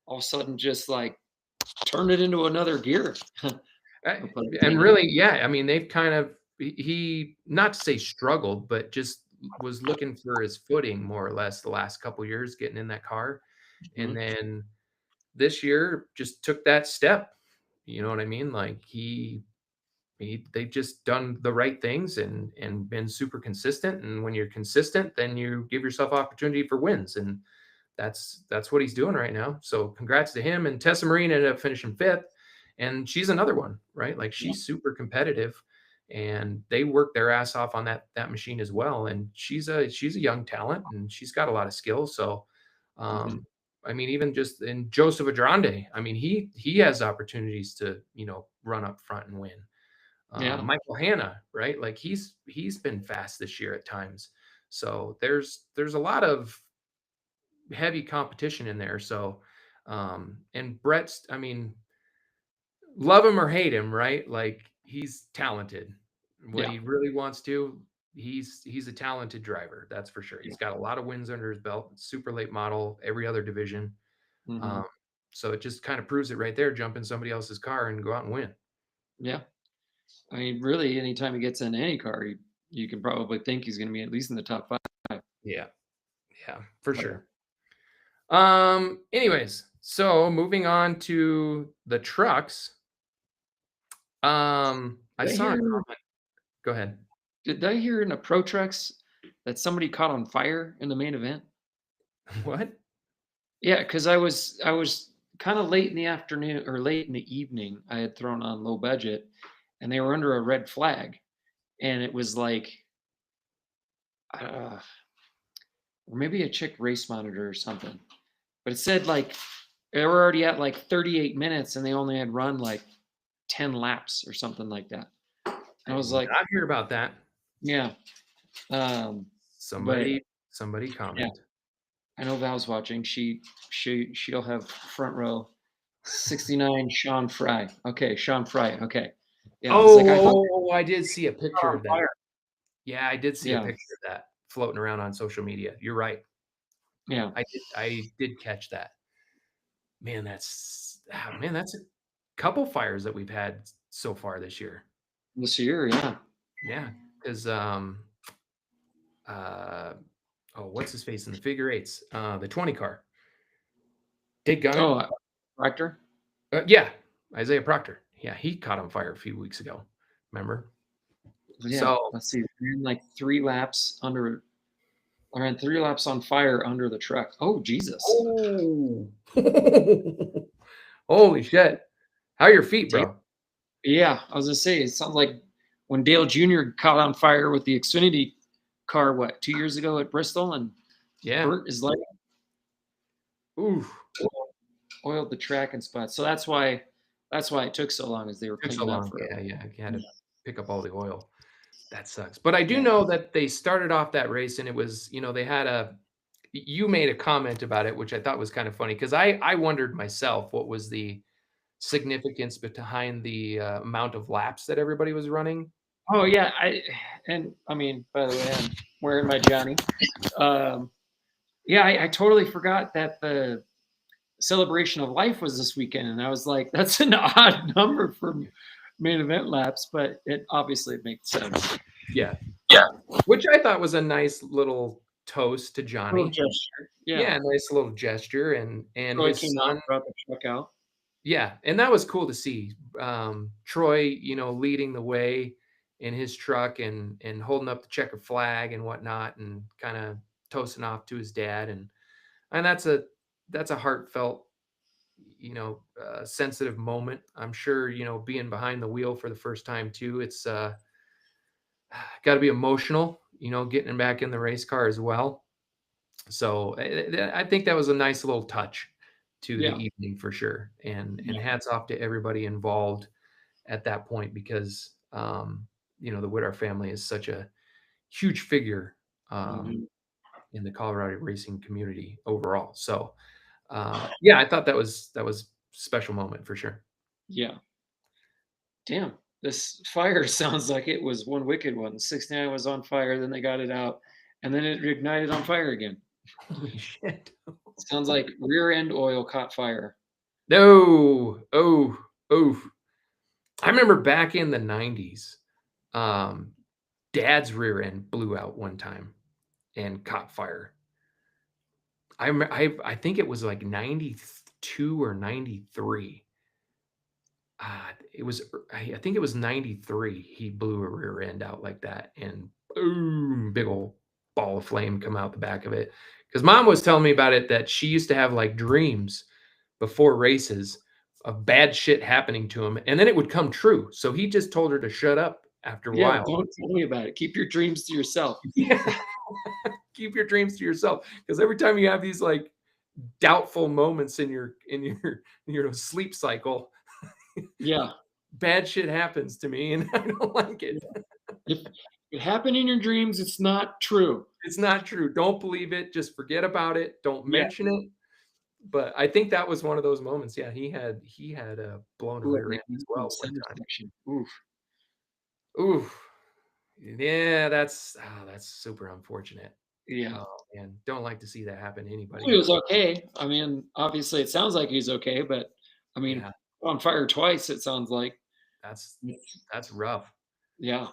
all of a sudden just like turned it into another gear. And really, yeah, I mean, they've kind of he not to say struggled, but just was looking for his footing more or less the last couple years getting in that car. And Mhm. then this year just took that step. You know what I mean? Like they've just done the right things and been super consistent. And when you're consistent, then you give yourself opportunity for wins. And that's what he's doing right now. So congrats to him. And Tessa Marine ended up finishing fifth. And she's another one, right? Like she's super competitive and they work their ass off on that machine as well. And she's a young talent and she's got a lot of skills. So I mean, even just in Joseph Adrande, I mean, he has opportunities to, run up front and win. Yeah. Michael Hanna, right? Like he's been fast this year at times. So there's a lot of heavy competition in there. So and Brett's, I mean, love him or hate him, right? Like he's talented. When Yeah. he really wants to, he's a talented driver, that's for sure. He's got a lot of wins under his belt, super late model, every other division. Mhm. So it just kind of proves it right there. Jump in somebody else's car and go out and win. Yeah. I mean, really, anytime he gets in any car, you can probably think he's going to be at least in the top 5. Yeah, for sure. Anyways, so moving on to the trucks. I saw a comment. Go ahead. Did I hear in the Pro Trucks that somebody caught on fire in the main event? What? Yeah, because I was kind of late in the afternoon or late in the evening. I had thrown on low budget, and they were under a red flag, and it was like, or maybe a chick race monitor or something. But it said like they were already at like 38 minutes, and they only had run like 10 laps or something like that. And I was like, I hear about that. yeah. Somebody Yeah, comment. I know Val's watching. She'll have front row. 69 Sean Fry. Okay, Sean Fry. Okay. Yeah. I was like, I thought I did see a picture on of that. fire. Yeah, I did see a Yeah. picture of that floating around on social media. You're right. Yeah. I did catch that. Man, that's a couple fires that we've had so far this year. This year, yeah. Yeah, because what's his face in the figure eights? The 20 car. Did Gunner? Oh, Proctor? Yeah, Isaiah Proctor. Yeah, he caught on fire a few weeks ago. Remember? Yeah. So Let's see. Ran like 3 laps under. I ran 3 laps on fire under the truck. Oh, Jesus. Oh. Holy shit. How are your feet, bro? Yeah, I was gonna say it sounds like when Dale Jr. caught on fire with the Xfinity car, 2 years ago at Bristol, and Yeah. Bert is like Oof. oiled the track and spots. So that's why it took so long, as they were Took so cleaning up long. for it. Yeah. You had to pick up all the oil. That sucks. But I do know that they started off that race and it was, they had you made a comment about it, which I thought was kind of funny because I wondered myself what was the significance behind the amount of laps that everybody was running. Oh yeah, I mean, by the way, I'm wearing my Johnny. Yeah, I totally forgot that the celebration of life was this weekend, and I was like, that's an odd number for main event laps, but it obviously makes sense. Yeah. Which I thought was a nice little toast to Johnny. Little gesture. Yeah, nice little gesture, and Troy his came son out, brought the truck out. Yeah, and that was cool to see. Troy, leading the way in his truck and holding up the checkered flag and whatnot, and kind of toasting off to his dad, and that's a heartfelt, sensitive moment. I'm sure being behind the wheel for the first time too. It's got to be emotional, getting back in the race car as well. So I think that was a nice little touch to the evening for sure. And hats off to everybody involved. at that point because you know, the Whittar family is such a huge figure in the Colorado racing community overall. So yeah, I thought that was special moment for sure. Yeah. Damn. This fire sounds like it was one wicked one. 69 was on fire, then they got it out, and then it ignited on fire again. Holy shit. Sounds like rear end oil caught fire. No. Oh. I remember back in the 90s, Dad's rear end blew out one time and caught fire. I think it was like 92 or 93. I think it was 93. He blew a rear end out like that, and boom, big old ball of flame come out the back of it. Because Mom was telling me about it, that she used to have like dreams before races of bad shit happening to him, and then it would come true. So he just told her to shut up after a while. Don't tell me about it. Keep your dreams to yourself. Yeah. Keep your dreams to yourself, because every time you have these like doubtful moments in your sleep cycle, Yeah, bad shit happens to me, and I don't like it. if it happened in your dreams, it's not true. It's not true. Don't believe it. Just forget about it. Don't mention it. But I think that was one of those moments. Yeah, he had blown a rear end as well one time. Oof. Oof. Yeah, that's super unfortunate. Yeah. Oh man, don't like to see that happen to anybody. He was okay. I mean, obviously, it sounds like he's okay, but I mean, Yeah. on fire twice. It sounds like That's rough. Yeah.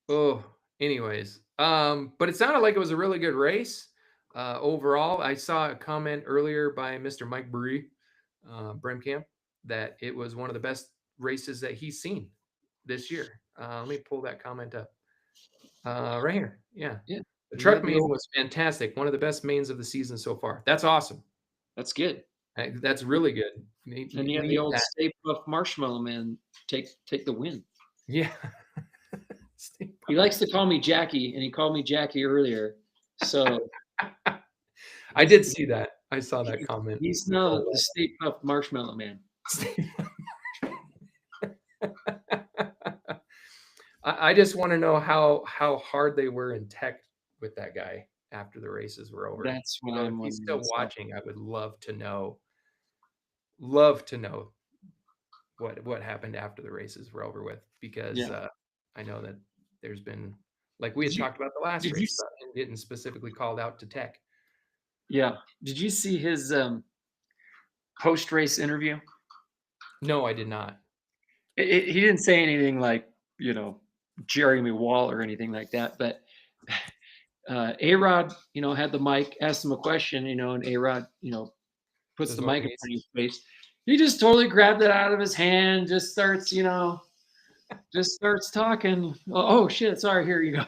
Oh, anyways, but it sounded like it was a really good race. Overall, I saw a comment earlier by Mr. Mike Bree, Bremkamp, that it was one of the best races that he's seen this year. Let me pull that comment up. Right here. Yeah. Yeah. The truck main was fantastic. One of the best mains of the season so far. That's awesome. That's good. That's really good. And you have the old Stay Puft Marshmallow Man take the win. Yeah. He likes to call me Jackie, and he called me Jackie earlier. So I did see that. I saw that comment. He's now the Stay Puft Marshmallow Man. I just want to know how hard they were in tech with that guy after the races were over. That's what if he's still watching, I would love to know what happened after the races were over with, because I know that there's been, like we had talked about the last race, and getting specifically called out to tech. Yeah. Did you see his post-race interview? No, I did not. He didn't say anything like, Jeremy Wall or anything like that, but A-Rod, had the mic, asked him a question, and A-Rod, puts the mic in his face. He just totally grabbed it out of his hand, just starts talking. Oh shit, sorry, here you go.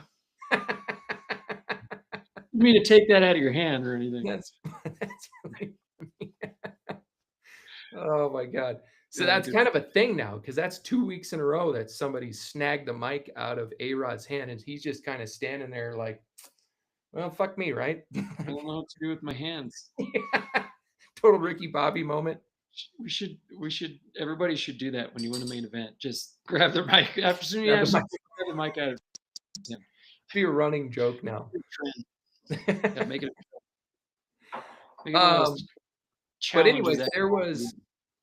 You mean to take that out of your hand or anything? That's really funny. Oh my God. So that's kind of a thing now, because that's 2 weeks in a row that somebody snagged the mic out of A-Rod's hand, and he's just kind of standing there like, well, fuck me, right? I don't know what to do with my hands. Yeah. Total Ricky Bobby moment. Everybody should do that when you win a main event. Just grab their mic. After soon grab the mic out of him. Be a running joke now. Yeah, make it but anyway, there was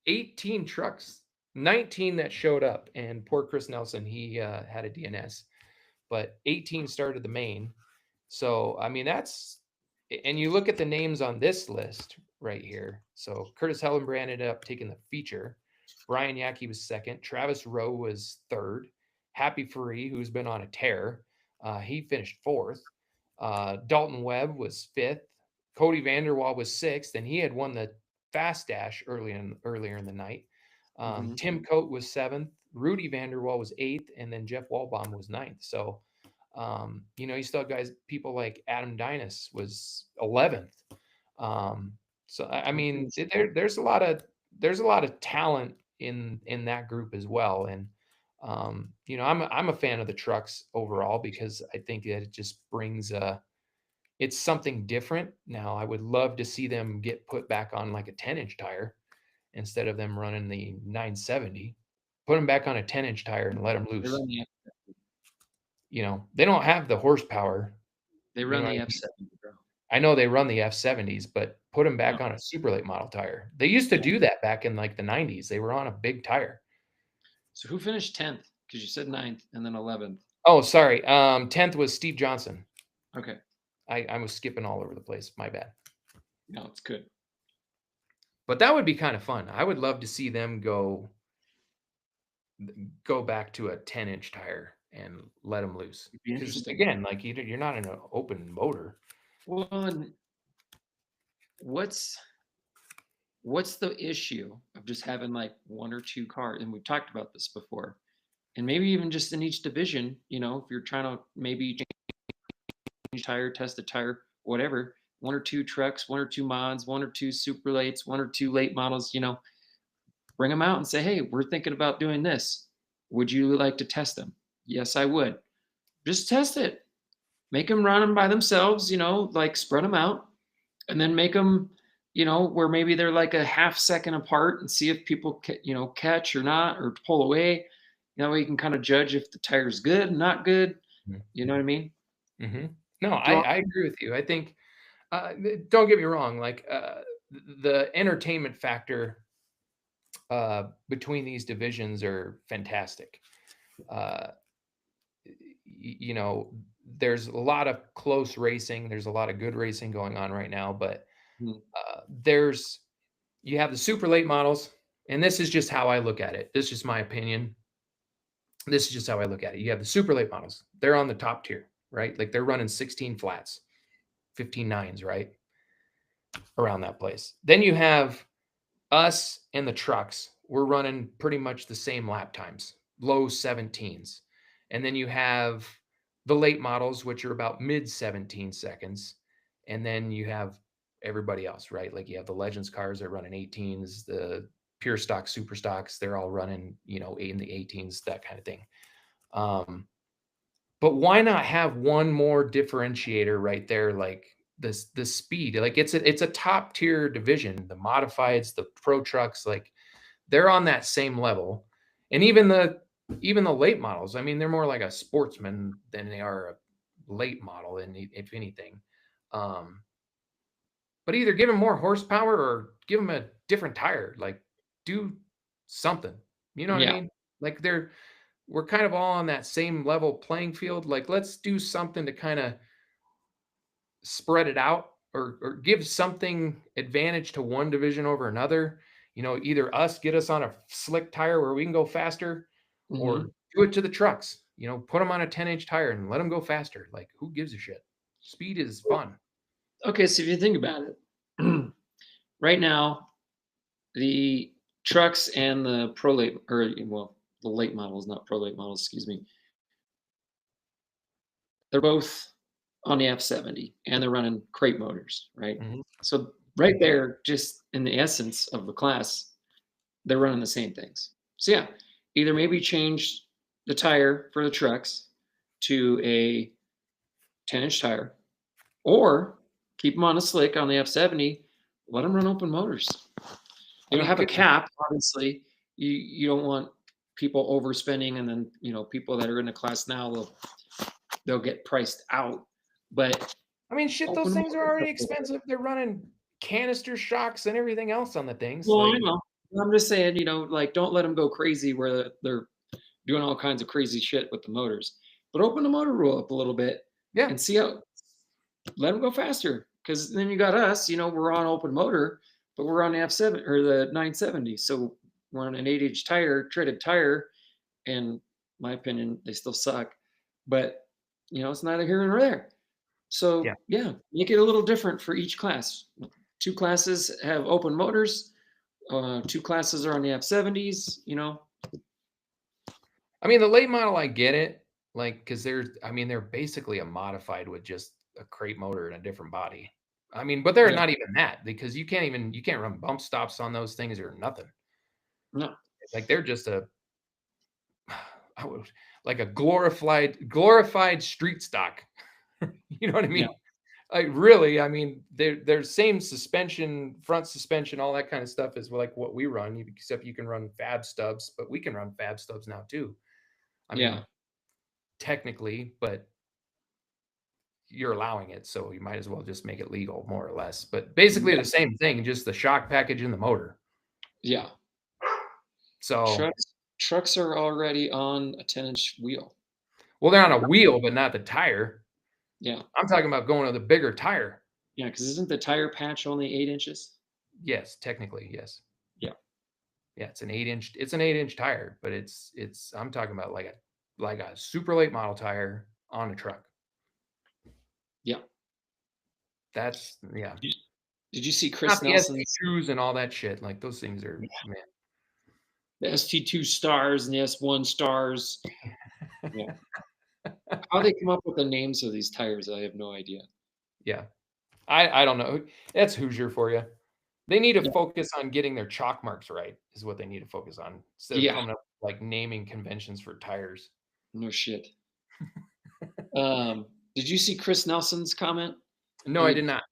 18 trucks, 19 that showed up, and poor Chris Nelson, he had a DNS, but 18 started the main. So, I mean, and you look at the names on this list right here. So Curtis Hellenbrand ended up taking the feature. Brian Yackey was second. Travis Rowe was third. Happy Free, who's been on a tear, he finished fourth. Dalton Webb was fifth. Cody Vanderwall was sixth, and he had won the Fast Dash earlier in the night. Tim Coate was seventh. Rudy Vanderwall was eighth, and then Jeff Walbaum was ninth. So, you still have people like Adam Dynas was 11th. So I mean, there's a lot of talent in that group as well. And I'm a fan of the trucks overall, because I think that it just brings it's something different. Now, I would love to see them get put back on like a 10-inch tire instead of them running the 970. put them back on a 10-inch tire and let them They loose. run the You know, they don't have the horsepower. they You run know the what I mean? F70, bro. I know they run the F70s, but put them back on a super late model tire. They used to do that back in like the 90s. They were on a big tire. So who finished 10th? Because you said 9th and then 11th. Oh, sorry. 10th was Steve Johnson. Okay. I was skipping all over the place. My bad. No, it's good. But that would be kind of fun. I would love to see them go back to a 10-inch tire and let them loose. It'd be Because interesting. again, like you're not in an open motor. Well, and what's the issue of just having like one or two cars? And we've talked about this before. And maybe even just in each division, you know, if you're trying to maybe change tire, test the tire, whatever, one or two trucks, one or two mods, one or two super lates, one or two late models, you know, bring them out and say, hey, we're thinking about doing this. Would you like to test them? Yes, I would. Just test it. Make them run them by themselves, you know, like spread them out, and then make them, you know, where maybe they're like a half second apart and see if people, you know, catch or not or pull away. That way you can kind of judge if the tire's good, not good. You know what I mean? Mm-hmm. No, I agree with you. I think, don't get me wrong, like the entertainment factor between these divisions are fantastic. You know, there's a lot of close racing. There's a lot of good racing going on right now, but you have the super late models, and this is just how I look at it. This is just my opinion. This is just how I look at it. You have the super late models. They're on the top tier, right? Like they're running 16 flats, 15 nines, right? Around that place. Then you have us and the trucks. We're running pretty much the same lap times, low 17s. And then you have the late models, which are about mid 17 seconds. And then you have everybody else, right? Like you have the Legends cars, they're running 18s, the pure stock, super stocks, they're all running, you know, in the 18s, that kind of thing. But why not have one more differentiator right there, like the speed? Like it's a top tier division. The modifieds, the pro trucks, like they're on that same level, and even the late models. I mean, they're more like a sportsman than they are a late model, and if anything. But either give them more horsepower or give them a different tire. Like do something. You know what I mean? Like we're kind of all on that same level playing field. Like, let's do something to kind of spread it out or give something advantage to one division over another. You know, either get us on a slick tire where we can go faster, or do it to the trucks. You know, put them on a 10-inch tire and let them go faster. Like, who gives a shit? Speed is fun. Okay, so if you think about it, right now, the trucks and the pro late, or well, the late models, not pro late models, excuse me, they're both on the F70 and they're running crate motors, right? So right there, just in the essence of the class, they're running the same things. So yeah, either maybe change the tire for the trucks to a 10-inch tire, or keep them on a slick on the F70, let them run open motors. You know, have a cap, obviously. You don't want people overspending, and then, you know, people that are in the class now, they'll get priced out. But I mean, shit, those things are already expensive. They're running canister shocks and everything else on the things. Well, I know. I'm just saying, you know, like, don't let them go crazy where they're doing all kinds of crazy shit with the motors. But open the motor rule up a little bit, and see how. Let them go faster, because then you got us. You know, we're on open motor, but we're on the F7 or the 970, so we're on an 8-inch tire, treaded tire, and my opinion, they still suck. But you know, it's neither here nor there. So yeah, make it a little different for each class. 2 classes have open motors. 2 classes are on the F70s. You know. I mean, the late model, I get it, like, because they're basically a modified with just a crate motor and a different body. I mean, but they're not even that, because you can't run bump stops on those things or nothing. No, like they're just like a glorified street stock. You know what I mean? I mean, they're same suspension, front suspension, all that kind of stuff is like what we run, except you can run fab stubs, but we can run fab stubs now too. I mean, technically, but you're allowing it, so you might as well just make it legal, more or less. But basically the same thing, just the shock package in the motor. Yeah. So trucks are already on a 10-inch wheel. well, they're on a wheel, but not the tire. Yeah. I'm talking about going to the bigger tire. Yeah, because isn't the tire patch only 8 inches? Yes, technically, yes. Yeah. Yeah, it's an 8-inch tire, but it's I'm talking about like a super late model tire on a truck. Yeah. That's yeah. Did you see Chris Not the Nelson's shoes and all that shit? Like those things are man. the ST2 stars and the S1 stars? Yeah. How they come up with the names of these tires, I have no idea. Yeah. I don't know. That's Hoosier for you. They need to focus on getting their chalk marks right, is what they need to focus on, instead of coming up with like naming conventions for tires. No shit. Did you see Chris Nelson's comment? No, I did not.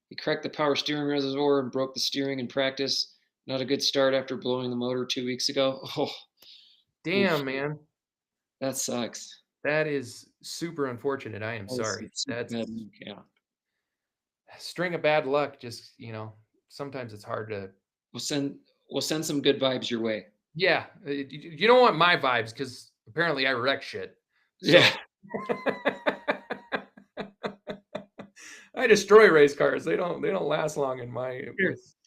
He cracked the power steering reservoir and broke the steering in practice. Not a good start after blowing the motor 2 weeks ago. Oh, damn, man. That sucks. That is super unfortunate. I am sorry. That's bad luck, yeah. String of bad luck. Just, sometimes it's hard to. We'll send some good vibes your way. Yeah, you don't want my vibes because apparently I wreck shit. So. Yeah. I destroy race cars. They don't last long in my.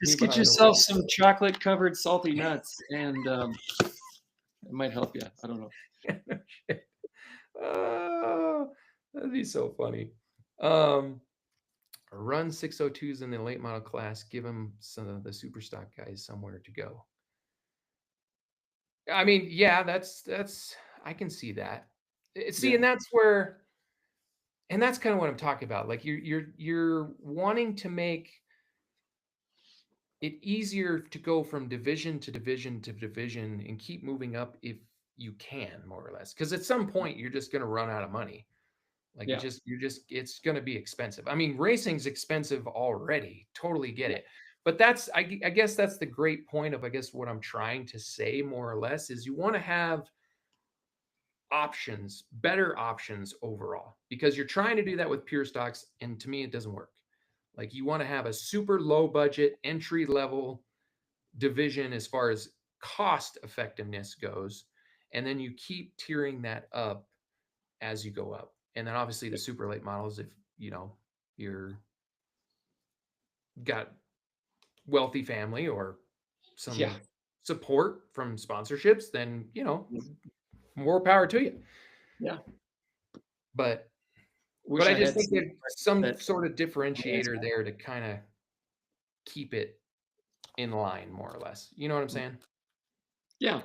Just get yourself some chocolate covered salty nuts, and it might help you. I don't know. Oh, that'd be so funny. Run 602s in the late model class. Give them some of the super stock guys somewhere to go. I mean, yeah, that's I can see that. See, and that's where, and that's kind of what I'm talking about. Like you're wanting to make it easier to go from division to division to division and keep moving up if you can, more or less. Because at some point you're just going to run out of money. Like it's going to be expensive. I mean, racing's expensive already. Totally get it. But I guess that's the great point of, I guess, what I'm trying to say, more or less, is you want to have options, better options overall, because you're trying to do that with pure stocks. And to me, it doesn't work. Like you want to have a super low budget entry level division as far as cost effectiveness goes. And then you keep tiering that up as you go up. And then obviously the super late models, if you're got wealthy family or some support from sponsorships, then more power to you. Yeah. But I just think there's some sort of differentiator there to kind of keep it in line, more or less. You know what I'm saying? Yeah.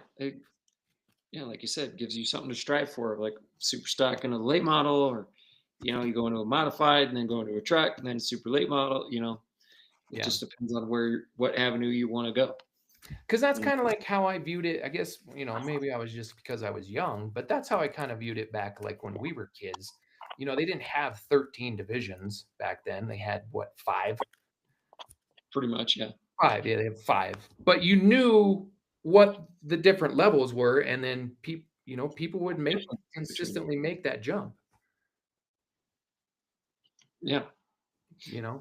Like you said, gives you something to strive for, like super stock in a late model, or you go into a modified and then go into a truck and then a super late model. It just depends on what avenue you want to go. Because that's kind of like how I viewed it. I guess maybe I was just because I was young, but that's how I kind of viewed it back, like when we were kids. They didn't have 13 divisions back then. They had 5? Pretty much, yeah. 5, yeah, they have 5. But you knew what the different levels were, and then people would consistently make that jump. Yeah. Yeah.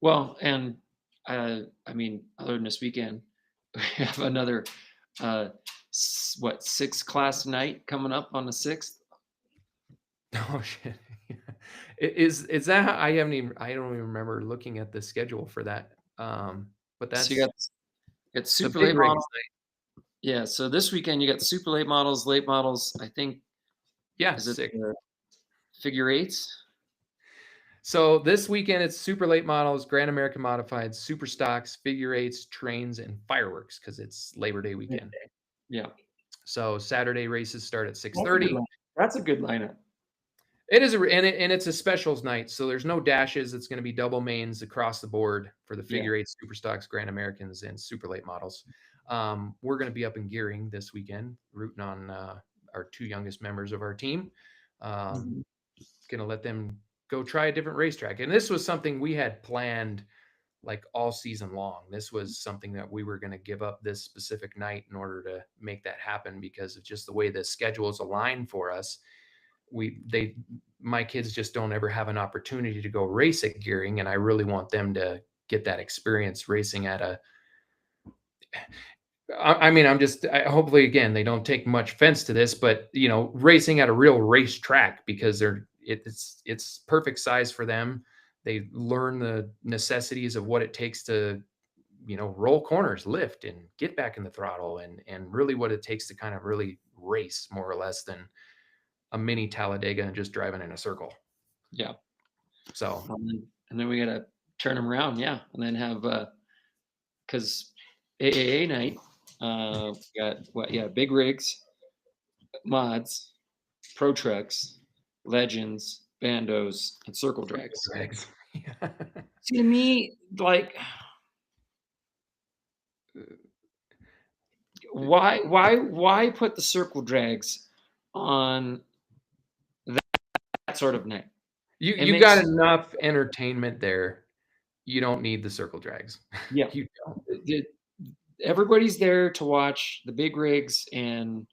Well, and I mean, other than this weekend, we have another 6 class night coming up on the 6th. Oh shit. Is that how, I don't even remember looking at the schedule for that. But that's, so you got super late models. Yeah, so this weekend you got super late models, I think. Yeah, is it figure 8s? So this weekend it's super late models, Grand American Modified, super stocks, figure 8s, trains, and fireworks, because it's Labor Day weekend. Yeah. So Saturday races start at 6:30. That's a good lineup. It is, and it's a specials night, so there's no dashes. It's going to be double mains across the board for the figure 8, super stocks, Grand Americans, and super late models. We're going to be up in Gearing this weekend, rooting on our 2 youngest members of our team. Going to let them go try a different racetrack. And this was something we had planned like all season long. This was something that we were going to give up this specific night in order to make that happen because of just the way the schedules align for us. My kids just don't ever have an opportunity to go race at Gearing, and I really want them to get that experience racing at a. I mean, hopefully again they don't take much offense to this, but racing at a real racetrack because it's perfect size for them. They learn the necessities of what it takes to, roll corners, lift, and get back in the throttle, and really what it takes to kind of really race more or less than a mini Talladega and just driving in a circle. Yeah. So and then we gotta turn them around, yeah, and then have because AAA night, got big rigs, mods, pro trucks, legends, bandos, and circle drags. Yeah. See, to me, like, why put the circle drags on that sort of night? You got enough entertainment there. You don't need the circle drags. Yeah. You don't. Everybody's there to watch the big rigs and,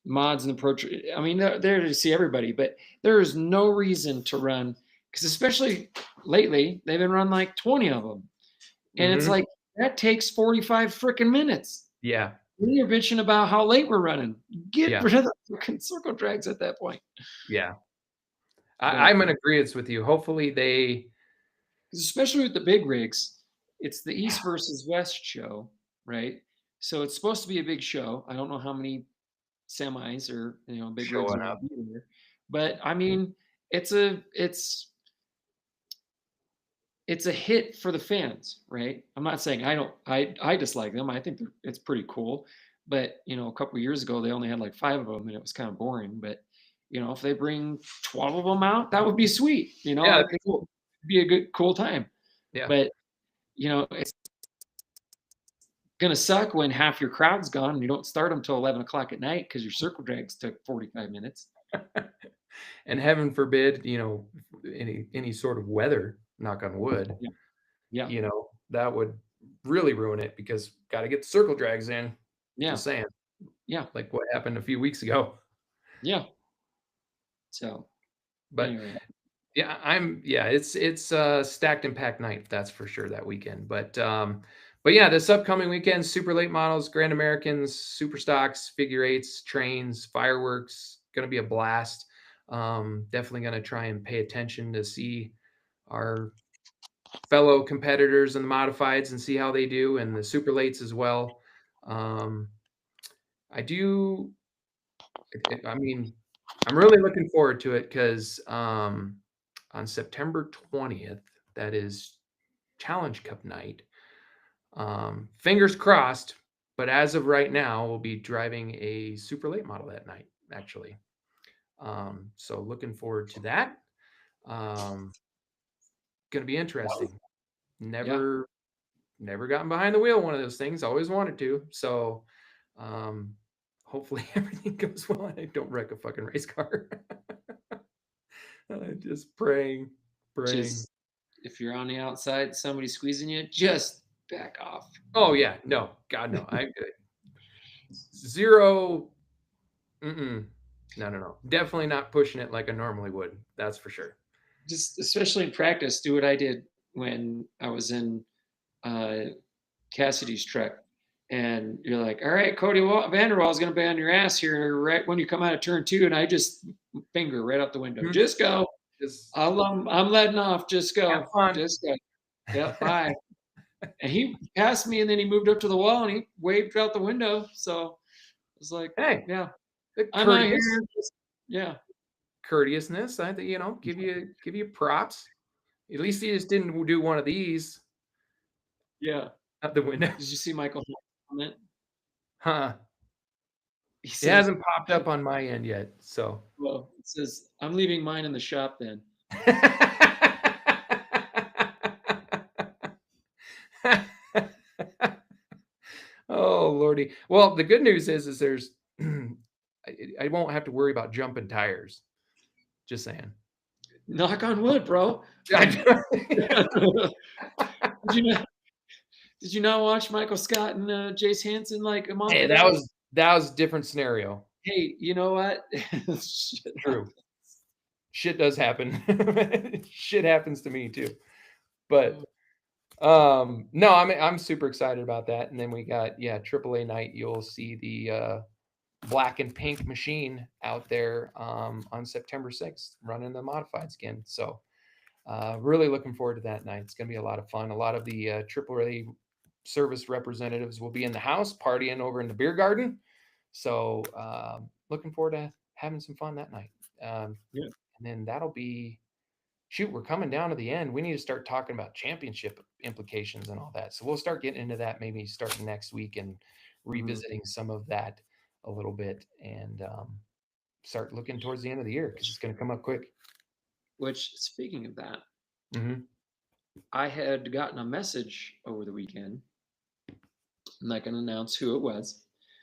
mods and the pro. I mean, they're there to see everybody, but there is no reason to run, because especially lately, they've been run like 20 of them. And it's like, that takes 45 freaking minutes. Yeah. You're bitching about how late we're running. Get rid of the freaking circle drags at that point. Yeah. I'm in agreement with you. Hopefully they, especially with the big rigs, it's the East versus West show, right? So it's supposed to be a big show. I don't know how many semis or big rigs are up there, but I mean, it's a hit for the fans, right? I'm not saying I dislike them. I think it's pretty cool, but a couple of years ago they only had like 5 of them and it was kind of boring. But if they bring 12 of them out, that would be sweet. Yeah, I think it would be a good, cool time. Yeah. But it's gonna suck when half your crowd's gone and you don't start them till 11 o'clock at night because your circle drags took 45 minutes. And heaven forbid, any sort of weather, knock on wood. Yeah. That would really ruin it because got to get the circle drags in. Yeah. Just saying. Yeah. Like what happened a few weeks ago. Yeah. So, but anyway. It's a stacked and packed night, that's for sure, that weekend. But yeah, this upcoming weekend, super late models, Grand Americans, super stocks, figure eights, trains, fireworks, going to be a blast. Definitely going to try and pay attention to see our fellow competitors in the modifieds and see how they do, and the super lates as well. I'm really looking forward to it because on September 20th, that is Challenge Cup night. Fingers crossed, but as of right now, we'll be driving a super late model that night, actually. So looking forward to that. Going to be interesting. Never gotten behind the wheel, one of those things. Always wanted to. So hopefully everything goes well and I don't wreck a fucking race car. Just praying. If you're on the outside, somebody squeezing you, just back off. Oh yeah, no, God no. I'm good. Zero. No. Definitely not pushing it like I normally would. That's for sure. Just especially in practice, do what I did when I was in Cassidy's truck. And you're like, all right, Cody Vanderwall's going to be on your ass here right when you come out of turn 2. And I just finger right out the window. Just go. I'm letting off. Just go. Just go. Yep, bye. And he passed me, and then he moved up to the wall, and he waved out the window. So I was like, hey, yeah, I'm out here. Yeah. Courteousness. I think, give you props. At least he just didn't do one of these. Yeah. Out the window. Did you see Michael comment? Huh. It hasn't popped up on my end yet. So. Well, it says, I'm leaving mine in the shop then. Oh, Lordy. Well, the good news is there's, I won't have to worry about jumping tires. Just saying. Knock on wood, bro. Did you not watch Michael Scott and Jace Hansen like a month Hey, ago? that was a different scenario. Hey, you know what? True. Shit does happen. Shit happens to me too. But no, I'm super excited about that. And then we got AAA night. You'll see the black and pink machine out there on September 6th running the modified skin. So really looking forward to that night. It's going to be a lot of fun. A lot of the AAA service representatives will be in the house partying over in the beer garden. So looking forward to having some fun that night. And then that'll be, shoot, we're coming down to the end. We need to start talking about championship implications and all that. So we'll start getting into that maybe starting next week and revisiting some of that a little bit and start looking towards the end of the year because it's going to come up quick. Which, speaking of that, I had gotten a message over the weekend. I'm not going to announce who it was.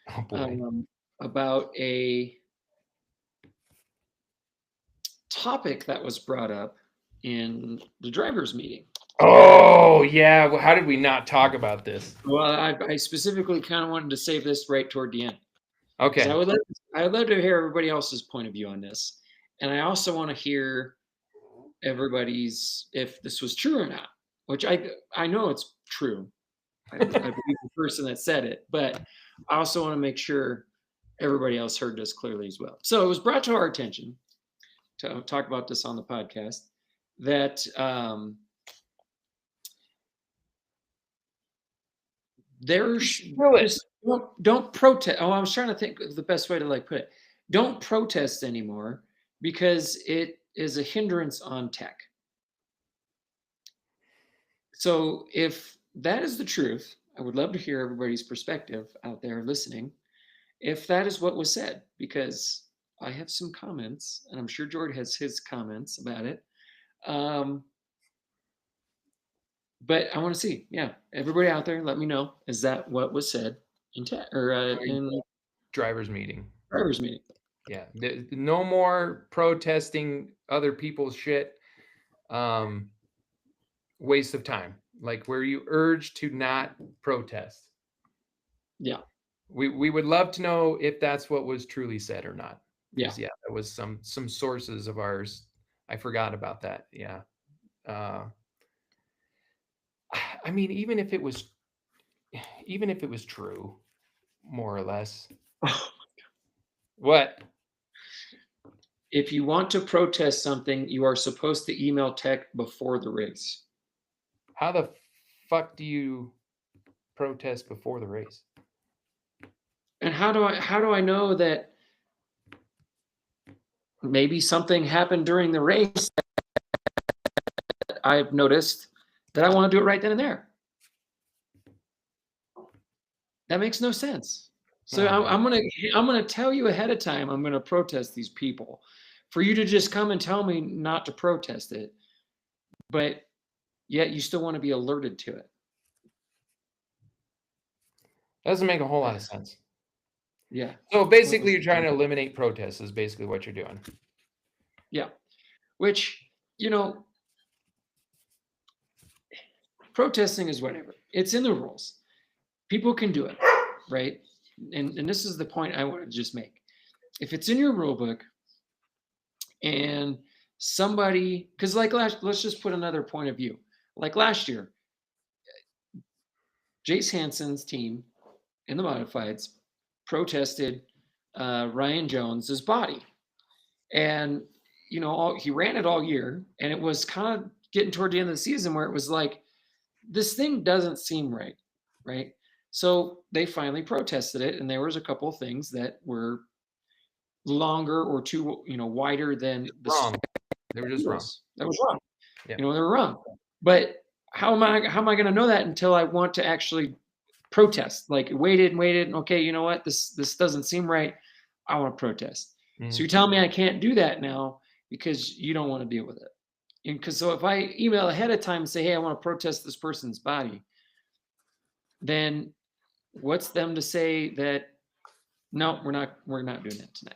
Oh boy. About a topic that was brought up in the drivers' meeting. Oh yeah, well, how did we not talk about this? Well, I specifically kind of wanted to save this right toward the end. Okay. I would love to hear everybody else's point of view on this, and I also want to hear everybody's if this was true or not. Which I know it's true. I believe the person that said it, but I also want to make sure everybody else heard this clearly as well. So it was brought to our attention to talk about this on the podcast that there's don't protest. Oh, I was trying to think of the best way to put it. Don't protest anymore because it is a hindrance on tech. So if that is the truth, I would love to hear everybody's perspective out there listening. If that is what was said, because I have some comments, and I'm sure Jordan has his comments about it. But I want to see, everybody out there, let me know. Is that what was said in drivers' meeting? Drivers' meeting. Yeah, no more protesting other people's shit. Waste of time, like where you urge to not protest. Yeah, we would love to know if that's what was truly said or not. Yeah, that was some sources of ours. I forgot about that. Yeah. I mean, even if it was true, more or less. What? If you want to protest something, you are supposed to email tech before the race. How the fuck do you protest before the race? And how do I know that maybe something happened during the race that I've noticed that I want to do it right then and there? That makes no sense. So I'm gonna tell you ahead of time I'm gonna protest these people. For you to just come and tell me not to protest it, but yet you still want to be alerted to it. Doesn't make a whole lot of sense. Yeah. So basically you're trying to eliminate protests is basically what you're doing. Yeah. Which, protesting is whatever. It's in the rules. People can do it, right? And this is the point I want to just make. If it's in your rule book and somebody, because let's just put another point of view. Like last year, Jace Hansen's team in the modifieds protested Ryan Jones's body. And, he ran it all year, and it was kind of getting toward the end of the season where it was like, this thing doesn't seem right, right? So they finally protested it, and there was a couple of things that were longer or too, wider than wrong. They were just wrong. That was wrong. Yeah. They were wrong. But how am I going to know that until I want to actually protest? Like waited. And okay, you know what? This doesn't seem right. I want to protest. Mm-hmm. So you're telling me I can't do that now because you don't want to deal with it. And so if I email ahead of time and say, hey, I want to protest this person's body, then what's them to say that no, we're not doing that tonight.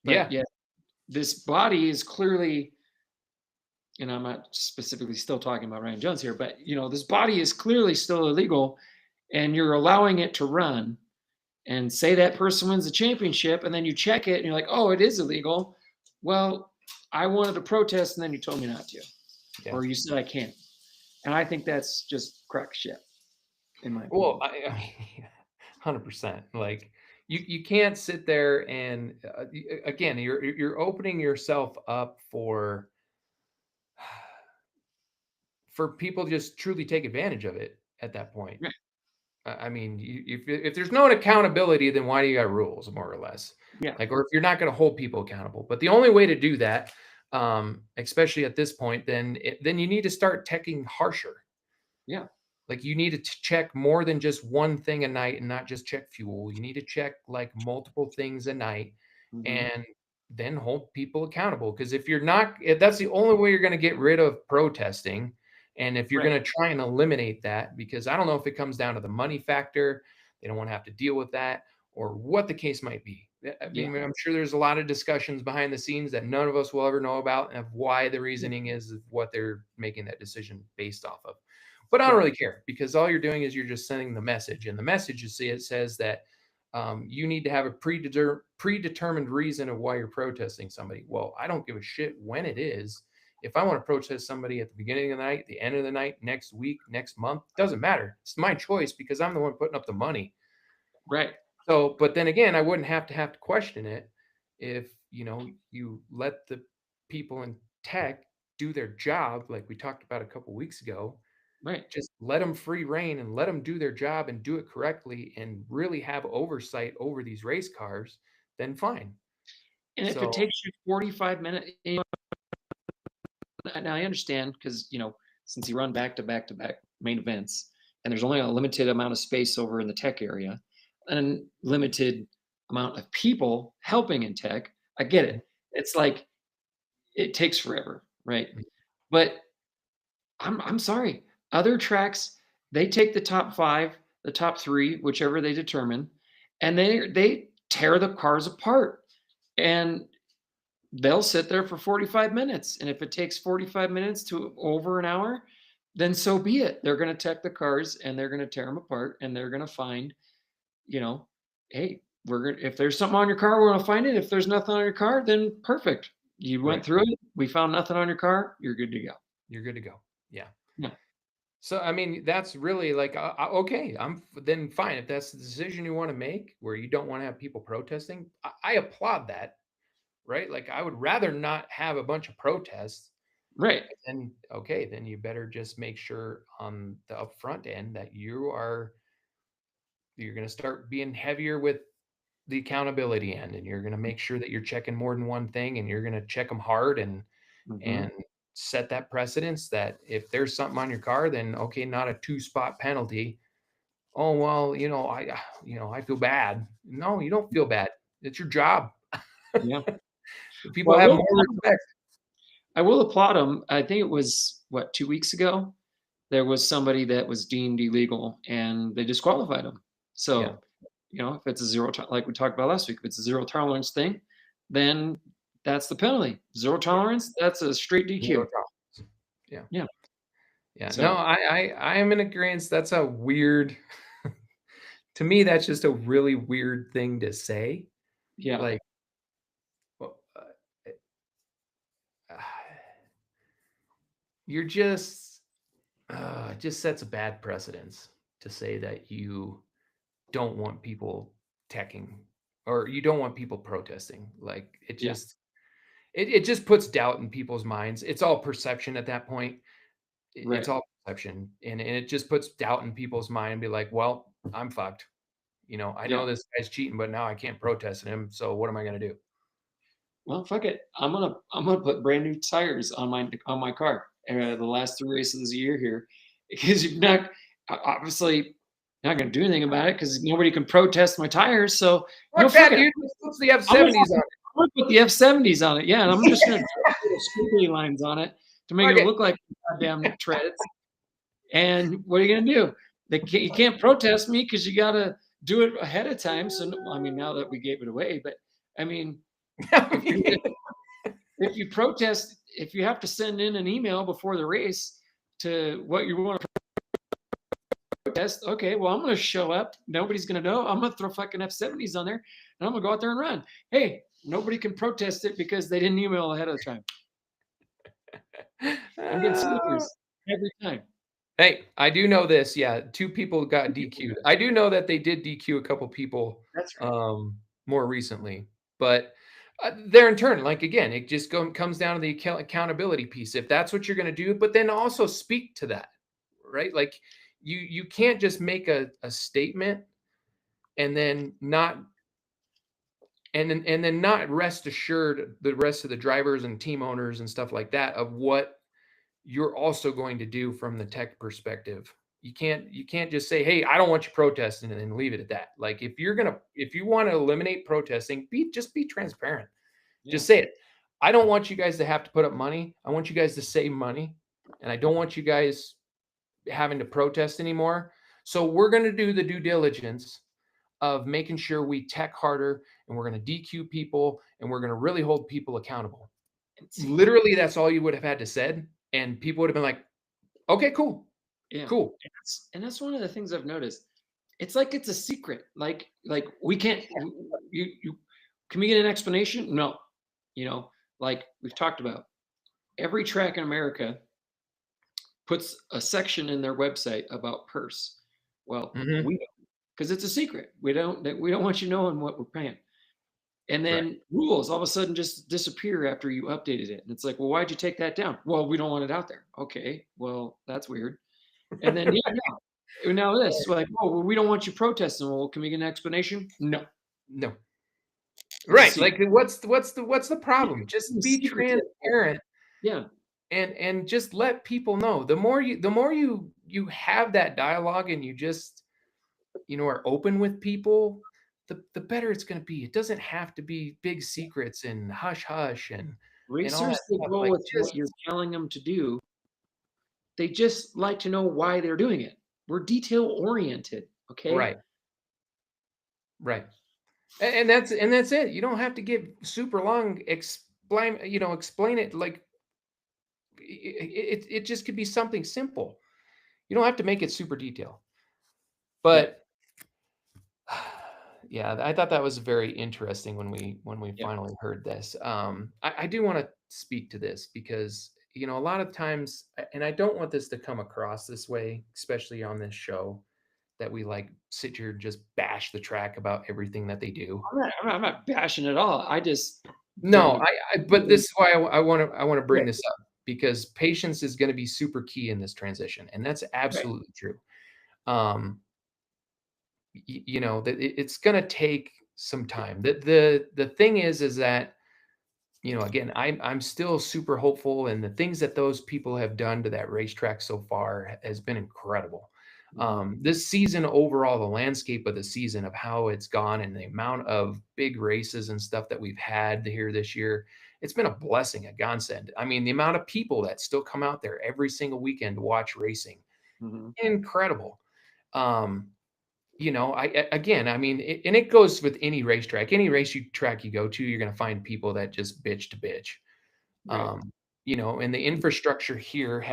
But yeah, this body is clearly and I'm not specifically still talking about Ryan Jones here, but this body is clearly still illegal, and you're allowing it to run, and say that person wins the championship, and then you check it and you're like, oh, it is illegal. Well, I wanted to protest, and then you told me not to, or you said I can't. And I think that's just crack shit, in my opinion. Well, I mean, 100%. Like you can't sit there and again, you're opening yourself up for people to just truly take advantage of it at that point. Right. I mean, if there's no accountability, then why do you got rules, more or less? Yeah. Like, or if you're not going to hold people accountable. But the only way to do that, especially at this point, then you need to start teching harsher. Yeah. Like you need to check more than just one thing a night and not just check fuel. You need to check like multiple things a night and then hold people accountable. Because if you're not, that's the only way you're going to get rid of protesting. And if you're going to try and eliminate that, because I don't know if it comes down to the money factor, they don't want to have to deal with that, or what the case might be. I mean, I'm sure there's a lot of discussions behind the scenes that none of us will ever know about, and of why the reasoning is what they're making that decision based off of. But I don't really care, because all you're doing is you're just sending the message, and the message, you see, it says that you need to have a predetermined reason of why you're protesting somebody. Well, I don't give a shit when it is. If I want to protest somebody at the beginning of the night, the end of the night, next week, next month, doesn't matter. It's my choice because I'm the one putting up the money. Right. So, but then again, I wouldn't have to question it if, you let the people in tech do their job, like we talked about a couple weeks ago. Right. Just let them free reign and let them do their job and do it correctly and really have oversight over these race cars, then fine. And if it takes you 45 minutes, now I understand, because since you run back to back to back main events, and there's only a limited amount of space over in the tech area, and limited amount of people helping in tech, I get it. It's like it takes forever, right? But I'm sorry. Other tracks, they take the top 5, the top 3, whichever they determine, and they tear the cars apart, and they'll sit there for 45 minutes. And if it takes 45 minutes to over an hour, then so be it. They're going to tech the cars, and they're going to tear them apart, and they're going to find, hey, if there's something on your car, we're going to find it. If there's nothing on your car, then perfect. You went through it. We found nothing on your car. You're good to go. You're good to go. Yeah. Yeah. So, I mean, that's really like, okay, then fine. If that's the decision you want to make, where you don't want to have people protesting, I applaud that. Right? Like, I would rather not have a bunch of protests. Right. And okay, then you better just make sure on the upfront end that you're going to start being heavier with the accountability end, and you're going to make sure that you're checking more than one thing, and you're going to check them hard and set that precedence that if there's something on your car, then okay, not a 2-spot penalty. Oh, well, I feel bad. No, you don't feel bad. It's your job. Yeah. People have more respect. I will applaud them. I think it was 2 weeks ago, there was somebody that was deemed illegal, and they disqualified him. So, if it's a zero, like we talked about last week, if it's a zero tolerance thing, then that's the penalty. Zero tolerance, that's a straight DQ. Yeah. So, no, I am in agreement. That's a weird. To me, that's just a really weird thing to say. Yeah. Like, you're just sets a bad precedence to say that you don't want people teching, or you don't want people protesting. Like, it just it just puts doubt in people's minds. It's all perception at that point. It's all perception, and it just puts doubt in people's mind and be like, well, I'm fucked. I know this guy's cheating, but now I can't protest him. So what am I going to do? Well, fuck it. I'm gonna put brand new tires on my car. The last 3 races of the year here, because you're not obviously not gonna do anything about it, because nobody can protest my tires. So fuck that, dude. Let's put the F70s on it. I'm gonna put the F70s on it. Yeah, and I'm just gonna put little squiggly lines on it to make it look like goddamn treads. And what are you gonna do? You can't protest me because you gotta do it ahead of time. So I mean, now that we gave it away, but I mean, if you protest if you have to send in an email before the race to what you want to protest, okay, well, I'm going to show up. Nobody's going to know. I'm going to throw fucking F70s on there, and I'm going to go out there and run. Hey, nobody can protest it because they didn't email ahead of the time. I'm getting sneakers every time. Hey, I do know this. Yeah, 2 people got DQ'd. I do know that they did DQ a couple people. That's right. More recently, but they're in turn. Like again, it just comes down to the accountability piece. If that's what you're going to do, but then also speak to that, right? Like you can't just make a statement and then not and then not rest assured the rest of the drivers and team owners and stuff like that of what you're also going to do from the tech perspective. You can't just say, hey, I don't want you protesting and then leave it at that. Like if you want to eliminate protesting, just be transparent. Yeah. Just say it. I don't want you guys to have to put up money. I want you guys to save money. And I don't want you guys having to protest anymore. So we're going to do the due diligence of making sure we tech harder, and we're going to DQ people, and we're going to really hold people accountable. Literally, that's all you would have had to said. And people would have been like, okay, cool. Yeah. Cool. And that's one of the things I've noticed. It's like it's a secret. Like we can't. You can we get an explanation? No. You know, like we've talked about, every track in America puts a section in their website about purse. Well, we don't, because it's a secret. We don't want you knowing what we're paying. And then rules all of a sudden just disappear after you updated it. And it's like, well, why'd you take that down? Well, we don't want it out there. Okay, well, that's weird. And then now this, like, oh, well, we don't want you protesting. Well, can we get an explanation? No. Right. Like what's the problem? Just be transparent. Yeah. And just let people know. The more you have that dialogue and you just are open with people, the better it's going to be. It doesn't have to be big secrets and hush hush and racers that go with what you're telling them to do. They just like to know why they're doing it. We're detail oriented. Okay. Right. And that's it. You don't have to give super long explain it. Like it just could be something simple. You don't have to make it super detailed. But yeah, I thought that was very interesting when we finally heard this. I do want to speak to this because a lot of times, and I don't want this to come across this way, especially on this show, that we like sit here and just bash the track about everything that they do. I'm not bashing at all. I just but this is why I want to bring this up, because patience is going to be super key in this transition, and that's absolutely true. That it's going to take some time. The thing is that again, I'm still super hopeful, and the things that those people have done to that racetrack so far has been incredible. This season overall, the landscape of the season of how it's gone and the amount of big races and stuff that we've had here this year, it's been a blessing, a godsend. I mean, the amount of people that still come out there every single weekend to watch racing, incredible. It goes with any racetrack, any track you go to, you're going to find people that just bitch to bitch. And the infrastructure here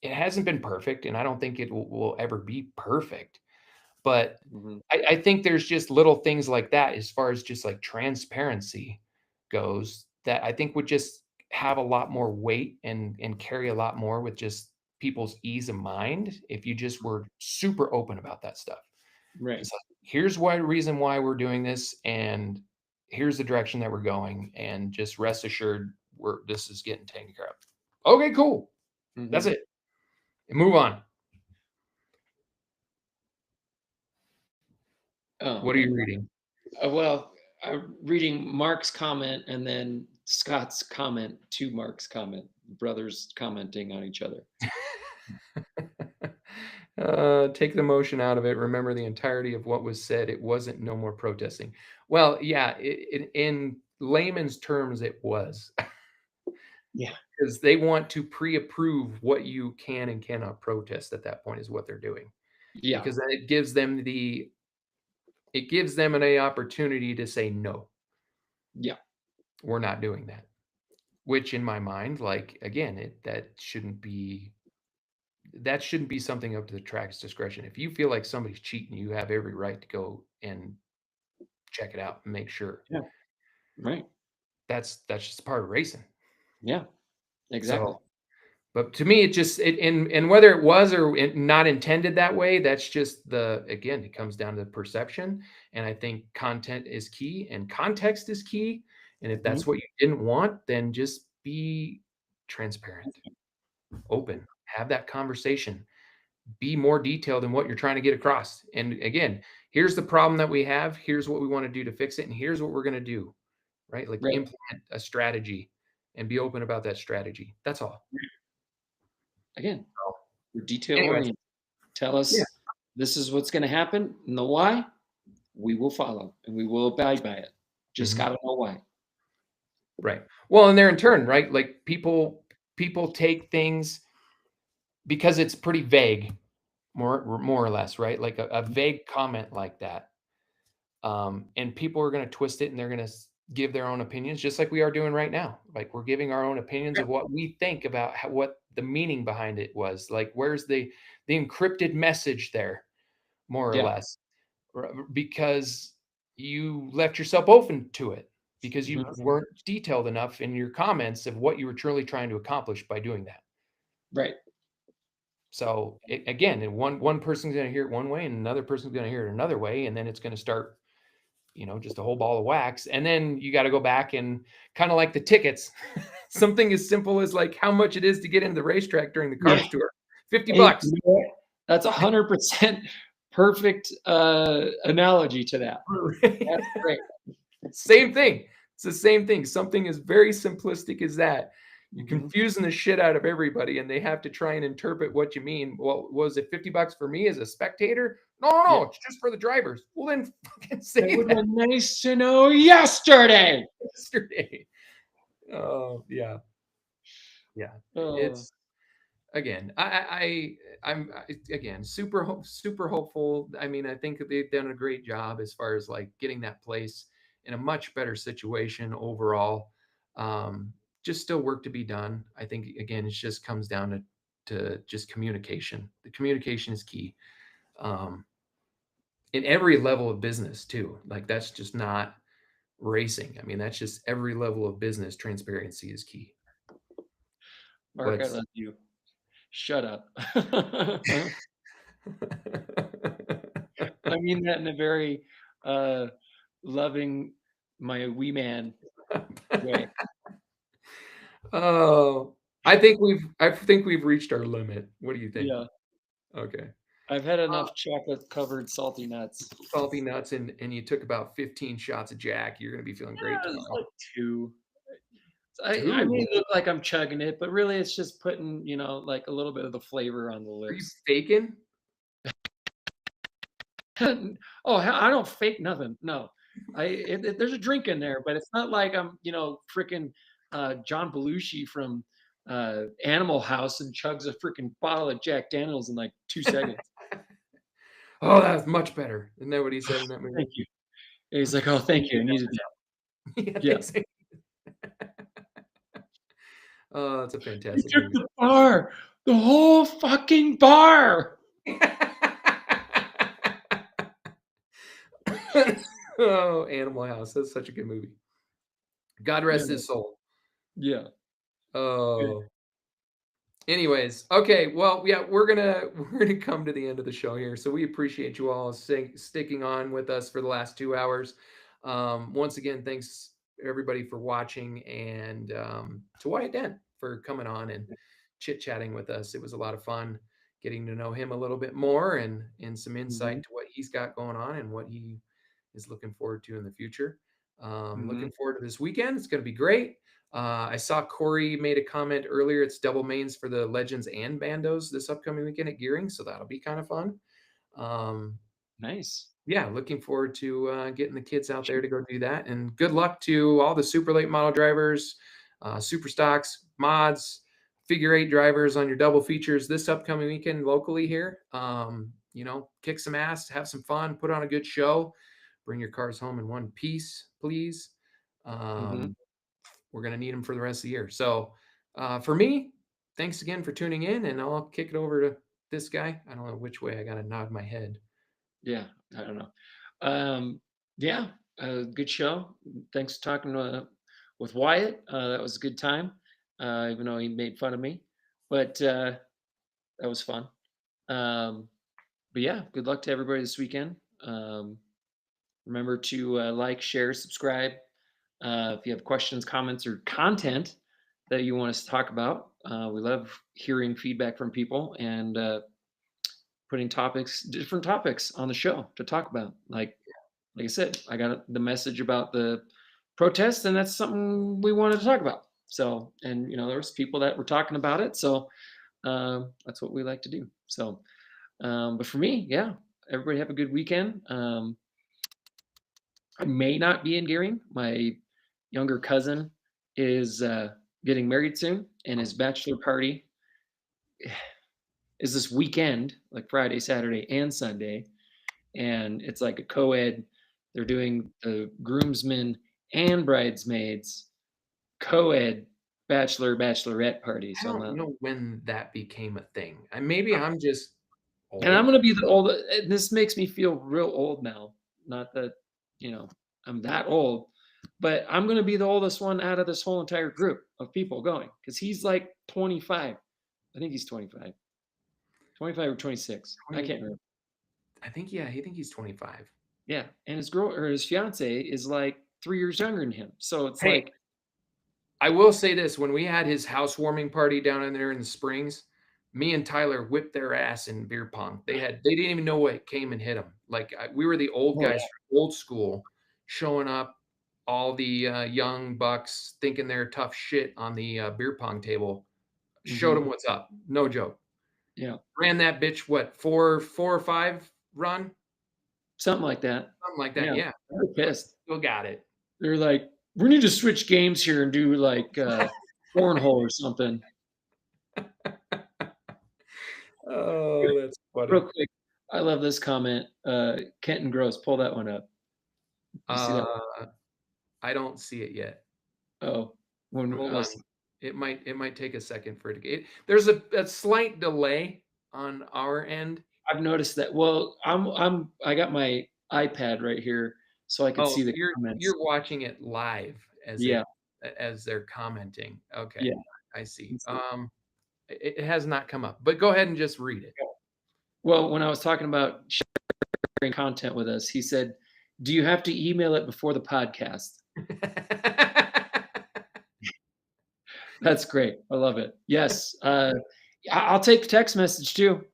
it hasn't been perfect, and I don't think it will ever be perfect. But I think there's just little things like that, as far as just like transparency goes, that I think would just have a lot more weight and carry a lot more with just people's ease of mind if you just were super open about that stuff. Right. So here's reason why we're doing this, and here's the direction that we're going, and just rest assured this is getting taken care of. Okay, cool. That's it. Move on. What are you reading? Well, I'm reading Mark's comment and then Scott's comment to Mark's comment. Brothers commenting on each other. Take the emotion out of it. Remember the entirety of what was said. It wasn't no more protesting. Well, yeah, in layman's terms, it was. Yeah. Because they want to pre-approve what you can and cannot protest at that point is what they're doing. Yeah. Because then it gives them an opportunity to say no. Yeah. We're not doing that. which in my mind, like, again, that shouldn't be something up to the track's discretion. If you feel like somebody's cheating, you have every right to go and check it out and make sure. Yeah. Right. That's just part of racing. Yeah. Exactly. So, but to me, and whether it was or not intended that way, that's just again, it comes down to perception. And I think content is key and context is key. And if that's what you didn't want, then just be transparent, open, have that conversation, be more detailed in what you're trying to get across. And again, here's the problem that we have. Here's what we want to do to fix it. And here's what we're going to do, right? Like Right. implement a strategy and be open about that strategy. That's all. Again, we're detail Anyways. oriented. Tell us this is what's going to happen and the why. We will follow and we will abide by it. Just got to know why. Right. Well, and they're in turn, right? Like people take things because it's pretty vague, more or less, right? Like a vague comment like that. And people are going to twist it and they're going to give their own opinions, just like we are doing right now. Like we're giving our own opinions of what we think about what the meaning behind it was. Like where's the encrypted message there, more or less, because you left yourself open to it. Because you weren't detailed enough in your comments of what you were truly trying to accomplish by doing that. Right. So again, one person's going to hear it one way and another person's going to hear it another way. And then it's going to start, just a whole ball of wax. And then you got to go back and kind of like the tickets, something as simple as like how much it is to get into the racetrack during the cars tour, $50. That's 100% perfect analogy to that. That's great. Same thing. It's the same thing. Something as very simplistic as that. You're confusing the shit out of everybody and they have to try and interpret what you mean. Well, was it $50 for me as a spectator? No, it's just for the drivers. Well, then fucking say it would have been nice to know yesterday. Oh, yeah. Yeah. It's again, I'm again super hopeful. I mean, I think they've done a great job as far as like getting that place in a much better situation overall. Just still work to be done. I think again, it just comes down to just communication. The communication is key. In every level of business too. Like that's just not racing. I mean, that's just every level of business. Transparency is key. Mark, I love you. Shut up. I mean that in a very loving, my wee man way. Oh, I think we've reached our limit. What do you think? Yeah. Okay. I've had enough chocolate-covered salty nuts. Salty nuts, and you took about 15 shots of Jack. You're going to be feeling great tomorrow. Like 2. I may look like I'm chugging it, but really it's just putting, like a little bit of the flavor on the lips. Are you faking? Oh, I don't fake nothing. No, there's a drink in there, but it's not like I'm, freaking John Belushi from Animal House and chugs a freaking bottle of Jack Daniels in like 2 seconds. Oh, that's much better. Isn't that what he said in that movie? Thank you. And he's like, oh, thank you. I needed that. Yeah. Oh, that's a fantastic You took the bar, the whole fucking bar. Oh, Animal House. That's such a good movie. God rest his soul. Yeah. Oh. Anyways, okay. Well, yeah, we're gonna come to the end of the show here. So we appreciate you all sticking on with us for the last 2 hours. Once again, thanks everybody for watching, and to Wyatt Dent for coming on and chit-chatting with us. It was a lot of fun getting to know him a little bit more and some insight to what he's got going on and what he is looking forward to in the future. Looking forward to this weekend. It's going to be great. I saw Corey made a comment earlier. It's double mains for the Legends and Bandos this upcoming weekend at Gearing, so that'll be kind of fun. Nice. Yeah, looking forward to getting the kids out there to go do that. And good luck to all the super late model drivers, super stocks, mods, figure 8 drivers on your double features this upcoming weekend locally here. Kick some ass, have some fun, put on a good show, bring your cars home in one piece, please. we're going to need him for the rest of the year. So for me, thanks again for tuning in, and I'll kick it over to this guy. I don't know which way I got to nod my head. Yeah, I don't know. Yeah, good show. Thanks for talking with Wyatt. That was a good time, even though he made fun of me, but that was fun. But yeah, good luck to everybody this weekend. Remember to like, share, subscribe. If you have questions, comments, or content that you want us to talk about, we love hearing feedback from people and putting different topics on the show to talk about. Like I said, I got the message about the protest, and that's something we wanted to talk about. So, and there was people that were talking about it. So that's what we like to do. So, but for me, yeah, everybody have a good weekend. I may not be in Gearing. My younger cousin is getting married soon, and his bachelor party is this weekend, like Friday, Saturday, and Sunday. And it's like a co-ed. They're doing the groomsmen and bridesmaids co-ed bachelorette party. I So don't know when that became a thing. Maybe I'm just old. And I'm gonna be the old. This makes me feel real old now. Not that I'm that old, but I'm gonna be the oldest one out of this whole entire group of people going, because he's like 25. I think he's 25. 25 or 26. I can't remember. I think he's 25. Yeah, and his girl or his fiance is like 3 years younger than him. So it's Hey, like, I will say this: when we had his housewarming party down in there in the Springs, me and Tyler whipped their ass in beer pong. They didn't even know what came and hit them. Like we were the old guys from old school showing up, all the young bucks thinking they're tough shit on the beer pong table. Showed them what's up. No joke. yeah, Ran that bitch, what, four or five run? something like that. Something like that, yeah. They're pissed. Still got it. They're like, we need to switch games here and do like cornhole or something. Oh, that's funny. Real quick, I love this comment. Kenton Gross, pull that one up. You see that? I don't see it yet. Oh, hold on. It might take a second for it to get. There's a slight delay on our end. I've noticed that. Well, I got my iPad right here, so I can see the comments. You're watching it live as they're commenting. Okay, yeah, I see. It has not come up, but go ahead and just read it. Well, when I was talking about sharing content with us, he said, "Do you have to email it before the podcast?" That's great. I love it. Yes, I'll take text message too.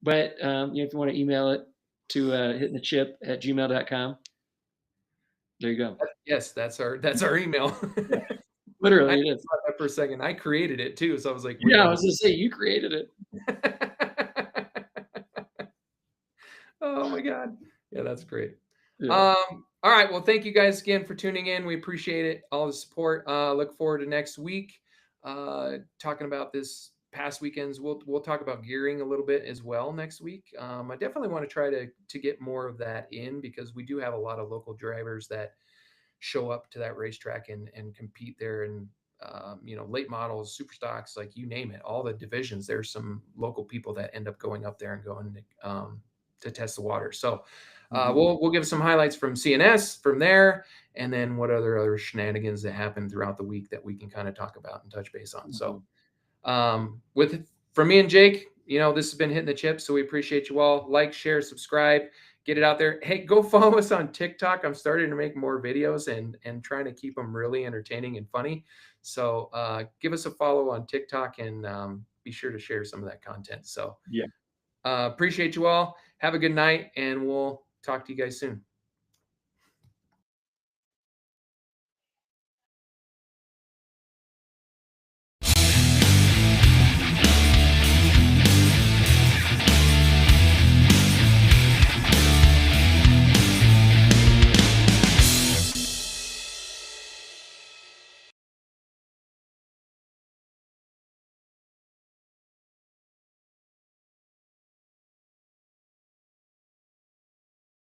But if you want to email it to hittinthechip@gmail.com, there you go. Yes, that's our email. Literally, it is. Thought that for a second. I created it too, so I was like, yeah, I was gonna say you created it. Oh my god, yeah, that's great. Yeah. All right, well, thank you guys again for tuning in. We appreciate it, all the support. Look forward to next week. Talking about this past weekends, we'll talk about gearing a little bit as well next week. I definitely want to try to get more of that in, because we do have a lot of local drivers that show up to that racetrack and compete there, and late models, super stocks, like you name it, all the divisions. There's some local people that end up going up there and going to test the water. So we'll give some highlights from CNS from there, and then what other shenanigans that happen throughout the week that we can kind of talk about and touch base on. So from me and Jake, this has been Hitting the Chip. So we appreciate you all. Like, share, subscribe, get it out there. Hey, go follow us on TikTok. I'm starting to make more videos and trying to keep them really entertaining and funny. So give us a follow on TikTok, and be sure to share some of that content. So appreciate you all. Have a good night, and we'll talk to you guys soon.